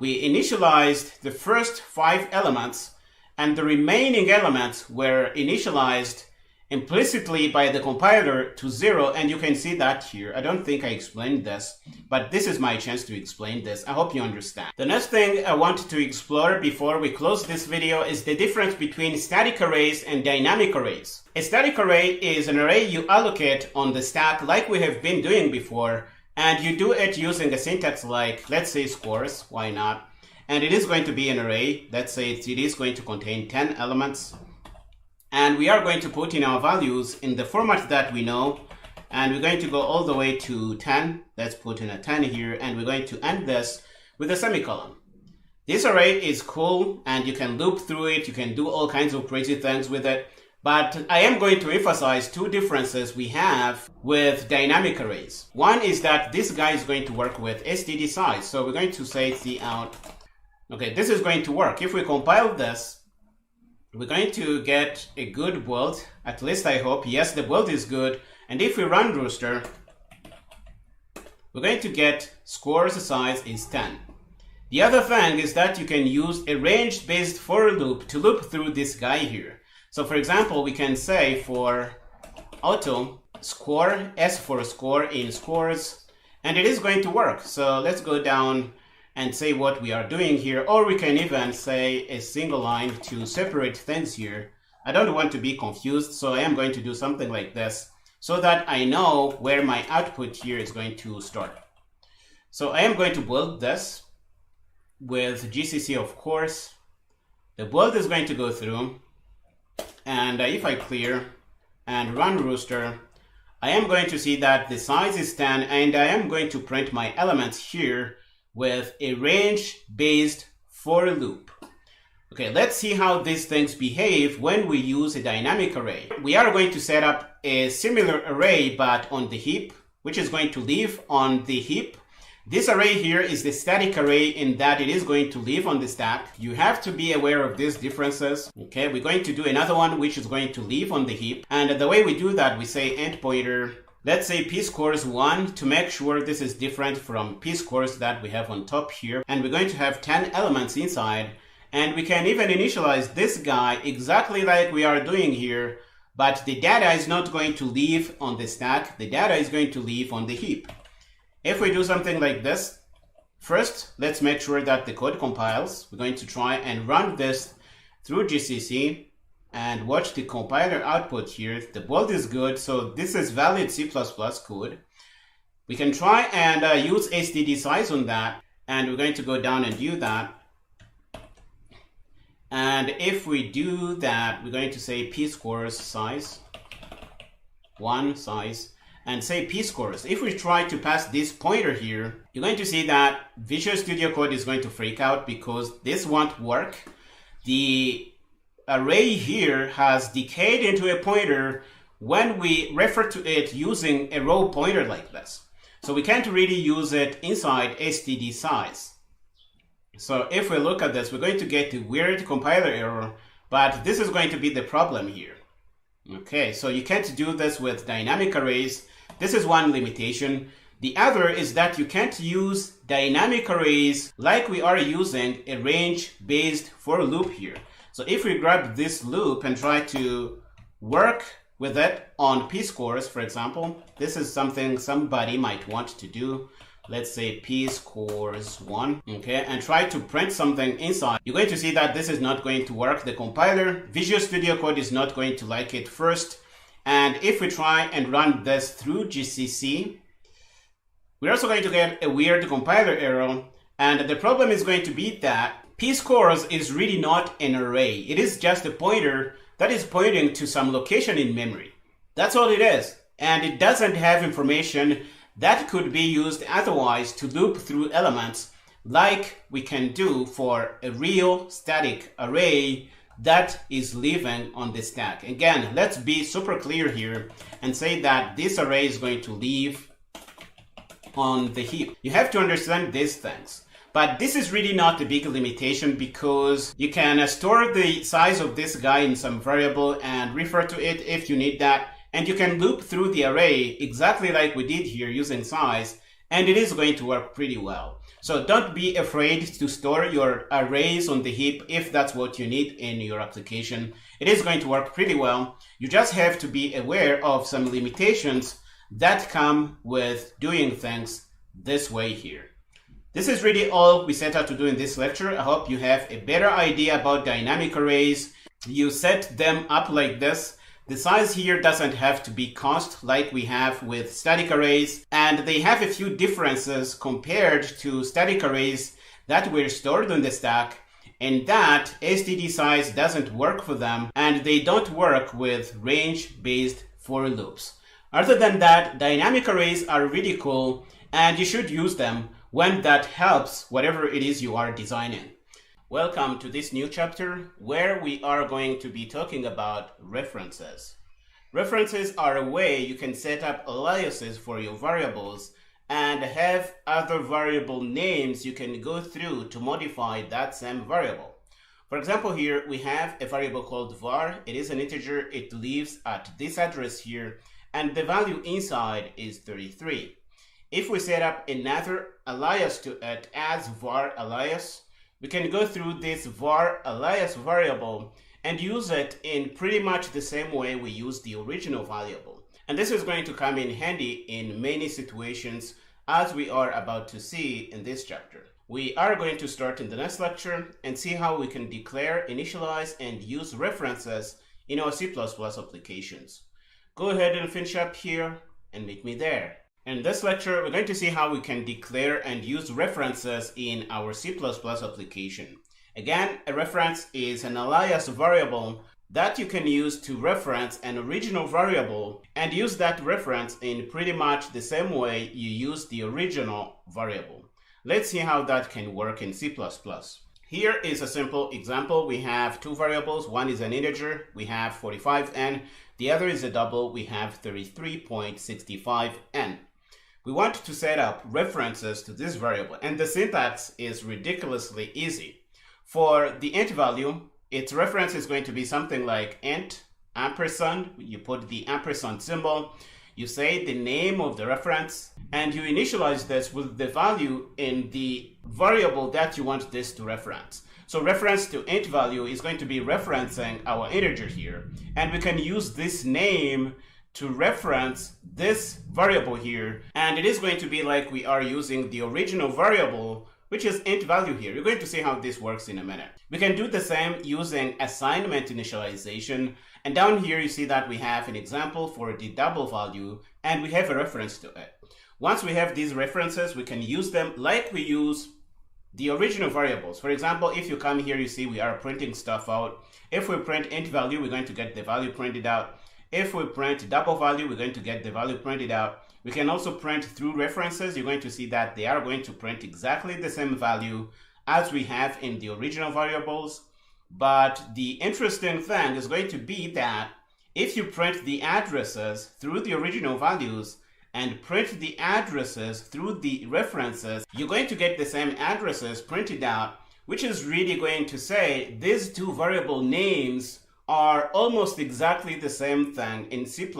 we initialized the first 5 elements, and the remaining elements were initialized implicitly by the compiler to 0, and you can see that here. I don't think I explained this, but this is my chance to explain this. I hope you understand. The next thing I wanted to explore before we close this video is the difference between static arrays and dynamic arrays. A static array is an array you allocate on the stack like we have been doing before, and you do it using a syntax like, let's say, scores, why not? And it is going to be an array. Let's say it is going to contain 10 elements. And we are going to put in our values in the format that we know. And we're going to go all the way to 10. Let's put in a 10 here. And we're going to end this with a semicolon. This array is cool, and you can loop through it. You can do all kinds of crazy things with it. But I am going to emphasize two differences we have with dynamic arrays. One is that this guy is going to work with std size. So we're going to say cout. Okay, this is going to work. If we compile this, we're going to get a good build, at least I hope. Yes, the build is good. And if we run Rooster, we're going to get scores size is 10. The other thing is that you can use a range-based for loop to loop through this guy here. So for example, we can say for auto score, S for score in scores, and it is going to work. So let's go down and say what we are doing here, or we can even say a single line to separate things here. I don't want to be confused, so I am going to do something like this so that I know where my output here is going to start. So I am going to build this with GCC, of course. The build is going to go through, and if I clear and run Rooster, I am going to see that the size is 10, and I am going to print my elements here with a range-based for loop. Okay, let's see how these things behave when we use a dynamic array. We are going to set up a similar array, but on the heap, which is going to live on the heap. This array here is the static array in that it is going to live on the stack. You have to be aware of these differences. Okay, we're going to do another one which is going to live on the heap. And the way we do that, we say int pointer, let's say pscores1 to make sure this is different from pscores that we have on top here. And we're going to have 10 elements inside. And we can even initialize this guy exactly like we are doing here. But the data is not going to live on the stack. The data is going to live on the heap. If we do something like this, first, let's make sure that the code compiles. We're going to try and run this through GCC and watch the compiler output here. The build is good, so this is valid C++ code. We can try and use std size on that, and we're going to go down and do that. And if we do that, we're going to say pscores size, 1 size, and say pscores. If we try to pass this pointer here, you're going to see that Visual Studio Code is going to freak out because this won't work. The array here has decayed into a pointer when we refer to it using a row pointer like this. So we can't really use it inside std size. So if we look at this, we're going to get a weird compiler error, but this is going to be the problem here. Okay, so you can't do this with dynamic arrays. This is one limitation. The other is that you can't use dynamic arrays like we are using a range-based for loop here. So if we grab this loop and try to work with it on pscores, for example, this is something somebody might want to do. Let's say pscores1, okay, and try to print something inside. You're going to see that this is not going to work. The compiler, Visual Studio Code, is not going to like it first. And if we try and run this through GCC, we're also going to get a weird compiler error. And the problem is going to be that pscores is really not an array. It is just a pointer that is pointing to some location in memory. That's all it is. And it doesn't have information that could be used otherwise to loop through elements like we can do for a real static array that is living on the stack. Again, let's be super clear here and say that this array is going to live on the heap. You have to understand these things. But this is really not a big limitation because you can store the size of this guy in some variable and refer to it if you need that. And you can loop through the array exactly like we did here using size, and it is going to work pretty well. So don't be afraid to store your arrays on the heap if that's what you need in your application. It is going to work pretty well. You just have to be aware of some limitations that come with doing things this way here. This is really all we set out to do in this lecture. I hope you have a better idea about dynamic arrays. You set them up like this. The size here doesn't have to be const like we have with static arrays, and they have a few differences compared to static arrays that were stored on the stack, in that std size doesn't work for them, and they don't work with range-based for loops. Other than that, dynamic arrays are really cool, and you should use them when that helps whatever it is you are designing. Welcome to this new chapter where we are going to be talking about references. References are a way you can set up aliases for your variables and have other variable names you can go through to modify that same variable. For example, here we have a variable called var. It is an integer. It lives at this address here, and the value inside is 33. If we set up another alias to it as var alias, we can go through this var alias variable and use it in pretty much the same way we use the original variable. And this is going to come in handy in many situations, as we are about to see in this chapter. We are going to start in the next lecture and see how we can declare, initialize, and use references in our C++ applications. Go ahead and finish up here and meet me there. In this lecture, we're going to see how we can declare and use references in our C++ application. Again, a reference is an alias variable that you can use to reference an original variable and use that reference in pretty much the same way you use the original variable. Let's see how that can work in C++. Here is a simple example. We have two variables. One is an integer. We have 45n. The other is a double. We have 33.65n. We want to set up references to this variable, and the syntax is ridiculously easy. For the int value, its reference is going to be something like int ampersand. You put the ampersand symbol, you say the name of the reference, and you initialize this with the value in the variable that you want this to reference. So reference to int value is going to be referencing our integer here, and we can use this name to reference this variable here, and it is going to be like we are using the original variable, which is int value here. You're going to see how this works in a minute. We can do the same using assignment initialization, and down here you see that we have an example for the double value, and we have a reference to it. Once we have these references, we can use them like we use the original variables. For example, if you come here, you see we are printing stuff out. If we print int value, we're going to get the value printed out. If we print double value, we're going to get the value printed out. We can also print through references. You're going to see that they are going to print exactly the same value as we have in the original variables. But the interesting thing is going to be that if you print the addresses through the original values and print the addresses through the references, you're going to get the same addresses printed out, which is really going to say these two variable names are almost exactly the same thing in C++.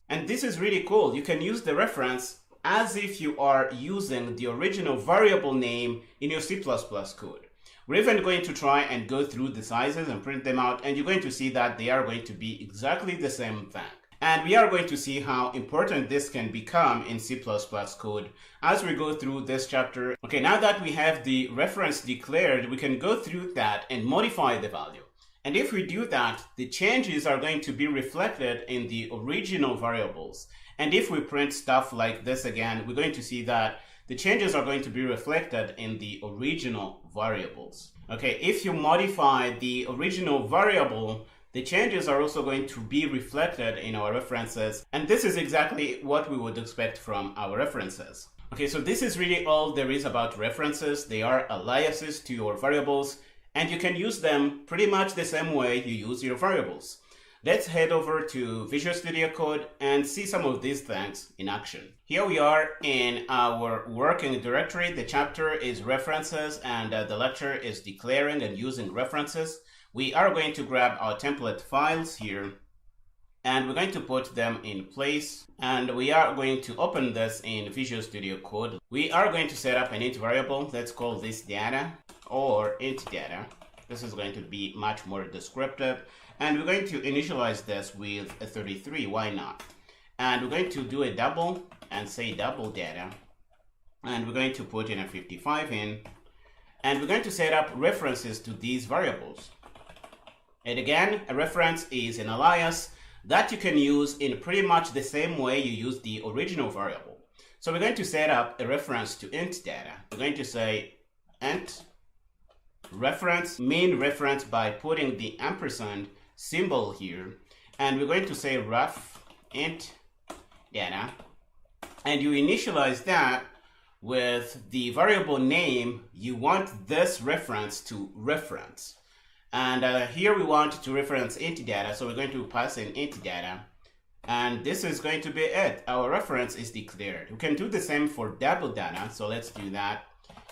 And this is really cool. You can use the reference as if you are using the original variable name in your C++ code. We're even going to try and go through the sizes and print them out, and you're going to see that they are going to be exactly the same thing. And we are going to see how important this can become in C++ code as we go through this chapter. Okay, now that we have the reference declared, we can go through that and modify the value. And if we do that, the changes are going to be reflected in the original variables. And if we print stuff like this again, we're going to see that the changes are going to be reflected in the original variables. Okay, if you modify the original variable, the changes are also going to be reflected in our references. And this is exactly what we would expect from our references. Okay, so this is really all there is about references. They are aliases to your variables, and you can use them pretty much the same way you use your variables. Let's head over to Visual Studio Code and see some of these things in action. Here we are in our working directory. The chapter is references, and the lecture is declaring and using references. We are going to grab our template files here, and we're going to put them in place, and we are going to open this in Visual Studio Code. We are going to set up an int variable. Let's call this data or int data. This is going to be much more descriptive, and we're going to initialize this with a 33. Why not? And we're going to do a double and say double data, and we're going to put in a 55 in, and we're going to set up references to these variables. And again, a reference is an alias that you can use in pretty much the same way you use the original variable. So we're going to set up a reference to int data. We're going to say int reference, main reference by putting the ampersand symbol here, and we're going to say ref int data, and you initialize that with the variable name you want this reference to reference. And here we want to reference int data, so we're going to pass in int data. And this is going to be it. Our reference is declared. We can do the same for double data, so let's do that.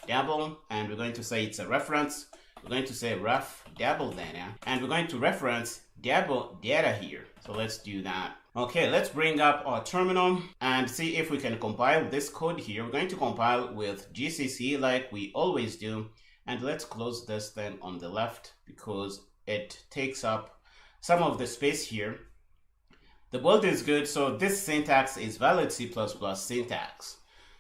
Double, and we're going to say it's a reference. We're going to say ref double data, and we're going to reference double data here. So let's do that. Okay, let's bring up our terminal and see if we can compile this code here. We're going to compile with GCC like we always do. And let's close this thing on the left because it takes up some of the space here. The build is good, so this syntax is valid C++ syntax.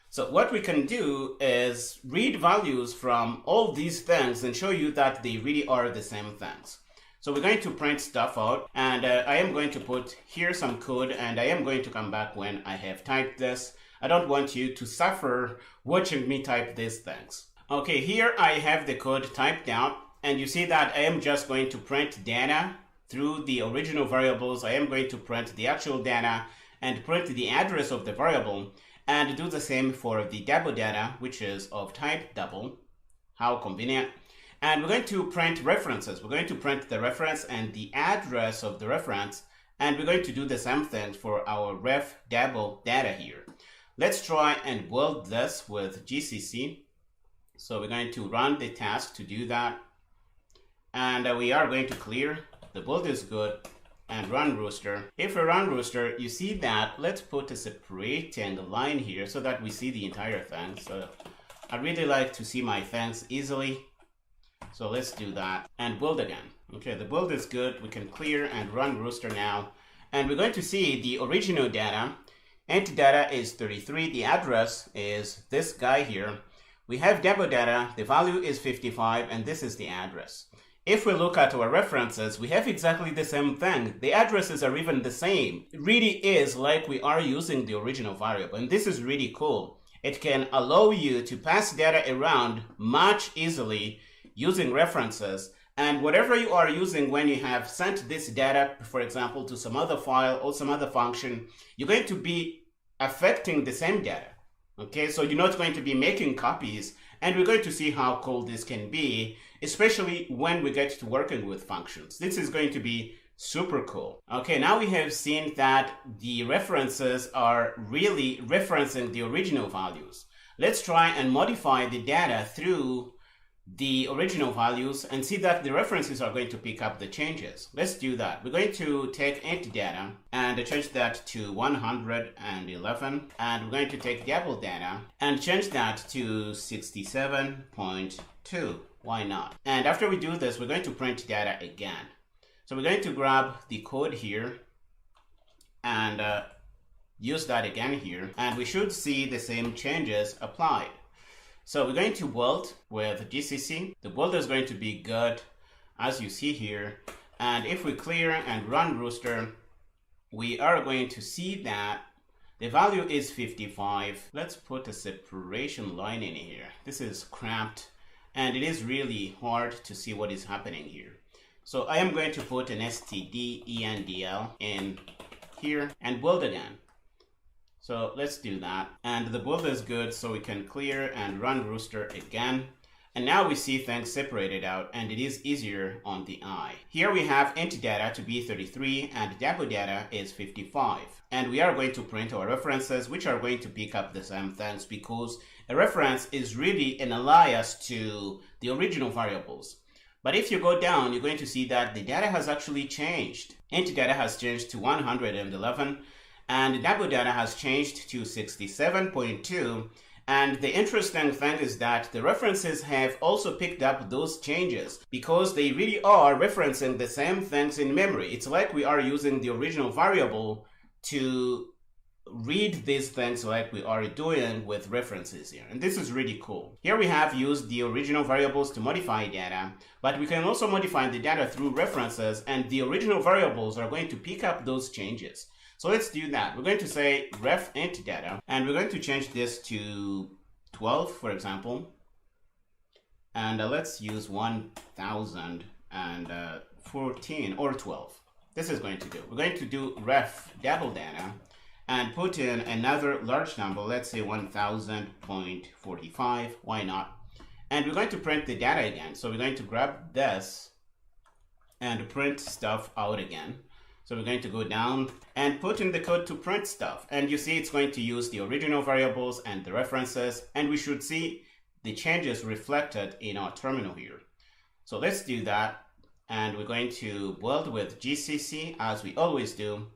So what we can do is read values from all these things and show you that they really are the same things. So we're going to print stuff out, and I am going to put here some code, and I am going to come back when I have typed this. I don't want you to suffer watching me type these things. Okay, here I have the code typed out, and you see that I am just going to print data through the original variables. I am going to print the actual data and print the address of the variable, and do the same for the double data, which is of type double. How convenient. And we're going to print references. We're going to print the reference and the address of the reference, and we're going to do the same thing for our ref double data here. Let's try and build this with GCC. So we're going to run the task to do that, and we are going to clear. The build is good, and run Rooster. If we run Rooster, you see that, let's put a separating line here so that we see the entire thing. So I really like to see my things easily. So let's do that and build again. Okay, the build is good. We can clear and run Rooster now. And we're going to see the original data. Int data is 33. The address is this guy here. We have double data. The value is 55, and this is the address. If we look at our references, we have exactly the same thing. The addresses are even the same. It really is like we are using the original variable, and this is really cool. It can allow you to pass data around much easily using references, and whatever you are using when you have sent this data, for example, to some other file or some other function, you're going to be affecting the same data. Okay, so you're not going to be making copies, and we're going to see how cool this can be, especially when we get to working with functions. This is going to be super cool. Okay, now we have seen that the references are really referencing the original values. Let's try and modify the data through the original values and see that the references are going to pick up the changes. Let's do that. We're going to take int data and change that to 111, and we're going to take double data and change that to 67.2. Why not? And after we do this, we're going to print data again. So we're going to grab the code here and use that again here, and we should see the same changes applied. So we're going to build with GCC. The build is going to be good, as you see here. And if we clear and run Rooster, we are going to see that the value is 55. Let's put a separation line in here. This is cramped, and it is really hard to see what is happening here. So I am going to put an stdendl in here and build again. So let's do that. And the build is good, so we can clear and run Rooster again. And now we see things separated out, and it is easier on the eye. Here we have int data to be 33 and double data is 55. And we are going to print our references, which are going to pick up the same things because a reference is really an alias to the original variables. But if you go down, you're going to see that the data has actually changed. Int data has changed to 111. And double data has changed to 67.2. And the interesting thing is that the references have also picked up those changes because they really are referencing the same things in memory. It's like we are using the original variable to read these things like we are doing with references here. And this is really cool. Here we have used the original variables to modify data, but we can also modify the data through references, and the original variables are going to pick up those changes. So let's do that. We're going to say ref int data, and we're going to change this to 12, for example. And let's use 1014 or 12. This is going to do. We're going to do ref double data, and put in another large number, let's say 1000.45, why not? And we're going to print the data again. So we're going to grab this and print stuff out again. So we're going to go down and put in the code to print stuff. And you see it's going to use the original variables and the references, and we should see the changes reflected in our terminal here. So let's do that. And we're going to build with GCC as we always do.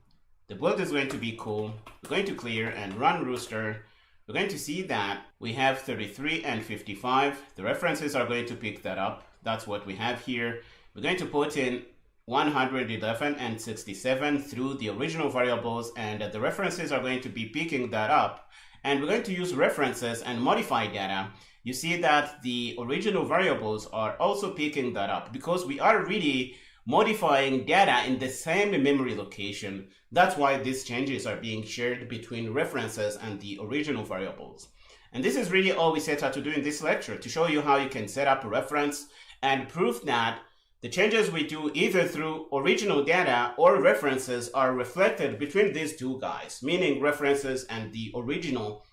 The build is going to be cool. We're going to clear and run Rooster. We're going to see that we have 33 and 55. The references are going to pick that up. That's what we have here. We're going to put in 111 and 67 through the original variables, and the references are going to be picking that up. And we're going to use references and modify data. You see that the original variables are also picking that up because we are really modifying data in the same memory location. That's why these changes are being shared between references and the original variables. And this is really all we set out to do in this lecture, to show you how you can set up a reference and prove that the changes we do either through original data or references are reflected between these two guys, meaning references and the original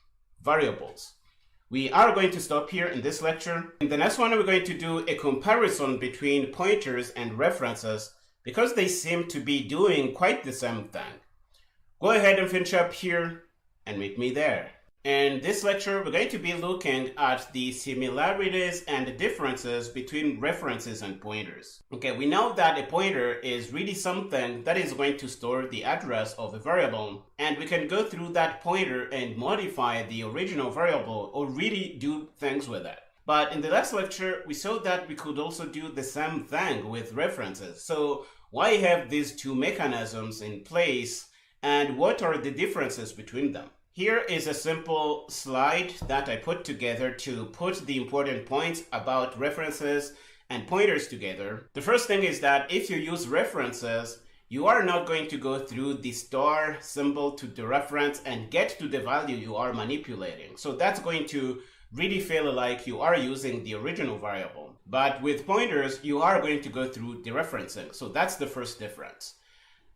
variables. We are going to stop here in this lecture. In the next one, we're going to do a comparison between pointers and references because they seem to be doing quite the same thing. Go ahead and finish up here and meet me there. In this lecture, we're going to be looking at the similarities and differences between references and pointers. Okay, we know that a pointer is really something that is going to store the address of a variable, and we can go through that pointer and modify the original variable or really do things with it. But in the last lecture, we saw that we could also do the same thing with references. So why have these two mechanisms in place, and what are the differences between them? Here is a simple slide that I put together to put the important points about references and pointers together. The first thing is that if you use references, you are not going to go through the star symbol to the reference and get to the value you are manipulating. So that's going to really feel like you are using the original variable. But with pointers, you are going to go through the referencing. So that's the first difference.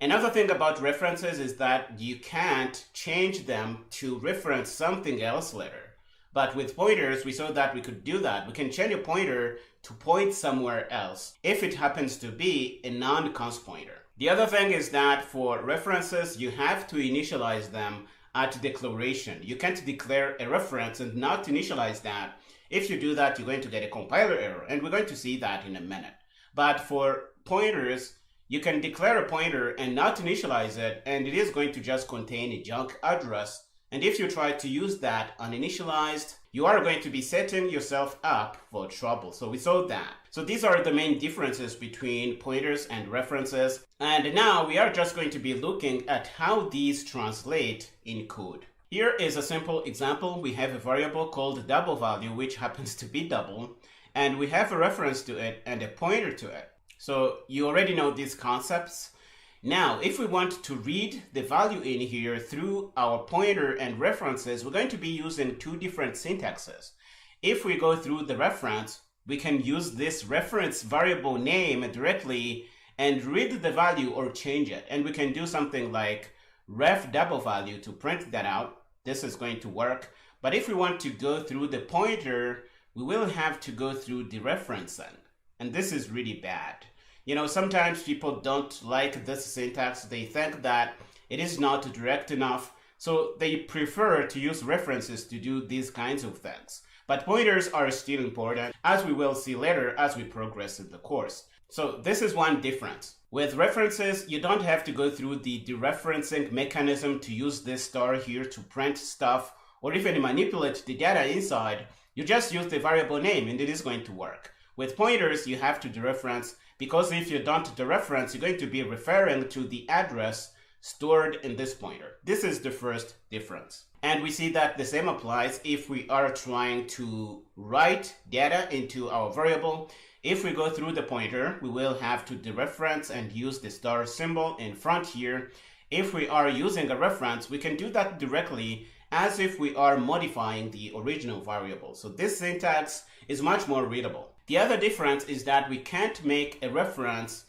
Another thing about references is that you can't change them to reference something else later. But with pointers, we saw that we could do that. We can change a pointer to point somewhere else if it happens to be a non-const pointer. The other thing is that for references, you have to initialize them at declaration. You can't declare a reference and not initialize that. If you do that, you're going to get a compiler error, and we're going to see that in a minute. But for pointers, you can declare a pointer and not initialize it, and it is going to just contain a junk address. And if you try to use that uninitialized, you are going to be setting yourself up for trouble. So we saw that. So these are the main differences between pointers and references. And now we are just going to be looking at how these translate in code. Here is a simple example. We have a variable called double value, which happens to be double, and we have a reference to it and a pointer to it. So you already know these concepts. Now, if we want to read the value in here through our pointer and references, we're going to be using two different syntaxes. If we go through the reference, we can use this reference variable name directly and read the value or change it. And we can do something like ref double value to print that out. This is going to work. But if we want to go through the pointer, we will have to go through the referencing. And this is really bad. You know, sometimes people don't like this syntax. They think that it is not direct enough. So they prefer to use references to do these kinds of things. But pointers are still important, as we will see later as we progress in the course. So this is one difference. With references, you don't have to go through the dereferencing mechanism to use this star here to print stuff or even manipulate the data inside. You just use the variable name and it is going to work. With pointers, you have to dereference, because if you don't dereference, you're going to be referring to the address stored in this pointer. This is the first difference. And we see that the same applies if we are trying to write data into our variable. If we go through the pointer, we will have to dereference and use the star symbol in front here. If we are using a reference, we can do that directly as if we are modifying the original variable. So this syntax is much more readable. The other difference is that we can't make a reference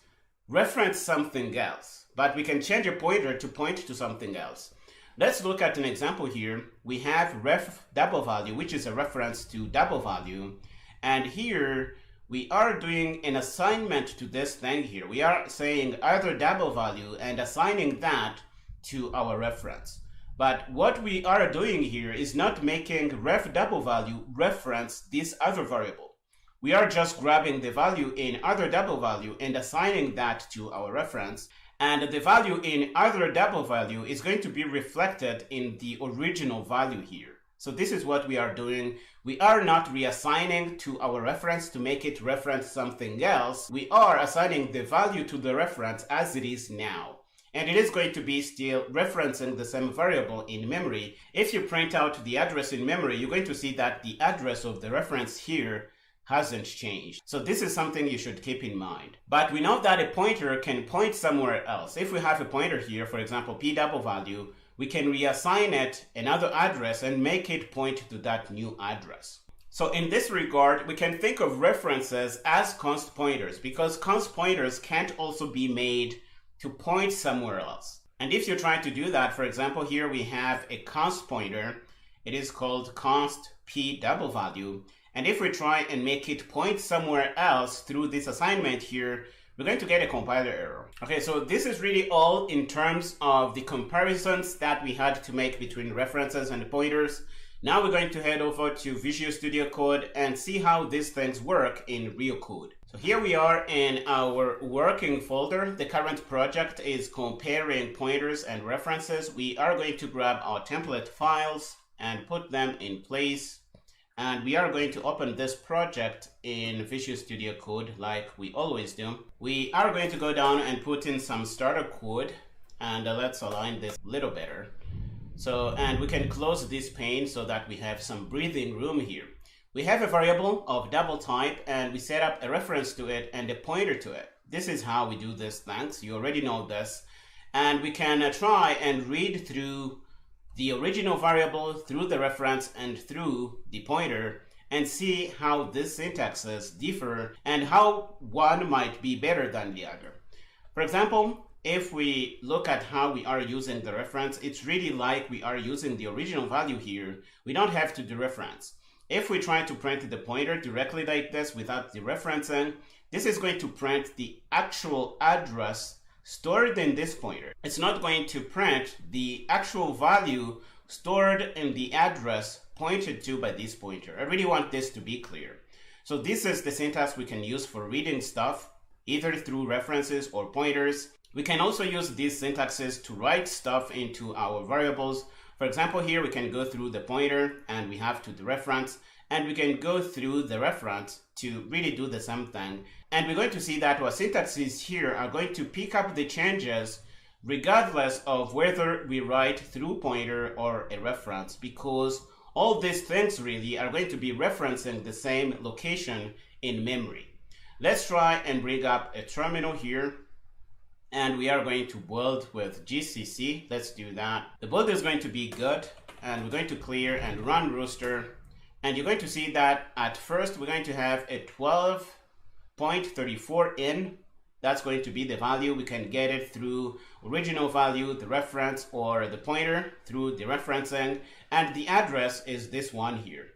something else, but we can change a pointer to point to something else. Let's look at an example here. We have ref double value, which is a reference to double value. And here we are doing an assignment to this thing here. We are saying either double value and assigning that to our reference. But what we are doing here is not making ref double value reference this other variable. We are just grabbing the value in other double value and assigning that to our reference. And the value in other double value is going to be reflected in the original value here. So this is what we are doing. We are not reassigning to our reference to make it reference something else. We are assigning the value to the reference as it is now. And it is going to be still referencing the same variable in memory. If you print out the address in memory, you're going to see that the address of the reference here hasn't changed. So this is something you should keep in mind. But we know that a pointer can point somewhere else. If we have a pointer here, for example, p double value, we can reassign it another address and make it point to that new address. So in this regard, we can think of references as const pointers because const pointers can't also be made to point somewhere else. And if you're trying to do that, for example, here we have a const pointer. It is called const p double value. And if we try and make it point somewhere else through this assignment here, we're going to get a compiler error. Okay, so this is really all in terms of the comparisons that we had to make between references and pointers. Now we're going to head over to Visual Studio Code and see how these things work in real code. So here we are in our working folder. The current project is comparing pointers and references. We are going to grab our template files and put them in place. And we are going to open this project in Visual Studio Code like we always do. We are going to go down and put in some starter code, and let's align this a little better. So, and we can close this pane so that we have some breathing room here. We have a variable of double type and we set up a reference to it and a pointer to it. This is how we do this, thanks. You already know this. And we can try and read through the original variable through the reference and through the pointer and see how these syntaxes differ and how one might be better than the other. For example, if we look at how we are using the reference, it's really like we are using the original value here. We don't have to dereference. If we try to print the pointer directly like this without dereferencing, this is going to print the actual address stored in this pointer. It's not going to print the actual value stored in the address pointed to by this pointer. I really want this to be clear. So this is the syntax we can use for reading stuff, either through references or pointers. We can also use these syntaxes to write stuff into our variables. For example, here we can go through the pointer and we have to dereference, and we can go through the reference to really do the same thing. And we're going to see that our syntaxes here are going to pick up the changes regardless of whether we write through pointer or a reference, because all these things really are going to be referencing the same location in memory. Let's try and bring up a terminal here. And we are going to build with GCC. Let's do that. The build is going to be good. And we're going to clear and run Rooster. And you're going to see that at first we're going to have a 12.34 in. That's going to be the value. We can get it through original value, the reference, or the pointer through the referencing. And the address is this one here.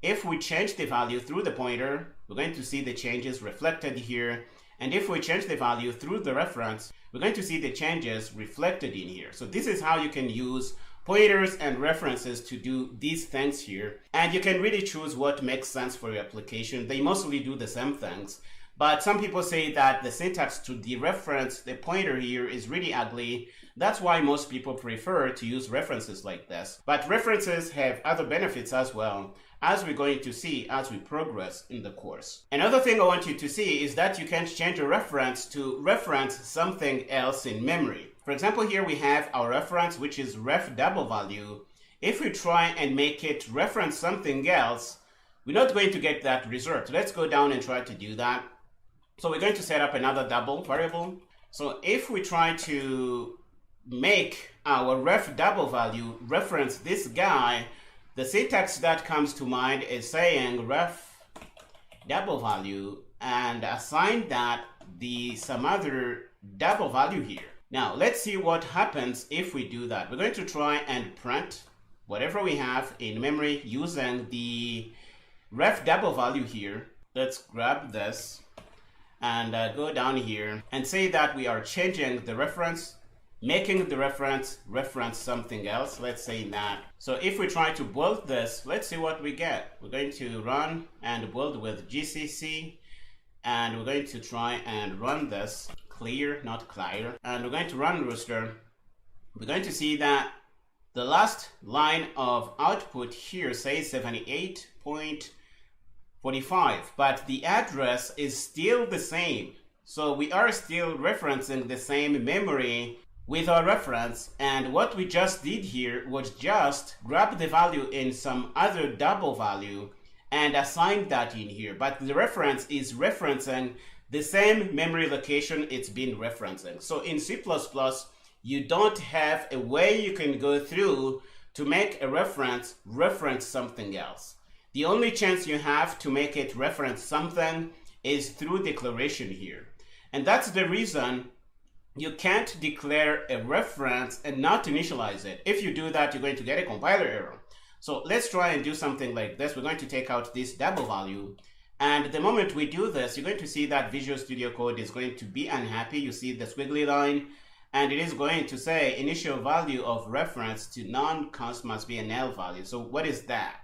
If we change the value through the pointer, we're going to see the changes reflected here. And if we change the value through the reference, we're going to see the changes reflected in here. So this is how you can use pointers and references to do these things here. And you can really choose what makes sense for your application. They mostly do the same things. But some people say that the syntax to dereference the pointer here is really ugly. That's why most people prefer to use references like this. But references have other benefits as well, as we're going to see as we progress in the course. Another thing I want you to see is that you can change a reference to reference something else in memory. For example, here we have our reference, which is ref double value. If we try and make it reference something else, we're not going to get that result. Let's go down and try to do that. So we're going to set up another double variable. So if we try to make our ref double value reference this guy, the syntax that comes to mind is saying ref double value and assign that some other double value here. Now let's see what happens if we do that. We're going to try and print whatever we have in memory using the ref double value here. Let's grab this and go down here and say that we are changing the reference, making the reference something else. Let's say that. So if we try to build this, let's see what we get. We're going to run and build with GCC, and we're going to try and run this clear, not clear, and we're going to run Rooster. We're going to see that the last line of output here says 78.45, but the address is still the same. So we are still referencing the same memory with our reference, and what we just did here was just grab the value in some other double value and assign that in here, but the reference is referencing the same memory location it's been referencing. So in C++, you don't have a way you can go through to make a reference something else. The only chance you have to make it reference something is through declaration here. And that's the reason you can't declare a reference and not initialize it. If you do that, you're going to get a compiler error. So let's try and do something like this. We're going to take out this double value. And the moment we do this, you're going to see that Visual Studio Code is going to be unhappy. You see the squiggly line, and it is going to say initial value of reference to non-const must be a null value. So what is that?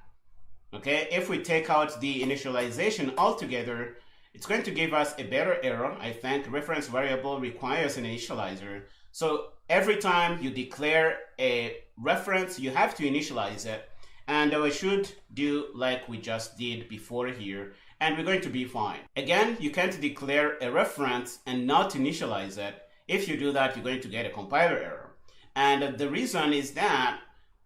Okay, if we take out the initialization altogether, it's going to give us a better error. I think reference variable requires an initializer. So every time you declare a reference, you have to initialize it. And we should do like we just did before here, and we're going to be fine. Again, you can't declare a reference and not initialize it. If you do that, you're going to get a compiler error. And the reason is that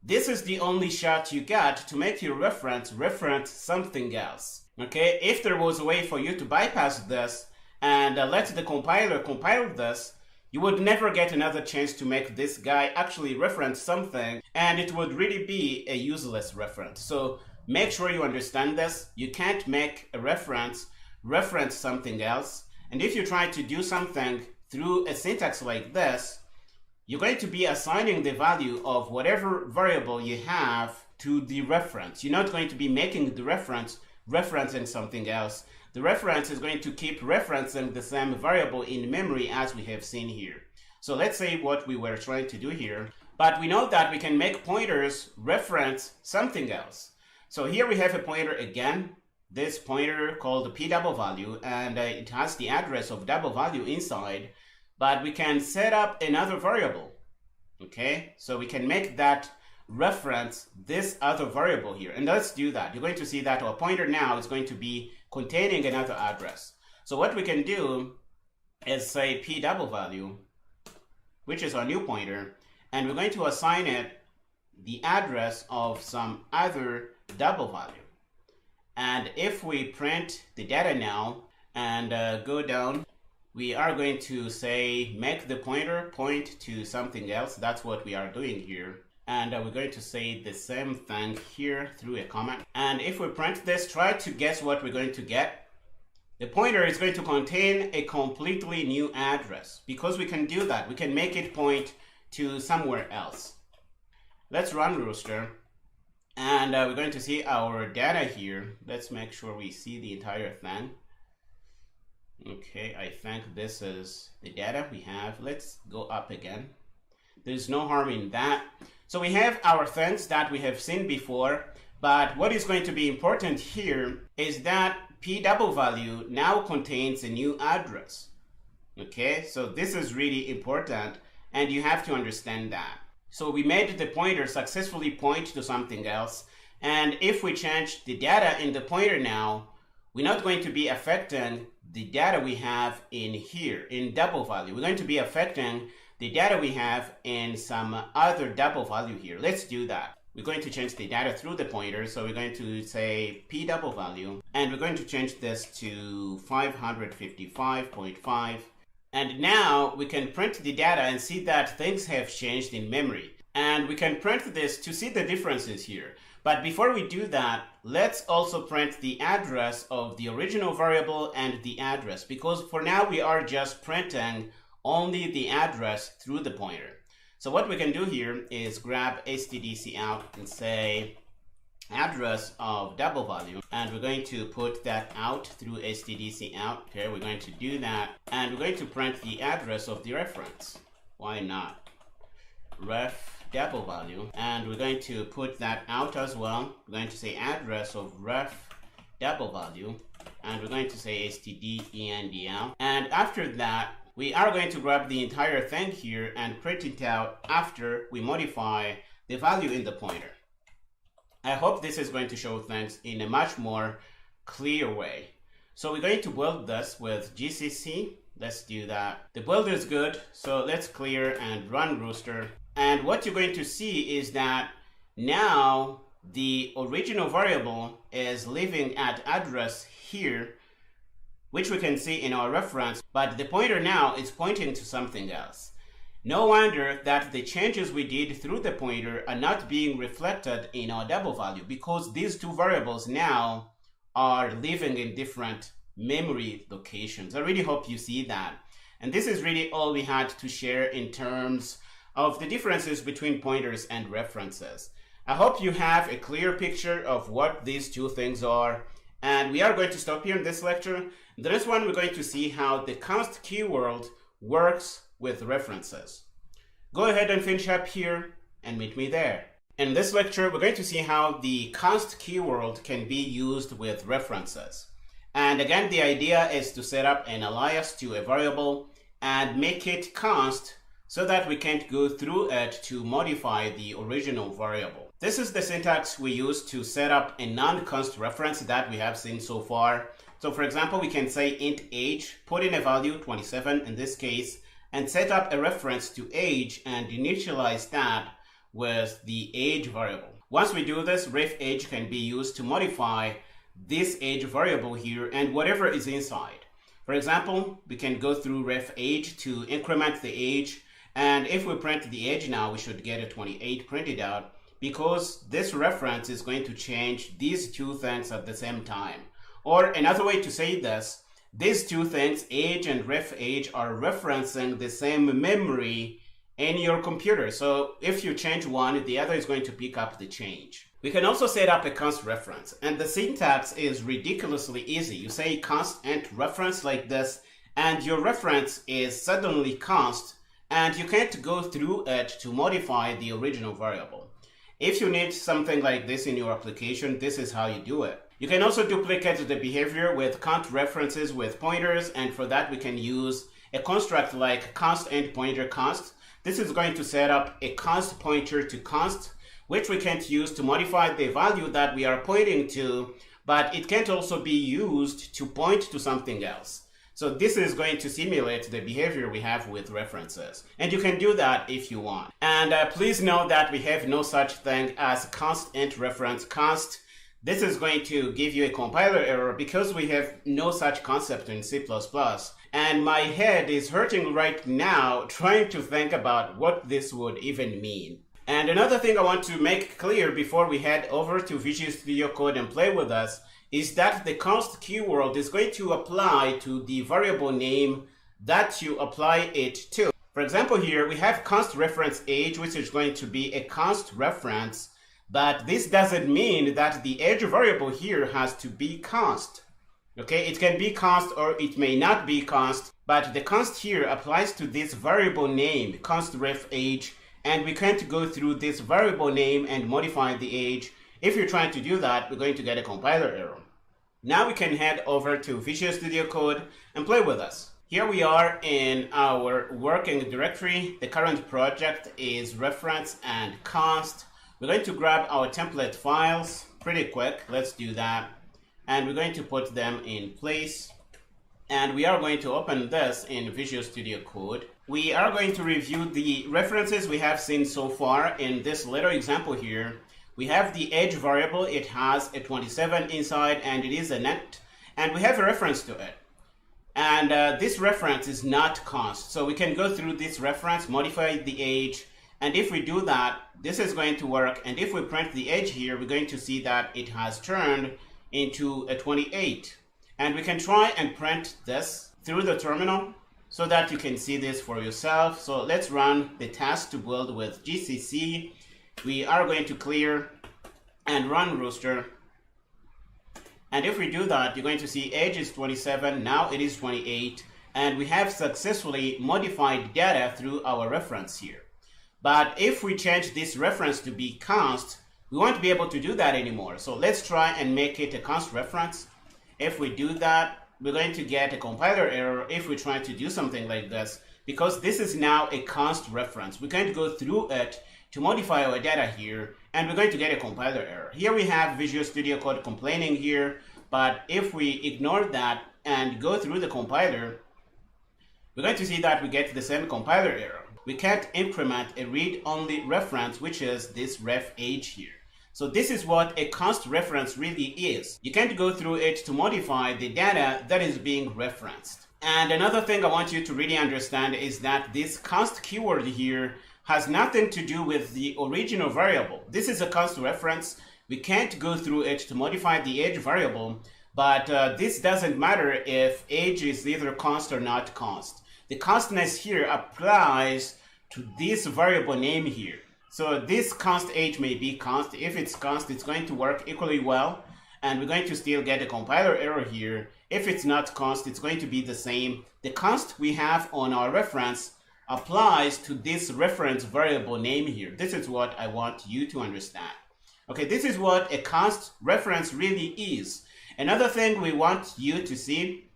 this is the only shot you got to make your reference something else. Okay, if there was a way for you to bypass this and let the compiler compile this, you would never get another chance to make this guy actually reference something, and it would really be a useless reference. So make sure you understand this. You can't make a reference something else. And if you try to do something through a syntax like this, you're going to be assigning the value of whatever variable you have to the reference. You're not going to be making the reference referencing something else. The reference is going to keep referencing the same variable in memory as we have seen here. So let's say what we were trying to do here, but we know that we can make pointers reference something else. So here we have a pointer again, this pointer called p double value, and it has the address of double value inside, but we can set up another variable. Okay, so we can make that reference this other variable here, and let's do that. You're going to see that our pointer now is going to be containing another address. So what we can do is say p double value, which is our new pointer, and we're going to assign it the address of some other double value. And if we print the data now and go down, we are going to say make the pointer point to something else. That's what we are doing here. And we're going to say the same thing here through a comment. And if we print this, try to guess what we're going to get. The pointer is going to contain a completely new address. Because we can do that, we can make it point to somewhere else. Let's run Rooster. And we're going to see our data here. Let's make sure we see the entire thing. Okay, I think this is the data we have. Let's go up again. There's no harm in that. So we have our things that we have seen before, but what is going to be important here is that p double value now contains a new address. Okay, so this is really important, and you have to understand that. So we made the pointer successfully point to something else, and if we change the data in the pointer now, we're not going to be affecting the data we have in here in double value. We're going to be affecting the data we have in some other double value here. Let's do that. We're going to change the data through the pointer. So we're going to say p double value, and we're going to change this to 555.5. And now we can print the data and see that things have changed in memory. And we can print this to see the differences here. But before we do that, let's also print the address of the original variable and the address, because for now we are just printing only the address through the pointer. So what we can do here is grab stdc out and say address of double value, and we're going to put that out through stdc out. Okay, we're going to do that, and we're going to print the address of the reference. Why not? Ref double value, and we're going to put that out as well. We're going to say address of ref double value, and we're going to say std_end_out, and after that we are going to grab the entire thing here and print it out after we modify the value in the pointer. I hope this is going to show things in a much more clear way. So we're going to build this with GCC. Let's do that. The build is good, so let's clear and run Rooster. And what you're going to see is that now the original variable is living at address here, which we can see in our reference, but the pointer now is pointing to something else. No wonder that the changes we did through the pointer are not being reflected in our double value, because these two variables now are living in different memory locations. I really hope you see that. And this is really all we had to share in terms of the differences between pointers and references. I hope you have a clear picture of what these two things are. And we are going to stop here in this lecture. The next one, we're going to see how the const keyword works with references. Go ahead and finish up here and meet me there. In this lecture, we're going to see how the const keyword can be used with references. And again, the idea is to set up an alias to a variable and make it const so that we can't go through it to modify the original variable. This is the syntax we use to set up a non-const reference that we have seen so far. So for example, we can say int age, put in a value 27 in this case, and set up a reference to age and initialize that with the age variable. Once we do this, ref age can be used to modify this age variable here and whatever is inside. For example, we can go through ref age to increment the age, and if we print the age now, we should get a 28 printed out, because this reference is going to change these two things at the same time. Or another way to say this, these two things, age and ref age, are referencing the same memory in your computer. So if you change one, the other is going to pick up the change. We can also set up a const reference, and the syntax is ridiculously easy. You say const int reference like this, and your reference is suddenly const, and you can't go through it to modify the original variable. If you need something like this in your application, this is how you do it. You can also duplicate the behavior with const references with pointers, and for that we can use a construct like const int pointer const. This is going to set up a const pointer to const, which we can't use to modify the value that we are pointing to, but it can't also be used to point to something else. So this is going to simulate the behavior we have with references. And you can do that if you want. And please note that we have no such thing as const int reference const. This is going to give you a compiler error because we have no such concept in C++. And my head is hurting right now trying to think about what this would even mean. And another thing I want to make clear before we head over to Visual Studio Code and play with us is that the const keyword is going to apply to the variable name that you apply it to. For example, here we have const reference age, which is going to be a const reference, but this doesn't mean that the age variable here has to be const. Okay, it can be const or it may not be const, but the const here applies to this variable name, const ref age, and we can't go through this variable name and modify the age. If you're trying to do that, we're going to get a compiler error. Now we can head over to Visual Studio Code and play with us. Here we are in our working directory. The current project is reference and const. We're going to grab our template files pretty quick. Let's do that. And we're going to put them in place. And we are going to open this in Visual Studio Code. We are going to review the references we have seen so far in this little example here. We have the age variable. It has a 27 inside and it is an int, and we have a reference to it. And this reference is not const. So we can go through this reference, modify the age, and if we do that, this is going to work. And if we print the age here, we're going to see that it has turned into a 28. And we can try and print this through the terminal. so that you can see this for yourself. So let's run the task to build with GCC. We are going to clear and run rooster. And if we do that, you're going to see age is 27, now it is 28, and we have successfully modified data through our reference here. But if we change this reference to be const, we won't be able to do that anymore. So let's try and make it a const reference. If we do that, we're going to get a compiler error if we try to do something like this, because this is now a const reference. We're going to go through it to modify our data here, and we're going to get a compiler error. Here we have Visual Studio Code complaining here, but if we ignore that and go through the compiler, we're going to see that we get the same compiler error. We can't increment a read-only reference, which is this ref age here. So this is what a const reference really is. You can't go through it to modify the data that is being referenced. And another thing I want you to really understand is that this const keyword here has nothing to do with the original variable. This is a const reference. We can't go through it to modify the age variable, but this doesn't matter if age is either const or not const. The constness here applies to this variable name here. So this const age may be const. If it's const, it's going to work equally well, and we're going to still get a compiler error here. If it's not const, it's going to be the same. The const we have on our reference applies to this reference variable name here. This is what I want you to understand. Okay, this is what a const reference really is. Another thing we want you to see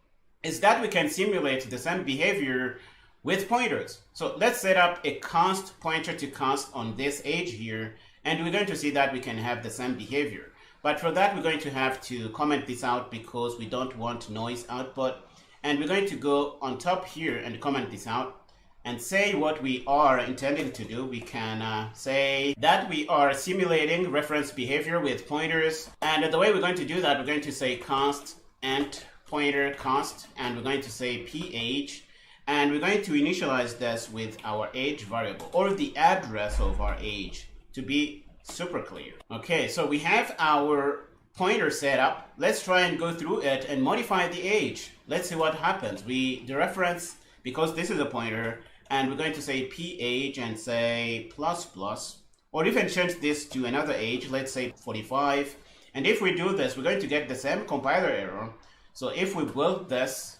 is that we can simulate the same behavior with pointers. So let's set up a const pointer to const on this age here, and we're going to see that we can have the same behavior. But for that, we're going to have to comment this out because we don't want noise output. And we're going to go on top here and comment this out and say what we are intending to do. We can say that we are simulating reference behavior with pointers. And the way we're going to do that, we're going to say const int pointer const, and we're going to say page, and we're going to initialize this with our age variable, or the address of our age, to be super clear. Okay, so we have our pointer set up. Let's try and go through it and modify the age. Let's see what happens. We dereference, because this is a pointer, and we're going to say page and say plus plus, or even change this to another age, let's say 45. And if we do this, we're going to get the same compiler error. So if we build this,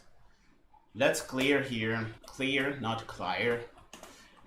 let's clear here, clear, not clear,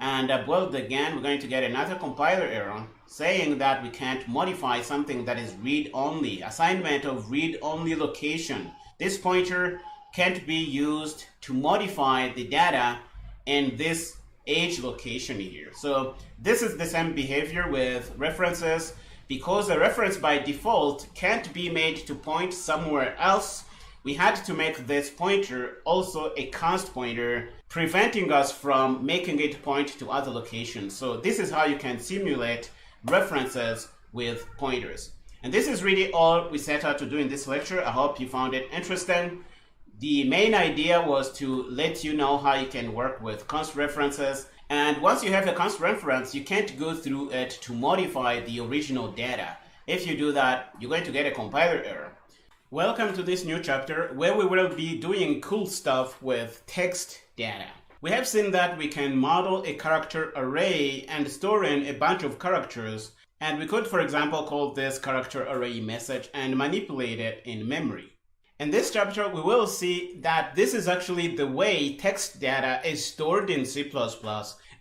and build again, we're going to get another compiler error saying that we can't modify something that is read-only, assignment of read-only location. This pointer can't be used to modify the data in this age location here. So this is the same behavior with references, because a reference by default can't be made to point somewhere else. We had to make this pointer also a const pointer, preventing us from making it point to other locations. So this is how you can simulate references with pointers. And this is really all we set out to do in this lecture. I hope you found it interesting. The main idea was to let you know how you can work with const references. And once you have a const reference, you can't go through it to modify the original data. If you do that, you're going to get a compiler error. Welcome to this new chapter where we will be doing cool stuff with text data. We have seen that we can model a character array and store in a bunch of characters, and we could, for example, call this character array message and manipulate it in memory. In this chapter, we will see that this is actually the way text data is stored in C++,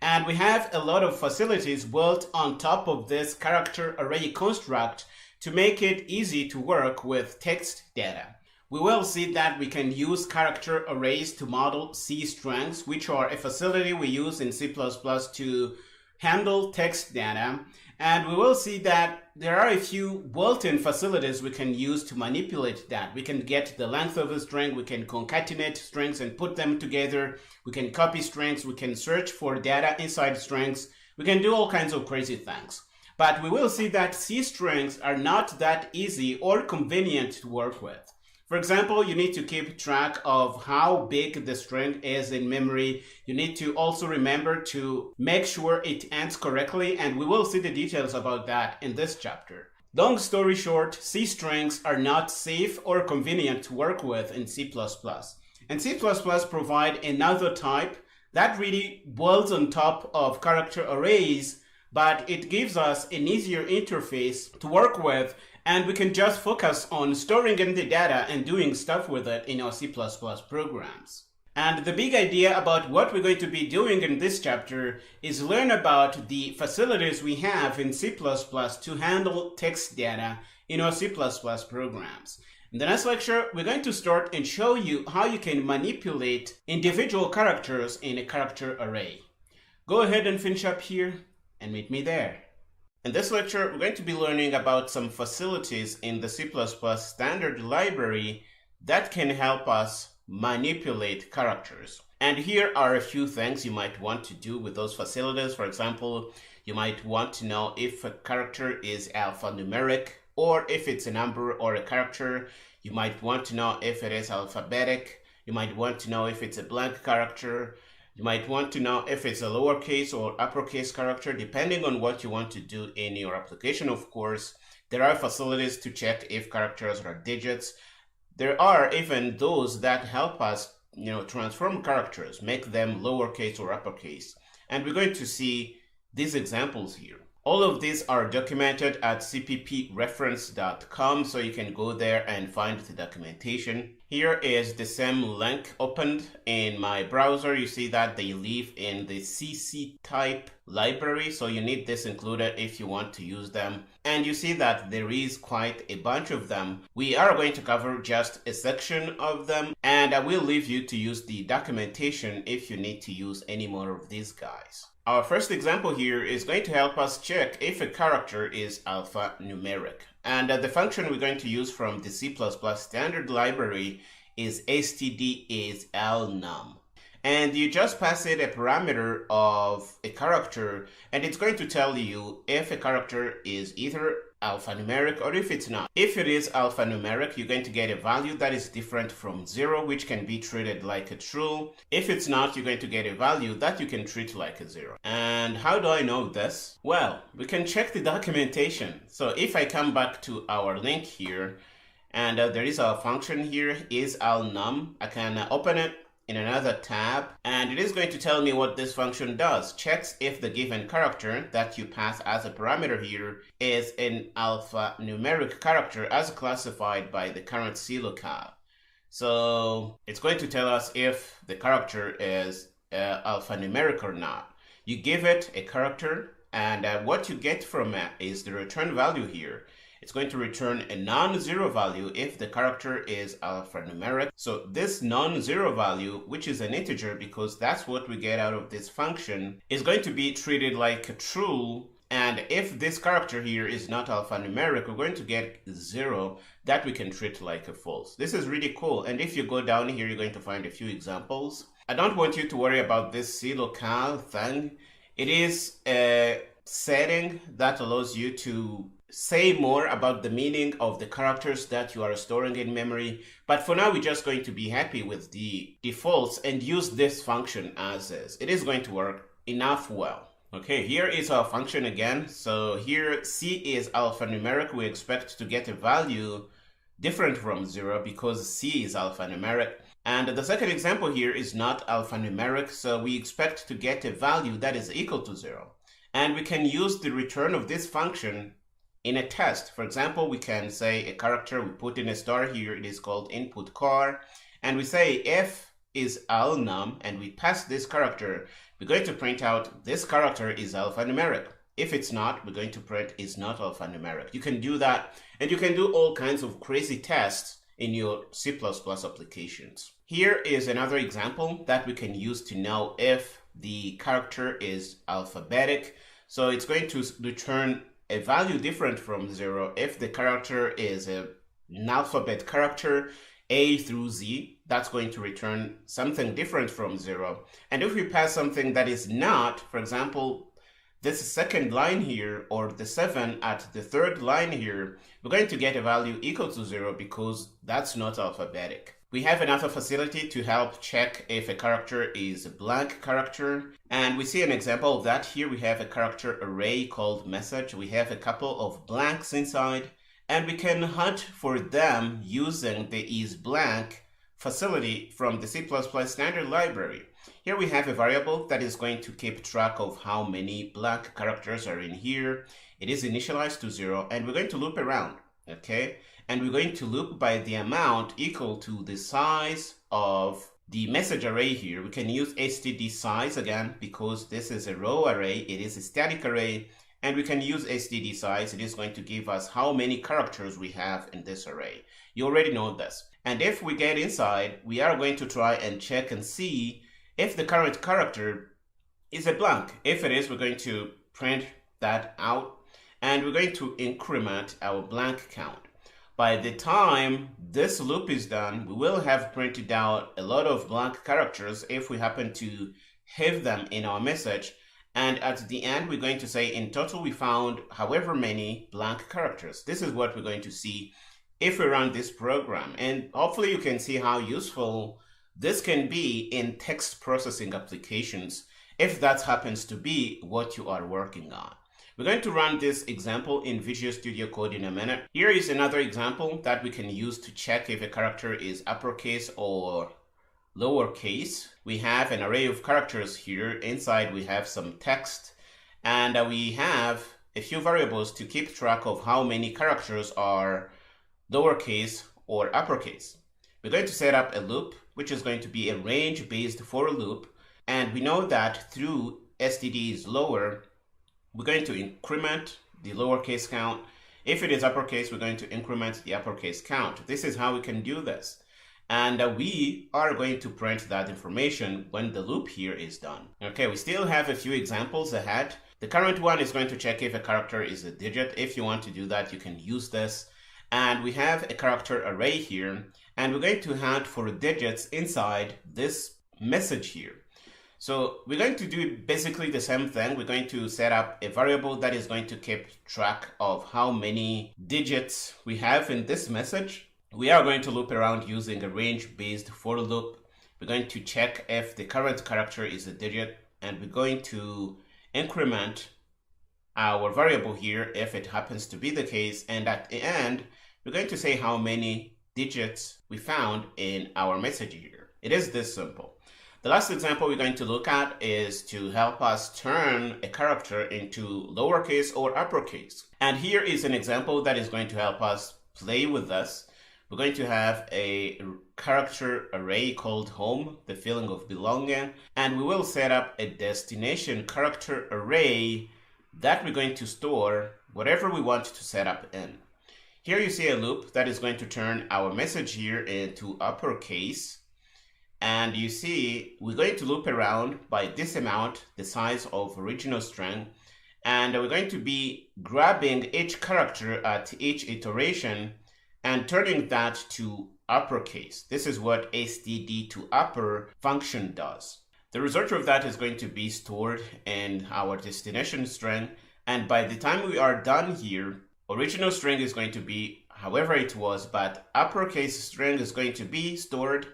and we have a lot of facilities built on top of this character array construct to make it easy to work with text data. We will see that we can use character arrays to model C strings, which are a facility we use in C++ to handle text data. And we will see that there are a few built-in facilities we can use to manipulate that. We can get the length of a string, we can concatenate strings and put them together, we can copy strings, we can search for data inside strings, we can do all kinds of crazy things. But we will see that C strings are not that easy or convenient to work with. For example, you need to keep track of how big the string is in memory. You need to also remember to make sure it ends correctly, and we will see the details about that in this chapter. Long story short, C strings are not safe or convenient to work with in C++. And C++ provide another type that really builds on top of character arrays, but it gives us an easier interface to work with, and we can just focus on storing in the data and doing stuff with it in our C++ programs. And the big idea about what we're going to be doing in this chapter is learn about the facilities we have in C++ to handle text data in our C++ programs. In the next lecture, we're going to start and show you how you can manipulate individual characters in a character array. Go ahead and finish up here and meet me there. In this lecture, we're going to be learning about some facilities in the C++ standard library that can help us manipulate characters. And here are a few things you might want to do with those facilities. For example, you might want to know if a character is alphanumeric, or if it's a number or a character. You might want to know if it is alphabetic. You might want to know if it's a blank character. You might want to know if it's a lowercase or uppercase character, depending on what you want to do in your application, of course. There are facilities to check if characters are digits. There are even those that help us, transform characters, make them lowercase or uppercase. And we're going to see these examples here. All of these are documented at cppreference.com, so you can go there and find the documentation. Here is the same link opened in my browser. You see that they live in the CC type library, so you need this included if you want to use them. And you see that there is quite a bunch of them. We are going to cover just a section of them, and I will leave you to use the documentation if you need to use any more of these guys. Our first example here is going to help us check if a character is alphanumeric. And the function we're going to use from the C++ standard library is std_is_alnum. And you just pass it a parameter of a character, and it's going to tell you if a character is either alphanumeric or if it's not. If it is alphanumeric, you're going to get a value that is different from 0, which can be treated like a true. If it's not, you're going to get a value that you can treat like a 0. And how do I know this? Well, we can check the documentation. So if I come back to our link here, and there is a function here, is_alnum, I can open it in another tab, and it is going to tell me what this function does. Checks if the given character that you pass as a parameter here is an alphanumeric character as classified by the current C locale. So it's going to tell us if the character is alphanumeric or not. You give it a character, and what you get from it is the return value here. It's going to return a non-zero value if the character is alphanumeric. So this non-zero value, which is an integer because that's what we get out of this function, is going to be treated like a true. And if this character here is not alphanumeric, we're going to get 0 that we can treat like a false. This is really cool. And if you go down here, you're going to find a few examples. I don't want you to worry about this C locale thing. It is a setting that allows you to say more about the meaning of the characters that you are storing in memory. But for now, we're just going to be happy with the defaults and use this function as is. It is going to work enough well. Okay, here is our function again. So here C is alphanumeric. We expect to get a value different from 0 because C is alphanumeric. And the second example here is not alphanumeric, so we expect to get a value that is equal to 0. And we can use the return of this function in a test. For example, we can say a character, we put in a star here, it is called input char, and we say if is alnum, and we pass this character, we're going to print out this character is alphanumeric. If it's not, we're going to print is not alphanumeric. You can do that, and you can do all kinds of crazy tests in your C++ applications. Here is another example that we can use to know if the character is alphabetic. So it's going to return a value different from 0 if the character is an alphabet character A through Z. That's going to return something different from 0. And if we pass something that is not, for example, this second line here, or the 7 at the third line here, we're going to get a value equal to 0 because that's not alphabetic. We have another facility to help check if a character is a blank character. And we see an example of that here. We have a character array called message. We have a couple of blanks inside, and we can hunt for them using the isBlank facility from the C++ standard library. Here we have a variable that is going to keep track of how many blank characters are in here. It is initialized to 0, and we're going to loop around, okay? And we're going to loop by the amount equal to the size of the message array here. We can use std size again because this is a row array, it is a static array, and we can use std size. It is going to give us how many characters we have in this array. You already know this. And if we get inside, we are going to try and check and see if the current character is a blank. If it is, we're going to print that out, and we're going to increment our blank count. By the time this loop is done, we will have printed out a lot of blank characters if we happen to have them in our message. And at the end, we're going to say in total, we found however many blank characters. This is what we're going to see if we run this program. And hopefully you can see how useful this can be in text processing applications if that happens to be what you are working on. We're going to run this example in Visual Studio Code in a minute. Here is another example that we can use to check if a character is uppercase or lowercase. We have an array of characters here. Inside we have some text, and we have a few variables to keep track of how many characters are lowercase or uppercase. We're going to set up a loop, which is going to be a range-based for loop, and we know that through std is lower, we're going to increment the lowercase count. If it is uppercase, we're going to increment the uppercase count. This is how we can do this. And we are going to print that information when the loop here is done. Okay, we still have a few examples ahead. The current one is going to check if a character is a digit. If you want to do that, you can use this. And we have a character array here, and we're going to hunt for digits inside this message here. So we're going to do basically the same thing. We're going to set up a variable that is going to keep track of how many digits we have in this message. We are going to loop around using a range-based for loop. We're going to check if the current character is a digit, and we're going to increment our variable here if it happens to be the case. And at the end, we're going to say how many digits we found in our message here. It is this simple. The last example we're going to look at is to help us turn a character into lowercase or uppercase. And here is an example that is going to help us play with this. We're going to have a character array called home, the feeling of belonging, and we will set up a destination character array that we're going to store whatever we want to set up in. Here you see a loop that is going to turn our message here into uppercase. And you see, we're going to loop around by this amount, the size of original string, and we're going to be grabbing each character at each iteration and turning that to uppercase. This is what std to upper function does. The result of that is going to be stored in our destination string, and by the time we are done here, original string is going to be however it was, but uppercase string is going to be stored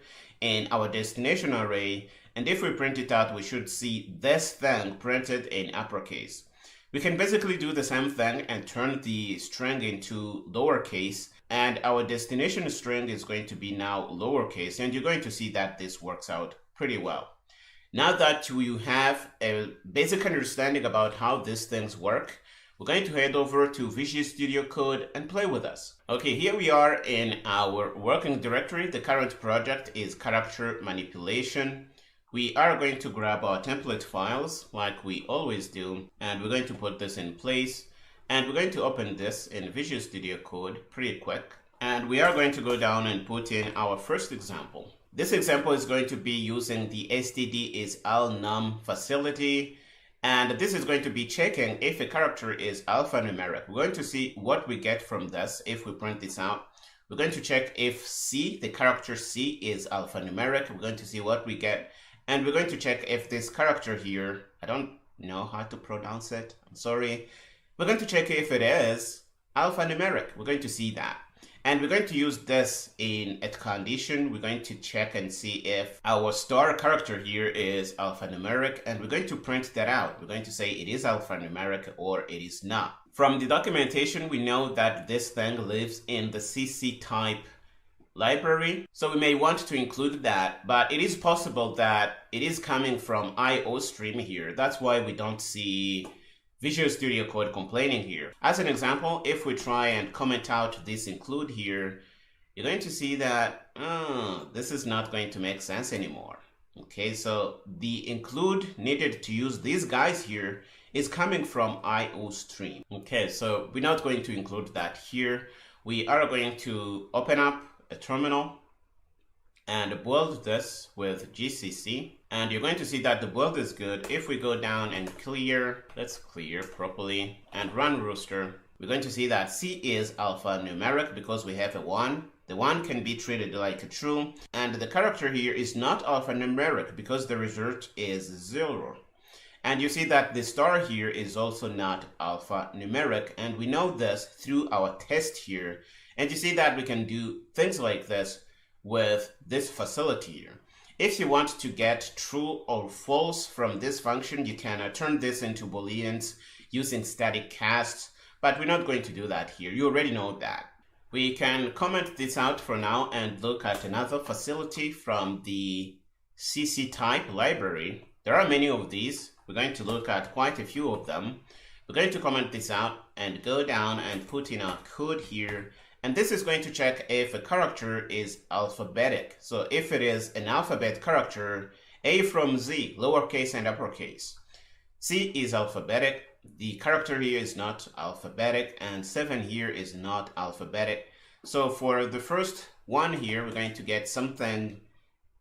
in our destination array, and if we print it out, we should see this thing printed in uppercase. We can basically do the same thing and turn the string into lowercase, and our destination string is going to be now lowercase, and you're going to see that this works out pretty well. Now that you have a basic understanding about how these things work, we're going to head over to Visual Studio Code and play with us. Okay, here we are in our working directory. The current project is character manipulation. We are going to grab our template files like we always do, and we're going to put this in place. And we're going to open this in Visual Studio Code pretty quick. And we are going to go down and put in our first example. This example is going to be using the std is alnum facility. And this is going to be checking if a character is alphanumeric. We're going to see what we get from this if we print this out. We're going to check if C, the character C, is alphanumeric. We're going to see what we get. And we're going to check if this character here, I don't know how to pronounce it, I'm sorry. We're going to check if it is alphanumeric. We're going to see that. And we're going to use this in a condition. We're going to check and see if our star character here is alphanumeric, and we're going to print that out. We're going to say it is alphanumeric or it is not. From the documentation, we know that this thing lives in the CC type library. So we may want to include that, but it is possible that it is coming from IOStream here. That's why we don't see Visual Studio Code complaining here. As an example, if we try and comment out this include here, you're going to see that this is not going to make sense anymore. Okay, so the include needed to use these guys here is coming from IOStream. Okay, so we're not going to include that here. We are going to open up a terminal and build this with GCC. And you're going to see that the build is good. If we go down and clear, let's clear properly and run Rooster, we're going to see that C is alphanumeric because we have a 1. The 1 can be treated like a true. And the character here is not alphanumeric because the result is 0. And you see that the star here is also not alphanumeric. And we know this through our test here. And you see that we can do things like this with this facility here. If you want to get true or false from this function, you can turn this into booleans using static casts, but we're not going to do that here. You already know that. We can comment this out for now and look at another facility from the CC-type library. There are many of these. We're going to look at quite a few of them. We're going to comment this out and go down and put in our code here. And this is going to check if a character is alphabetic. So if it is an alphabet character, A from Z, lowercase and uppercase. C is alphabetic. The character here is not alphabetic, and 7 here is not alphabetic. So for the first one here, we're going to get something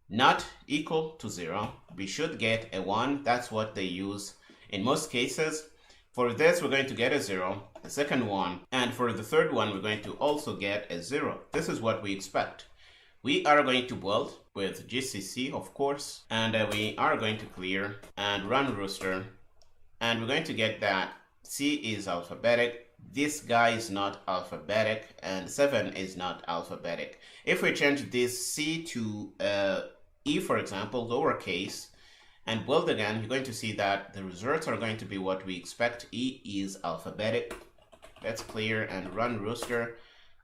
not equal to 0. We should get a 1. That's what they use in most cases. For this, we're going to get a 0, the second one, and for the third one, we're going to also get a 0. This is what we expect. We are going to build with GCC, of course, and we are going to clear and run Rooster, and we're going to get that C is alphabetic, this guy is not alphabetic, and 7 is not alphabetic. If we change this C to E, for example, lowercase, and build again, you're going to see that the results are going to be what we expect. E is alphabetic. Let's clear and run Rooster.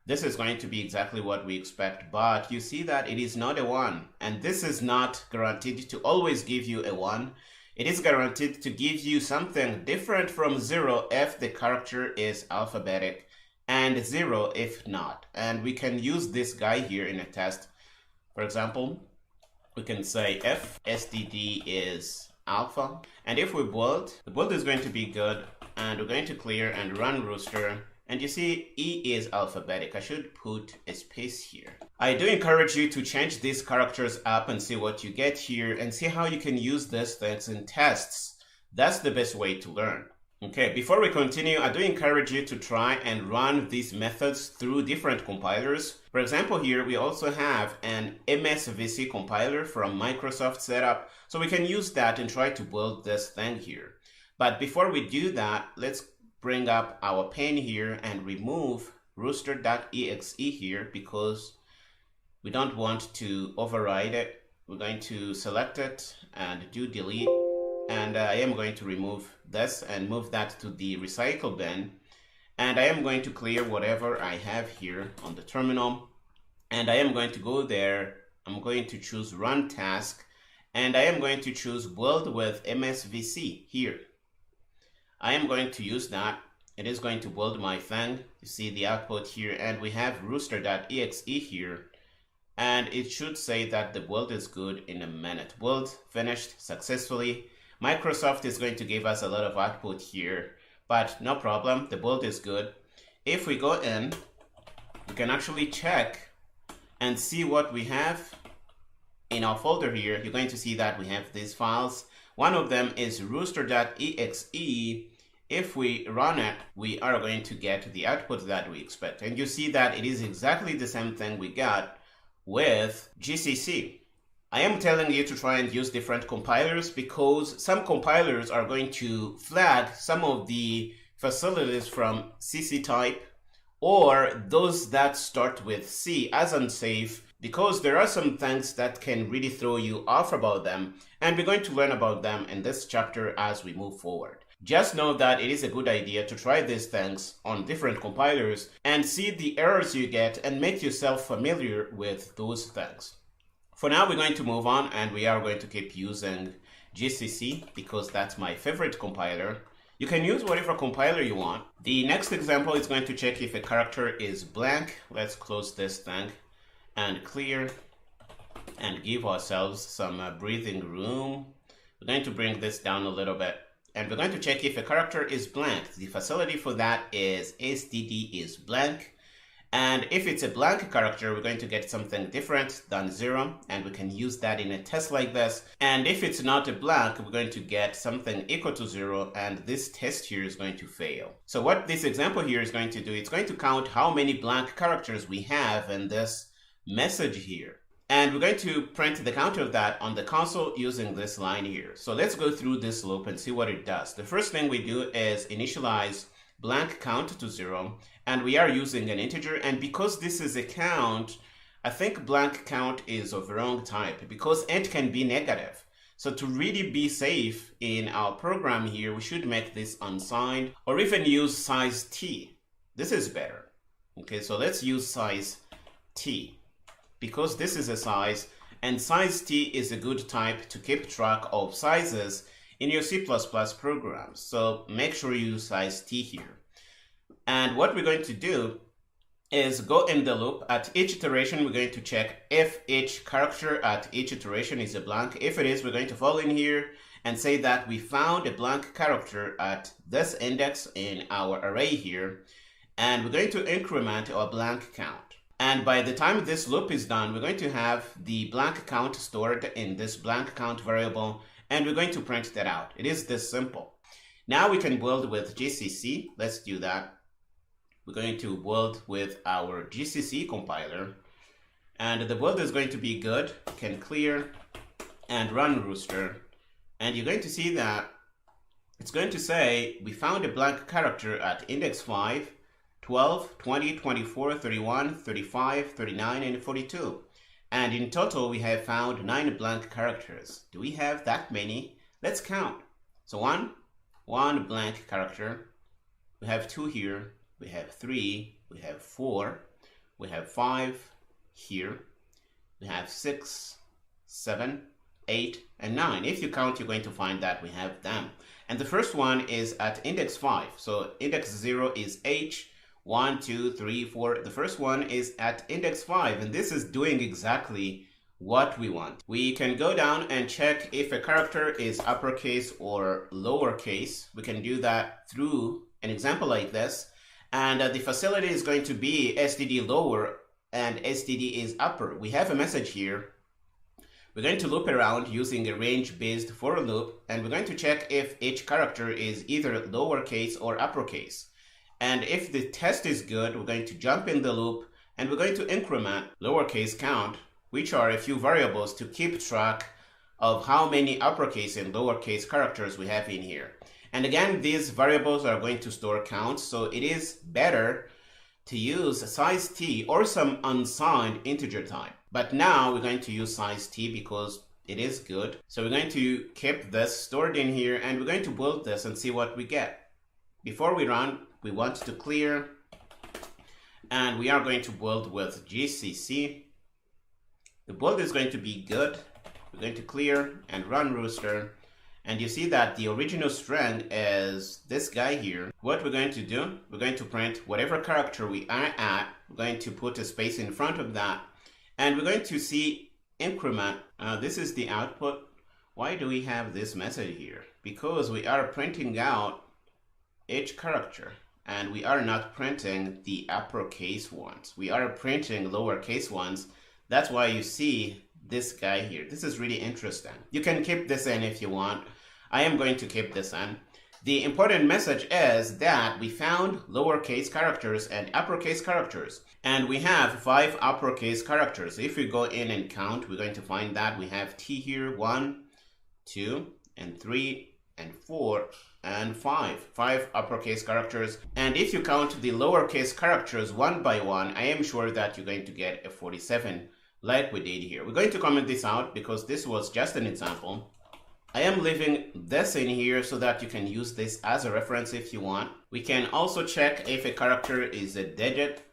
This is going to be exactly what we expect, but you see that it is not a 1. And this is not guaranteed to always give you a 1. It is guaranteed to give you something different from 0 if the character is alphabetic, and 0 if not. And we can use this guy here in a test. For example, we can say if std is alpha, and if we build, the build is going to be good, and we're going to clear and run Rooster, and you see E is alphabetic. I should put a space here. I do encourage you to change these characters up and see what you get here, and see how you can use these things in tests. That's the best way to learn. Okay, before we continue, I do encourage you to try and run these methods through different compilers. For example, here we also have an MSVC compiler from Microsoft setup, so we can use that and try to build this thing here. But before we do that, let's bring up our pane here and remove rooster.exe here because we don't want to override it. We're going to select it and do delete. And I am going to remove this and move that to the recycle bin. And I am going to clear whatever I have here on the terminal. And I am going to go there. I'm going to choose run task. And I am going to choose build with MSVC here. I am going to use that. It is going to build my thing. You see the output here. And we have rooster.exe here. And it should say that the build is good in a minute. Build finished successfully. Microsoft is going to give us a lot of output here, but no problem, the build is good. If we go in, we can actually check and see what we have in our folder here. You're going to see that we have these files. One of them is rooster.exe. If we run it, we are going to get the output that we expect. And you see that it is exactly the same thing we got with GCC. I am telling you to try and use different compilers because some compilers are going to flag some of the facilities from CC type or those that start with C as unsafe because there are some things that can really throw you off about them, and we're going to learn about them in this chapter as we move forward. Just know that it is a good idea to try these things on different compilers and see the errors you get and make yourself familiar with those things. For now, we're going to move on and we are going to keep using GCC because that's my favorite compiler. You can use whatever compiler you want. The next example is going to check if a character is blank. Let's close this thing and clear and give ourselves some breathing room. We're going to bring this down a little bit. And we're going to check if a character is blank. The facility for that is std is blank. And if it's a blank character, we're going to get something different than 0. And we can use that in a test like this. And if it's not a blank, we're going to get something equal to 0. And this test here is going to fail. So what this example here is going to do, it's going to count how many blank characters we have in this message here. And we're going to print the counter of that on the console using this line here. So let's go through this loop and see what it does. The first thing we do is initialize blank count to 0, and we are using an integer. And because this is a count, I think blank count is of wrong type because int can be negative. So to really be safe in our program here, we should make this unsigned or even use size t. This is better. Okay, so let's use size t, because this is a size, and size t is a good type to keep track of sizes in your C++ programs. So make sure you use size t here. And what we're going to do is go in the loop. At each iteration, we're going to check if each character at each iteration is a blank. If it is, we're going to fall in here and say that we found a blank character at this index in our array here, and we're going to increment our blank count. And by the time this loop is done, we're going to have the blank count stored in this blank count variable, and we're going to print that out. It is this simple. Now we can build with GCC. Let's do that. We're going to build with our GCC compiler, and the build is going to be good. You can clear and run Rooster, and you're going to see that it's going to say we found a blank character at index 5, 12, 20, 24, 31, 35, 39, and 42. And in total, we have found 9 blank characters. Do we have that many? Let's count. So one blank character. We have 2 here. We have 3. We have 4. We have 5 here. We have 6, 7, 8, and 9. If you count, you're going to find that we have them. And the first one is at index 5. So index 0 is H. 1, 2, 3, 4. The first one is at index 5, and this is doing exactly what we want. We can go down and check if a character is uppercase or lowercase. We can do that through an example like this. And the facility is going to be std lower and std is upper. We have a message here. We're going to loop around using a range-based for loop, and we're going to check if each character is either lowercase or uppercase. And if the test is good, we're going to jump in the loop and we're going to increment lowercase count, which are a few variables to keep track of how many uppercase and lowercase characters we have in here. And again, these variables are going to store counts, so it is better to use size t or some unsigned integer type. But now we're going to use size t because it is good. So we're going to keep this stored in here and we're going to build this and see what we get. Before we run, we want to clear, and we are going to build with GCC. The build is going to be good. We're going to clear and run Rooster, and you see that the original string is this guy here. What we're going to do, we're going to print whatever character we are at. We're going to put a space in front of that, and we're going to see increment. This is the output. Why do we have this message here? Because we are printing out each character, and we are not printing the uppercase ones. We are printing lowercase ones. That's why you see this guy here. This is really interesting. You can keep this in if you want. I am going to keep this in. The important message is that we found lowercase characters and uppercase characters, and we have 5 uppercase characters. If we go in and count, we're going to find that we have T here, 1, 2, and 3, and 4, and 5 uppercase characters. And if you count the lowercase characters one by one, I am sure that you're going to get a 47 like we did here. We're going to comment this out because this was just an example. I am leaving this in here so that you can use this as a reference if you want. We can also check if a character is a digit,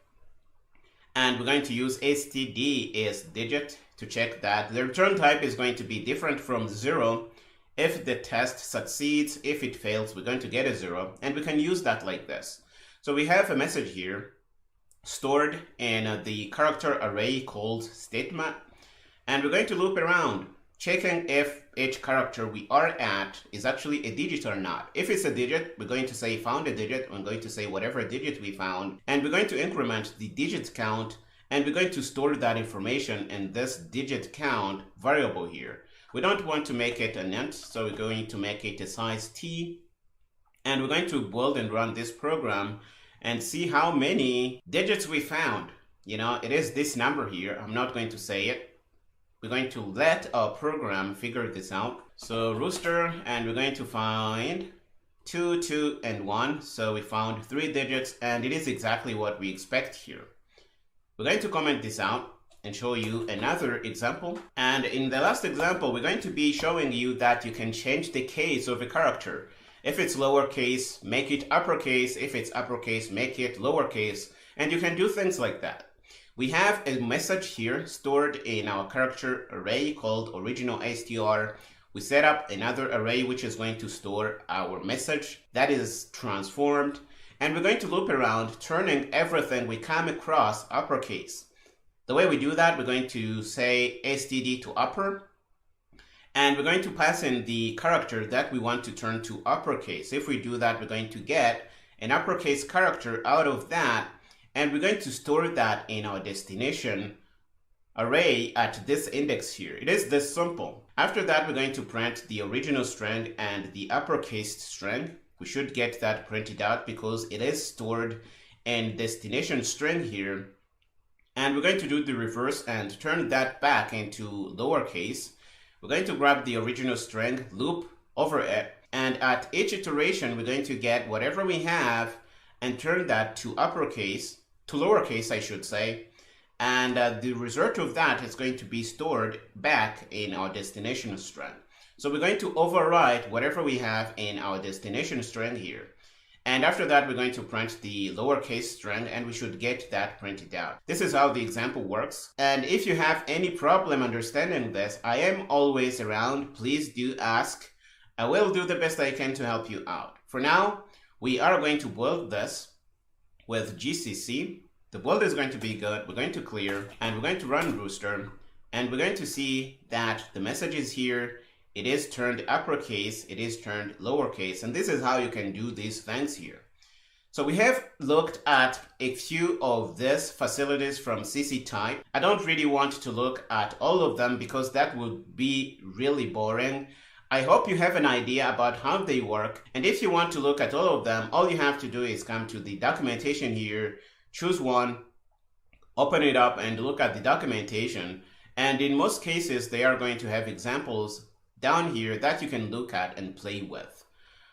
and we're going to use std is digit to check that. The return type is going to be different from 0. If the test succeeds, if it fails, we're going to get a 0, and we can use that like this. So we have a message here stored in the character array called statement, and we're going to loop around, checking if each character we are at is actually a digit or not. If it's a digit, we're going to say found a digit. I'm going to say whatever digit we found, and we're going to increment the digit count, and we're going to store that information in this digit count variable here. We don't want to make it an int, so we're going to make it a size t, and we're going to build and run this program and see how many digits we found. You know, it is this number here. I'm not going to say it. We're going to let our program figure this out. So rooster, and we're going to find 2, 2, and 1. So we found 3 digits, and it is exactly what we expect here. We're going to comment this out and show you another example. And in the last example, we're going to be showing you that you can change the case of a character. If it's lowercase, make it uppercase. If it's uppercase, make it lowercase. And you can do things like that. We have a message here stored in our character array called original str. We set up another array which is going to store our message that is transformed. And we're going to loop around, turning everything we come across uppercase. The way we do that, we're going to say std to upper, and we're going to pass in the character that we want to turn to uppercase. If we do that, we're going to get an uppercase character out of that, and we're going to store that in our destination array at this index here. It is this simple. After that, we're going to print the original string and the uppercase string. We should get that printed out because it is stored in destination string here. And we're going to do the reverse and turn that back into lowercase. We're going to grab the original string, loop over it, and at each iteration, we're going to get whatever we have and turn that to uppercase, to lowercase, I should say. And the result of that is going to be stored back in our destination string. So we're going to overwrite whatever we have in our destination string here. And after that, we're going to print the lowercase string, and we should get that printed out. This is how the example works. And if you have any problem understanding this, I am always around. Please do ask. I will do the best I can to help you out. For now, we are going to build this with GCC. The build is going to be good. We're going to clear, and we're going to run rooster, and we're going to see that the message is here. It is turned uppercase, it is turned lowercase, and this is how you can do these things here. So we have looked at a few of these facilities from CC type. I don't really want to look at all of them because that would be really boring. I hope you have an idea about how they work, and if you want to look at all of them, all you have to do is come to the documentation here, choose one, open it up, and look at the documentation. And in most cases, they are going to have examples down here that you can look at and play with.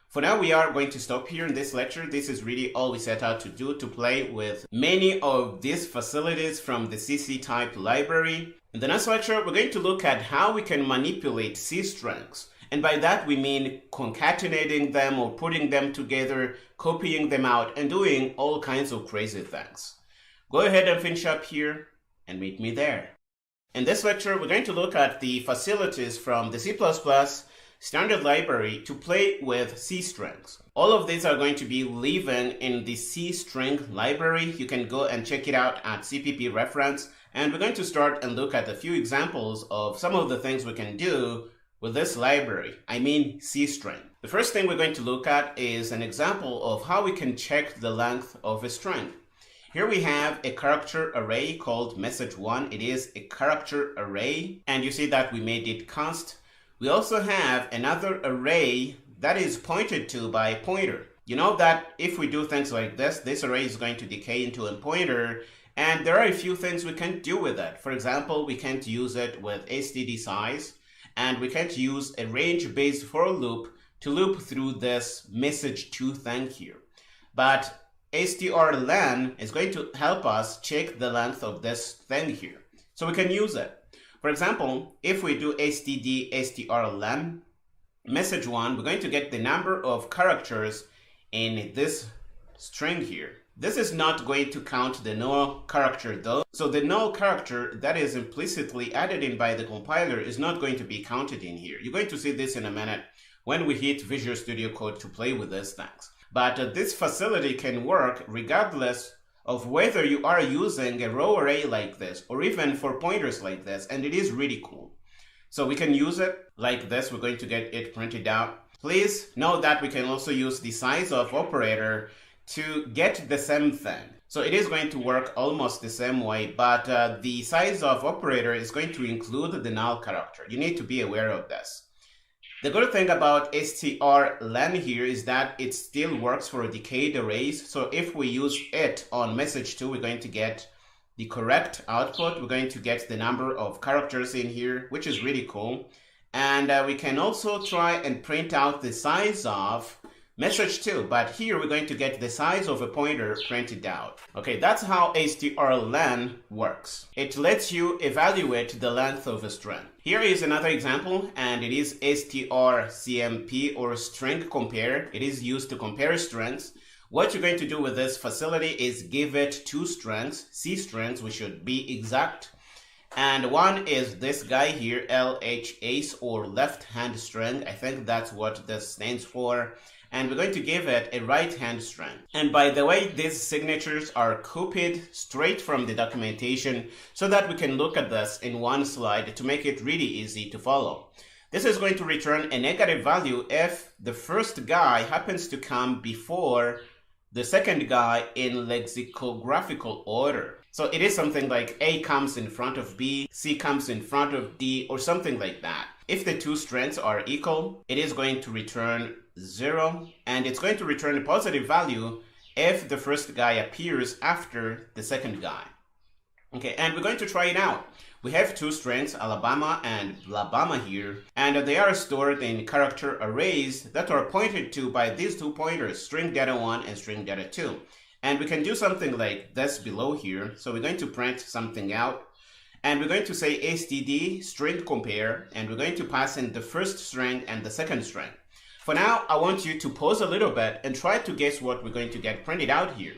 For now, we are going to stop here in this lecture. This is really all we set out to do, to play with many of these facilities from the CC type library. In the next lecture, we're going to look at how we can manipulate C strings. And by that, we mean concatenating them or putting them together, copying them out, and doing all kinds of crazy things. Go ahead and finish up here and meet me there. In this lecture, we're going to look at the facilities from the C++ standard library to play with C strings. All of these are going to be living in the C string library. You can go and check it out at CPP reference. And we're going to start and look at a few examples of some of the things we can do with this library. I mean C string. The first thing we're going to look at is an example of how we can check the length of a string. Here we have a character array called message1. It is a character array, and you see that we made it const. We also have another array that is pointed to by pointer. You know that if we do things like this array is going to decay into a pointer, and there are a few things we can't do with it. For example, we can't use it with std size, and we can't use a range-based for loop to loop through this message2 thing here. But strlen is going to help us check the length of this thing here. So we can use it. For example, if we do std strlen, message 1, we're going to get the number of characters in this string here. This is not going to count the null character though. So the null character that is implicitly added in by the compiler is not going to be counted in here. You're going to see this in a minute when we hit Visual Studio Code to play with these things. But this facility can work regardless of whether you are using a row array like this or even for pointers like this, and it is really cool. So we can use it like this. We're going to get it printed out. Please note that we can also use the size of operator to get the same thing. So it is going to work almost the same way, but the size of operator is going to include the null character. You need to be aware of this. The good thing about strlen here is that it still works for decayed arrays. So if we use it on message 2, we're going to get the correct output. We're going to get the number of characters in here, which is really cool. And we can also try and print out the size of message 2, but here we're going to get the size of a pointer printed out. Okay, that's how strlen works. It lets you evaluate the length of a string. Here is another example, and it is strcmp or string compare. It is used to compare strings. What you're going to do with this facility is give it two strings, C strings, which should be exact. And one is this guy here, LHACE or left hand string. I think that's what this stands for. And we're going to give it a right hand string. And by the way, these signatures are copied straight from the documentation so that we can look at this in one slide to make it really easy to follow. This is going to return a negative value if the first guy happens to come before the second guy in lexicographical order. So it is something like A comes in front of B, C comes in front of D, or something like that. If the two strings are equal, it is going to return 0, and it's going to return a positive value if the first guy appears after the second guy. Okay, and we're going to try it out. We have two strings, Alabama and Blabama here, and they are stored in character arrays that are pointed to by these two pointers, string data 1 and string data 2. And we can do something like this below here. So we're going to print something out, and we're going to say std string compare, and we're going to pass in the first string and the second string. For now, I want you to pause a little bit and try to guess what we're going to get printed out here.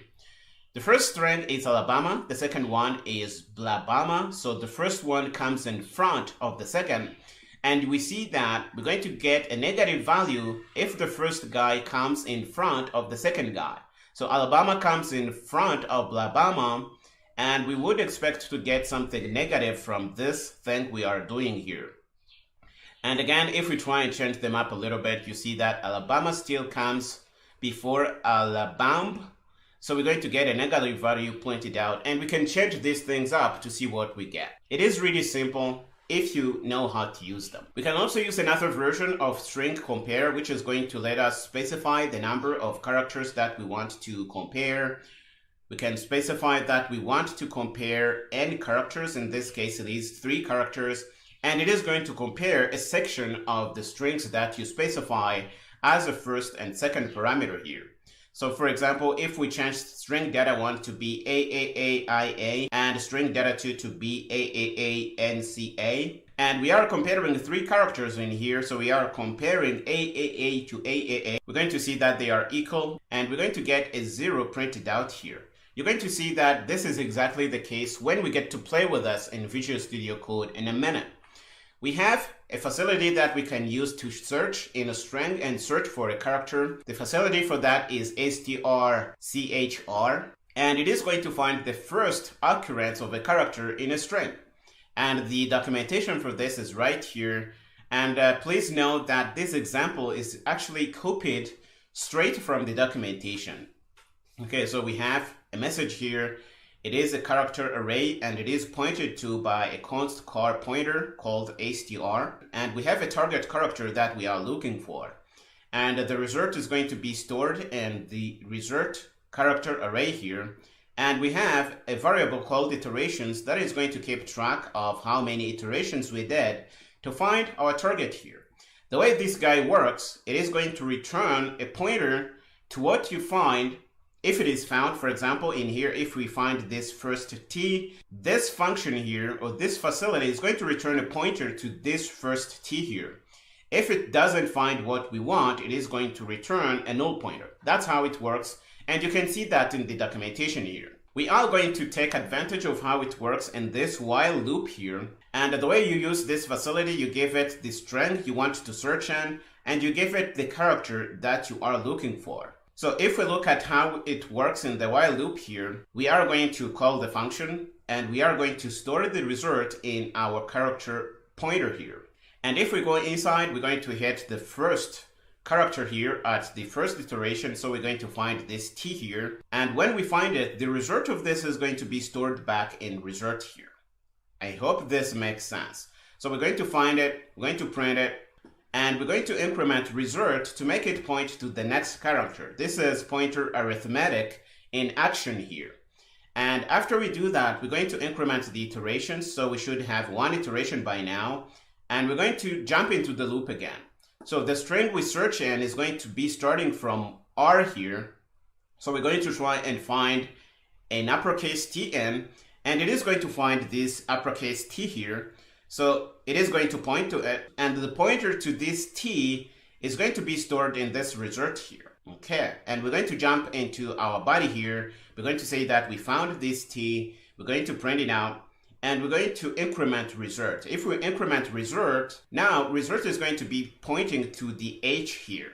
The first string is Alabama, the second one is Blabama, so the first one comes in front of the second, and we see that we're going to get a negative value if the first guy comes in front of the second guy. So Alabama comes in front of Blabama, and we would expect to get something negative from this thing we are doing here. And again, if we try and change them up a little bit, you see that Alabama still comes before Alabama. So we're going to get a negative value pointed out, and we can change these things up to see what we get. It is really simple if you know how to use them. We can also use another version of string compare, which is going to let us specify the number of characters that we want to compare. We can specify that we want to compare n characters. In this case, it is 3 characters, and it is going to compare a section of the strings that you specify as a first and second parameter here. So for example, if we change string data 1 to be AAAIA and string data 2 to be AAANCA, and we are comparing 3 characters in here, so we are comparing AAA to AAA, we're going to see that they are equal, and we're going to get a 0 printed out here. You're going to see that this is exactly the case when we get to play with us in Visual Studio Code in a minute. We have a facility that we can use to search in a string and search for a character. The facility for that is strchr, and it is going to find the first occurrence of a character in a string. And the documentation for this is right here. And please note that this example is actually copied straight from the documentation. Okay, so we have a message here. It is a character array, and it is pointed to by a const char pointer called str, and we have a target character that we are looking for, and the result is going to be stored in the result character array here, and we have a variable called iterations that is going to keep track of how many iterations we did to find our target here. The way this guy works, it is going to return a pointer to what you find. If it is found, for example, in here, if we find this first t, this function here, or this facility, is going to return a pointer to this first t here. If it doesn't find what we want, it is going to return a null pointer. That's how it works, and you can see that in the documentation here. We are going to take advantage of how it works in this while loop here, and the way you use this facility, you give it the string you want to search in, and you give it the character that you are looking for. So if we look at how it works in the while loop here, we are going to call the function, and we are going to store the result in our character pointer here. And if we go inside, we're going to hit the first character here at the first iteration. So we're going to find this t here. And when we find it, the result of this is going to be stored back in result here. I hope this makes sense. So we're going to find it, we're going to print it, and we're going to increment result to make it point to the next character. This is pointer arithmetic in action here. And after we do that, we're going to increment the iterations. So we should have one iteration by now. And we're going to jump into the loop again. So the string we search in is going to be starting from R here. So we're going to try and find an uppercase Tn, and it is going to find this uppercase T here. So it is going to point to it, and the pointer to this T is going to be stored in this result here. Okay, and we're going to jump into our body here. We're going to say that we found this T, we're going to print it out, and we're going to increment result. If we increment result, now result is going to be pointing to the H here.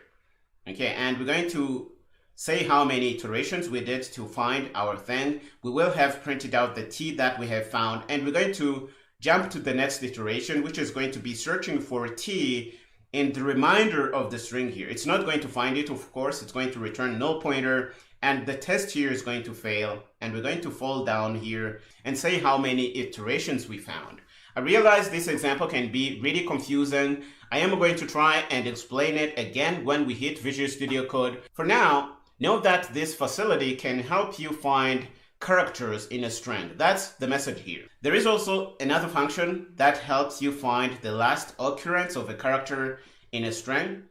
Okay, and we're going to say how many iterations we did to find our thing. We will have printed out the T that we have found, and we're going to jump to the next iteration, which is going to be searching for T in the remainder of the string here. It's not going to find it, of course. It's going to return null pointer, and the test here is going to fail, and we're going to fall down here and say how many iterations we found. I realize this example can be really confusing. I am going to try and explain it again when we hit Visual Studio Code. For now, know that this facility can help you find characters in a string. That's the message here. There is also another function that helps you find the last occurrence of a character in a string.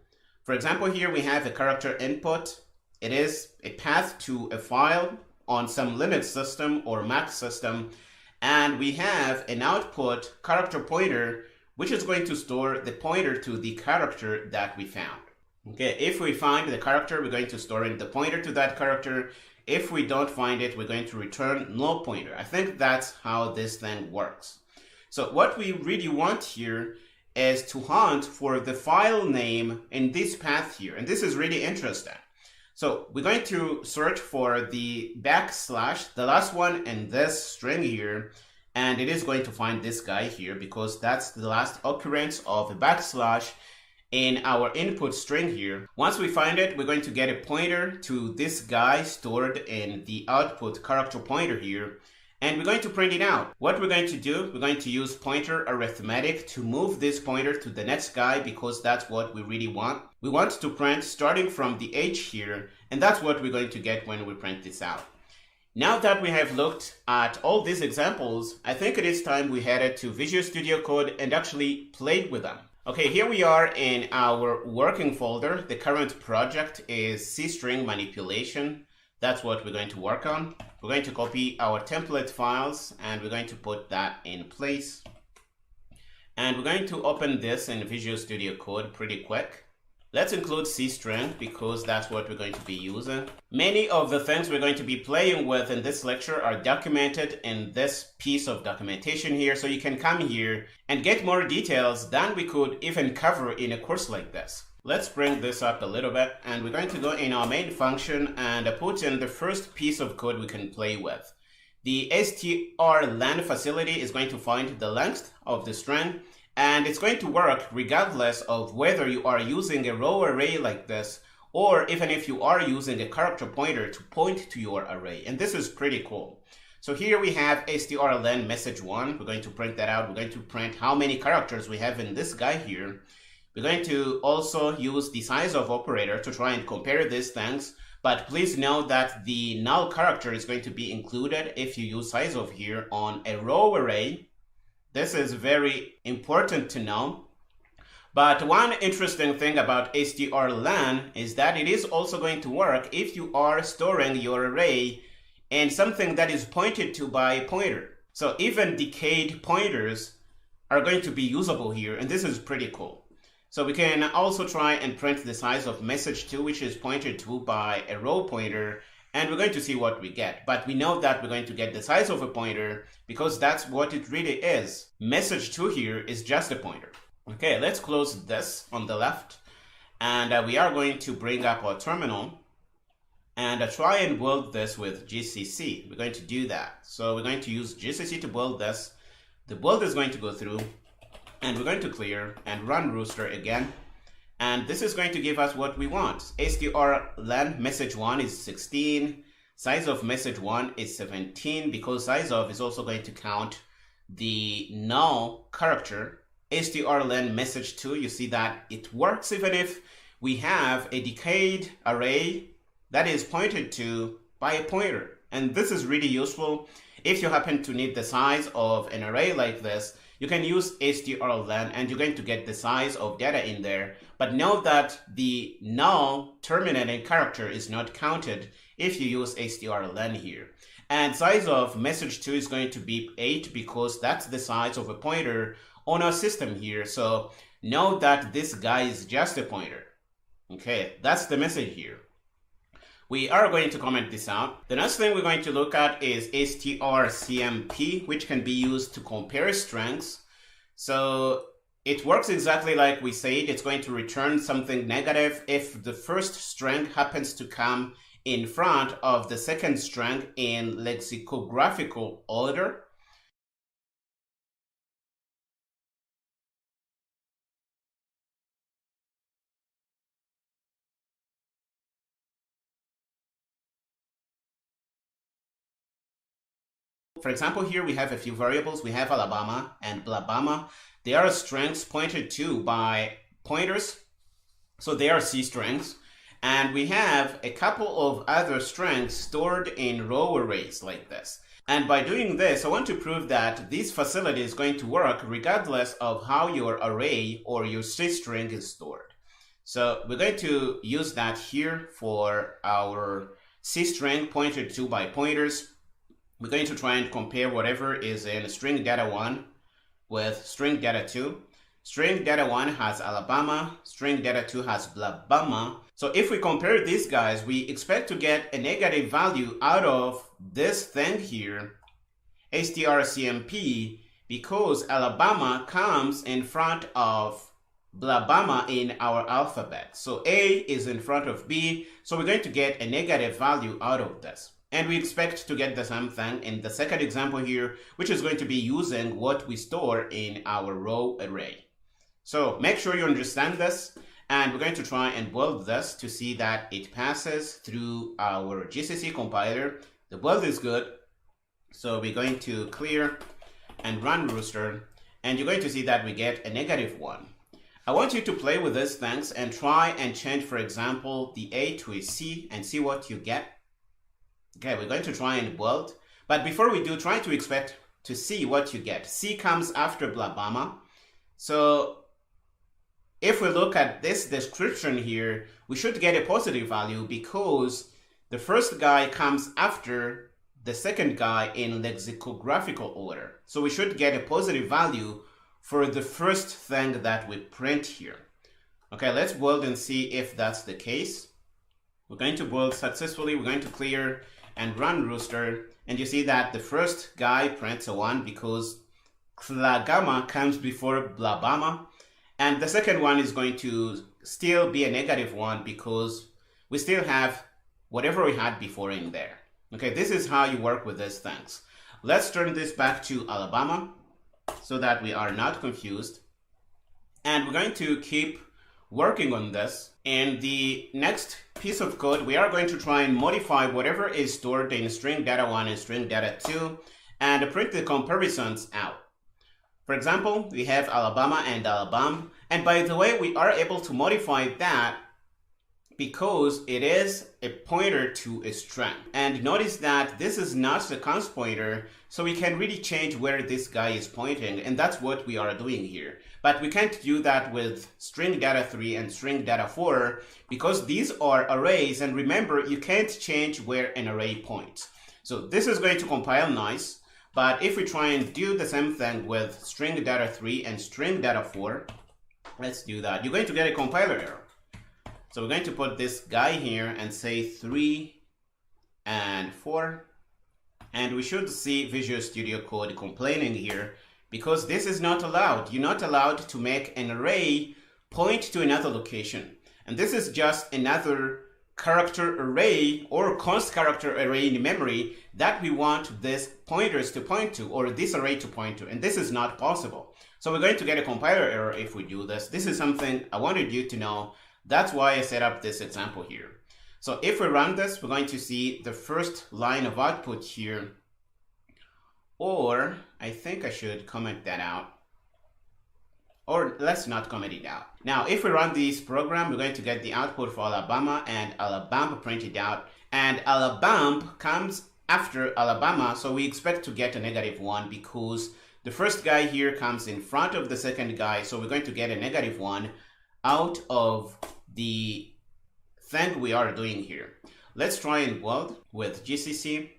For example, here we have a character input. It is a path to a file on some Linux system or Mac system, and we have an output character pointer, which is going to store the pointer to the character that we found. Okay, if we find the character, we're going to store in the pointer to that character. If we don't find it, we're going to return null pointer. I think that's how this thing works. So what we really want here is to hunt for the file name in this path here, and this is really interesting. So we're going to search for the backslash, the last one in this string here, and it is going to find this guy here because that's the last occurrence of a backslash in our input string here. Once we find it, we're going to get a pointer to this guy stored in the output character pointer here, and we're going to print it out. What we're going to do, we're going to use pointer arithmetic to move this pointer to the next guy because that's what we really want. We want to print starting from the H here, and that's what we're going to get when we print this out. Now that we have looked at all these examples, I think it is time we headed to Visual Studio Code and actually played with them. Okay, here we are in our working folder. The current project is C-string manipulation. That's what we're going to work on. We're going to copy our template files and we're going to put that in place. And we're going to open this in Visual Studio Code pretty quick. Let's include C-string because that's what we're going to be using. Many of the things we're going to be playing with in this lecture are documented in this piece of documentation here. So you can come here and get more details than we could even cover in a course like this. Let's bring this up a little bit, and we're going to go in our main function and put in the first piece of code we can play with. The strlen facility is going to find the length of the string, and it's going to work regardless of whether you are using a row array like this, or even if you are using a character pointer to point to your array. And this is pretty cool. So here we have strlen message1. We're going to print that out. We're going to print how many characters we have in this guy here. We're going to also use the size of operator to try and compare these things. But please note that the null character is going to be included if you use size of here on a row array. This is very important to know. But one interesting thing about strlen is that it is also going to work if you are storing your array in something that is pointed to by a pointer. So even decayed pointers are going to be usable here, and this is pretty cool. So we can also try and print the size of message2, which is pointed to by a row pointer, and we're going to see what we get. But we know that we're going to get the size of a pointer because that's what it really is. Message2 here is just a pointer. Okay, let's close this on the left, and we are going to bring up our terminal and try and build this with GCC. We're going to do that. So we're going to use GCC to build this. The build is going to go through, and we're going to clear and run Rooster again. And this is going to give us what we want. strlen message1 is 16. Size of message1 is 17 because size of is also going to count the null character. strlen message2, you see that it works even if we have a decayed array that is pointed to by a pointer. And this is really useful. If you happen to need the size of an array like this, you can use strlen and you're going to get the size of data in there. But note that the null terminating character is not counted if you use strlen here. And size of message2 is going to be 8 because that's the size of a pointer on our system here. So note that this guy is just a pointer. Okay, that's the message here. We are going to comment this out. The next thing we're going to look at is strcmp, which can be used to compare strings. So it works exactly like we said. It's going to return something negative if the first string happens to come in front of the second string in lexicographical order. For example, here we have a few variables. We have Alabama and Blabama. They are strings pointed to by pointers, so they are C strings. And we have a couple of other strings stored in row arrays like this. And by doing this, I want to prove that this facility is going to work regardless of how your array or your C string is stored. So we're going to use that here for our C string pointed to by pointers. We're going to try and compare whatever is in string data 1 with string data 2. String data 1 has Alabama, string data 2 has Blabama. So if we compare these guys, we expect to get a negative value out of this thing here, strcmp, because Alabama comes in front of Blabama in our alphabet. So A is in front of B, so we're going to get a negative value out of this. And we expect to get the same thing in the second example here, which is going to be using what we store in our row array. So make sure you understand this, and we're going to try and build this to see that it passes through our GCC compiler. The build is good, so we're going to clear and run Rooster, and you're going to see that we get a -1. I want you to play with these things and try and change, for example, the A to a C and see what you get. Okay, we're going to try and build, but before we do, try to expect to see what you get. C comes after Blabama. So if we look at this description here, we should get a positive value because the first guy comes after the second guy in lexicographical order. So we should get a positive value for the first thing that we print here. Okay, let's build and see if that's the case. We're going to build successfully. We're going to clear and run Rooster, and you see that the first guy prints a 1 because Klagama comes before Blabama, and the second one is going to still be a -1 because we still have whatever we had before in there. Okay, this is how you work with these things. Let's turn this back to Alabama so that we are not confused, and we're going to keep working on this. In the next piece of code, we are going to try and modify whatever is stored in string data 1 and string data 2 and print the comparisons out. For example, we have Alabama and Alabama, and by the way, we are able to modify that because it is a pointer to a string. And notice that this is not the const pointer, so we can really change where this guy is pointing, and that's what we are doing here. But we can't do that with string data 3 and string data 4 because these are arrays, and remember, you can't change where an array points. So this is going to compile nice, but if we try and do the same thing with string data 3 and string data 4, Let's do that. You're going to get a compiler error. So we're going to put this guy here and say 3 and 4. And we should see Visual Studio Code complaining here because this is not allowed. You're not allowed to make an array point to another location. And this is just another character array or const character array in memory that we want this pointers to point to, or this array to point to, and this is not possible. So we're going to get a compiler error if we do this. This is something I wanted you to know. That's why I set up this example here. So if we run this, we're going to see the first line of output here, or I think I should comment that out. Or let's not comment it out. Now, if we run this program, we're going to get the output for Alabama and Alabama printed out. And Alabama comes after Alabama, so we expect to get a -1 because the first guy here comes in front of the second guy. So we're going to get a -1 out of the thing we are doing here. Let's try and build with GCC.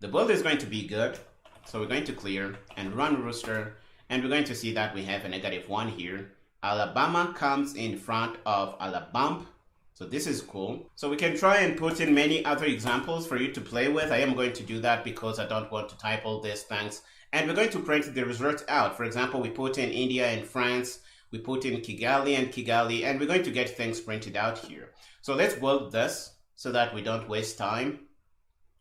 The build is going to be good. So we're going to clear and run Rooster. And we're going to see that we have a -1 here. Alabama comes in front of Alabama. So this is cool. So we can try and put in many other examples for you to play with. I am going to do that because I don't want to type all these things. And we're going to print the result out. For example, we put in India and France. We put in Kigali and Kigali. And we're going to get things printed out here. So let's build this so that we don't waste time.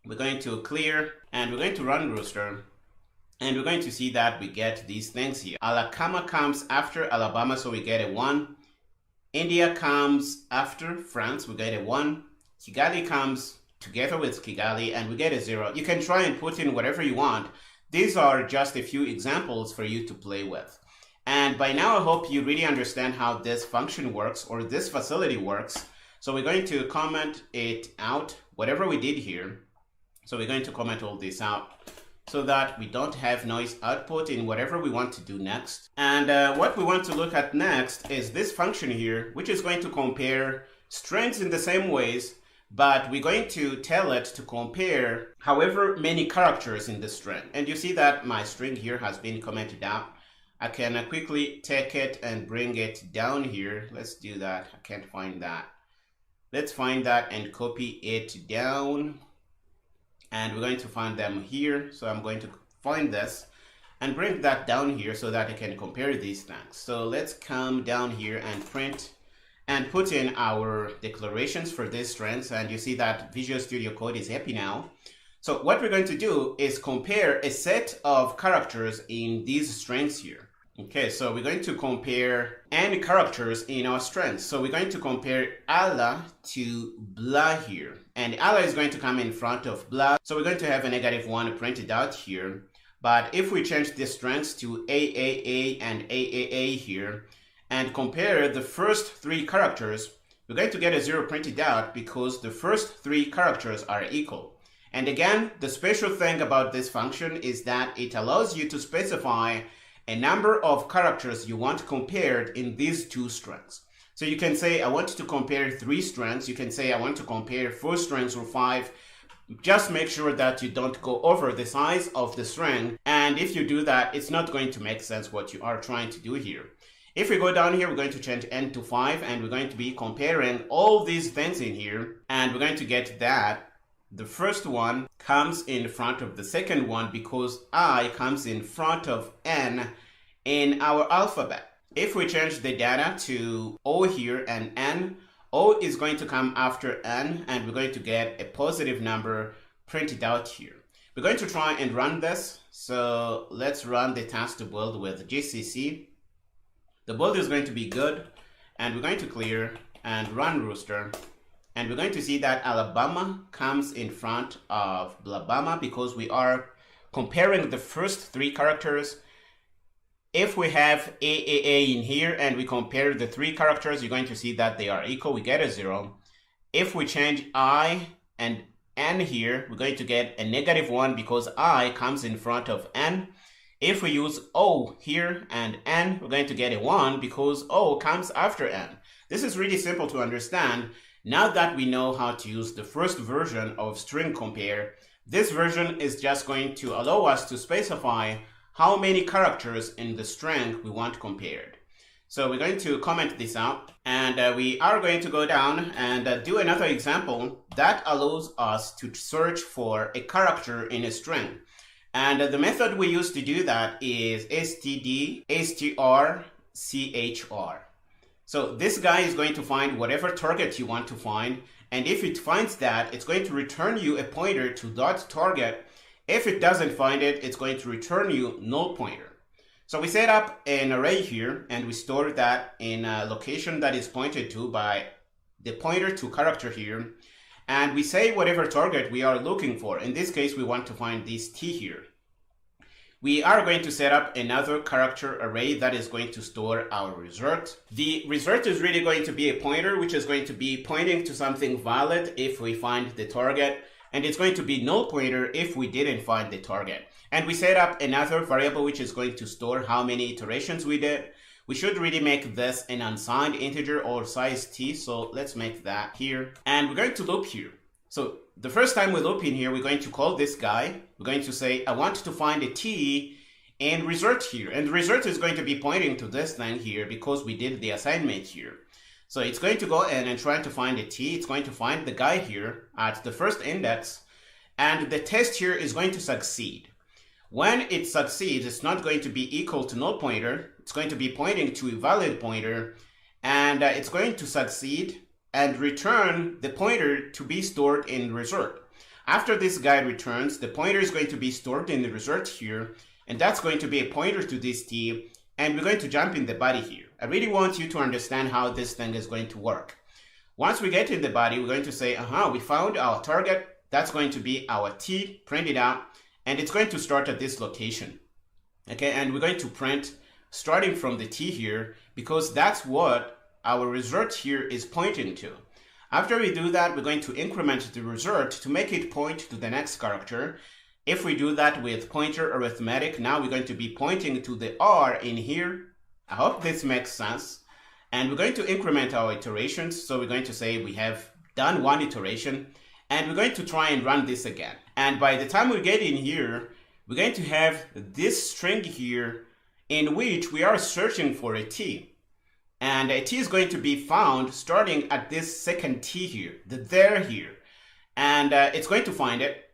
We're going to clear and we're going to run Rooster. And we're going to see that we get these things here. Alabama comes after Alabama, so we get a 1. India comes after France, we get a 1. Kigali comes together with Kigali, and we get a 0. You can try and put in whatever you want. These are just a few examples for you to play with. And by now, I hope you really understand how this function works, or this facility works. So we're going to comment it out, whatever we did here. So we're going to comment all this out, so that we don't have noise output in whatever we want to do next. And what we want to look at next is this function here, which is going to compare strings in the same ways, but we're going to tell it to compare however many characters in the string. And you see that my string here has been commented out. I can quickly take it and bring it down here. Let's do that. I can't find that. Let's find that and copy it down. And we're going to find them here. So I'm going to find this and bring that down here so that I can compare these things. So let's come down here and print and put in our declarations for these strings. And you see that Visual Studio Code is happy now. So what we're going to do is compare a set of characters in these strings here. Okay, so we're going to compare any characters in our strings. So we're going to compare Allah to blah here. And Allah is going to come in front of blah. So we're going to have a -1 printed out here. But if we change the strings to AAA and AAA here and compare the first 3 characters, we're going to get a 0 printed out because the first 3 characters are equal. And again, the special thing about this function is that it allows you to specify a number of characters you want compared in these 2 strings. So you can say, I want to compare 3 strings. You can say, I want to compare 4 strings or 5. Just make sure that you don't go over the size of the string. And if you do that, it's not going to make sense what you are trying to do here. If we go down here, we're going to change n to 5, and we're going to be comparing all these things in here. And we're going to get that the first one comes in front of the second one because I comes in front of N in our alphabet. If we change the data to O here and N, O is going to come after N, and we're going to get a positive number printed out here. We're going to try and run this. So let's run the task to build with GCC. The build is going to be good, and we're going to clear and run Rooster. And we're going to see that Alabama comes in front of Blabama because we are comparing the first 3 characters. If we have AAA in here and we compare the 3 characters, you're going to see that they are equal. We get a 0. If we change I and N here, we're going to get a -1 because I comes in front of N. If we use O here and N, we're going to get a 1 because O comes after N. This is really simple to understand. Now that we know how to use the first version of string compare, this version is just going to allow us to specify how many characters in the string we want compared. So we're going to comment this out, and we are going to go down and do another example that allows us to search for a character in a string. And the method we use to do that is std strchr. So this guy is going to find whatever target you want to find, and if it finds that, it's going to return you a pointer to that target. If it doesn't find it, it's going to return you null pointer. So we set up an array here, and we store that in a location that is pointed to by the pointer to character here, and we say whatever target we are looking for. In this case, we want to find this t here. We are going to set up another character array that is going to store our result. The result is really going to be a pointer, which is going to be pointing to something valid if we find the target, and it's going to be null pointer if we didn't find the target. And we set up another variable which is going to store how many iterations we did. We should really make this an unsigned integer or size t, so let's make that here. And we're going to loop here. So the first time we loop in here, we're going to call this guy. We're going to say, I want to find a t in result here. And the result is going to be pointing to this thing here because we did the assignment here. So it's going to go in and try to find a t. It's going to find the guy here at the first index. And the test here is going to succeed. When it succeeds, it's not going to be equal to null pointer. It's going to be pointing to a valid pointer. And it's going to succeed and return the pointer to be stored in result. After this guy returns, the pointer is going to be stored in the result here, and that's going to be a pointer to this t, and we're going to jump in the body here. I really want you to understand how this thing is going to work. Once we get in the body, we're going to say, we found our target. That's going to be our t, print it out, and it's going to start at this location. Okay, and we're going to print starting from the t here, because that's what our result here is pointing to. After we do that, we're going to increment the result to make it point to the next character. If we do that with pointer arithmetic, now we're going to be pointing to the r in here. I hope this makes sense. And we're going to increment our iterations. So we're going to say we have done one iteration, and we're going to try and run this again. And by the time we get in here, we're going to have this string here in which we are searching for a t. And a t is going to be found starting at this second t here, the there here. And it's going to find it.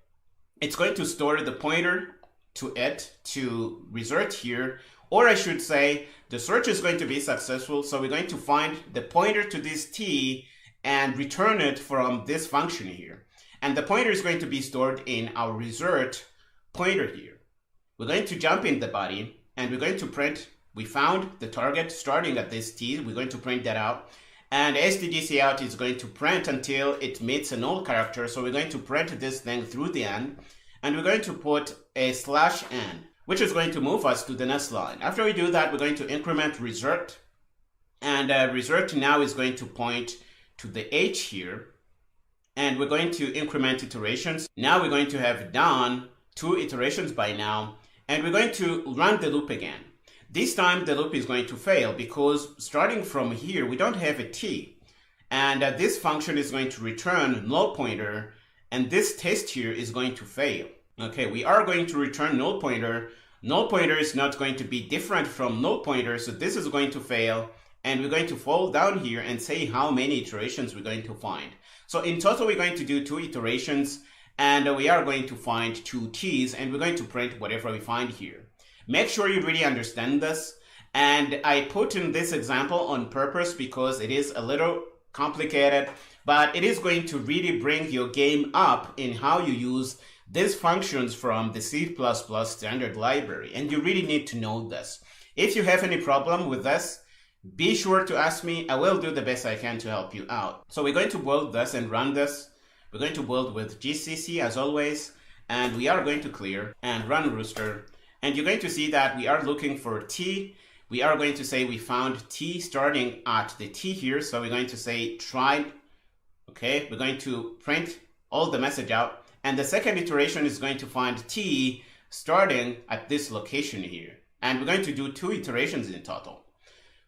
It's going to store the pointer to it, to result here. Or I should say, the search is going to be successful. So we're going to find the pointer to this t and return it from this function here. And the pointer is going to be stored in our result pointer here. We're going to jump in the body, and we're going to print we found the target starting at this t. We're going to print that out. And stdcout is going to print until it meets a null character. So we're going to print this thing through the end. And we're going to put a /n, which is going to move us to the next line. After we do that, we're going to increment result. And result now is going to point to the h here. And we're going to increment iterations. Now we're going to have done 2 iterations by now. And we're going to run the loop again. This time the loop is going to fail because starting from here, we don't have a t. And this function is going to return null pointer, and this test here is going to fail. Okay, we are going to return null pointer. Null pointer is not going to be different from null pointer, so this is going to fail. And we're going to fall down here and say how many iterations we're going to find. So in total, we're going to do 2 iterations, and we are going to find 2 t's, and we're going to print whatever we find here. Make sure you really understand this. And I put in this example on purpose because it is a little complicated, but it is going to really bring your game up in how you use these functions from the C++ standard library. And you really need to know this. If you have any problem with this, be sure to ask me. I will do the best I can to help you out. So we're going to build this and run this. We're going to build with GCC as always, and we are going to clear and run Rooster. And you're going to see that we are looking for t. We are going to say we found t starting at the t here. So we're going to say tried. Okay, we're going to print all the message out. And the second iteration is going to find t starting at this location here. And we're going to do 2 iterations in total.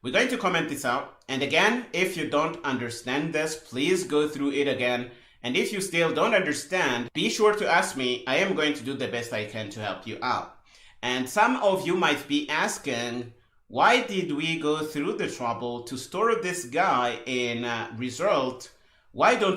We're going to comment this out. And again, if you don't understand this, please go through it again. And if you still don't understand, be sure to ask me. I am going to do the best I can to help you out. And some of you might be asking, Why did we go through the trouble to store this guy in result? Why don't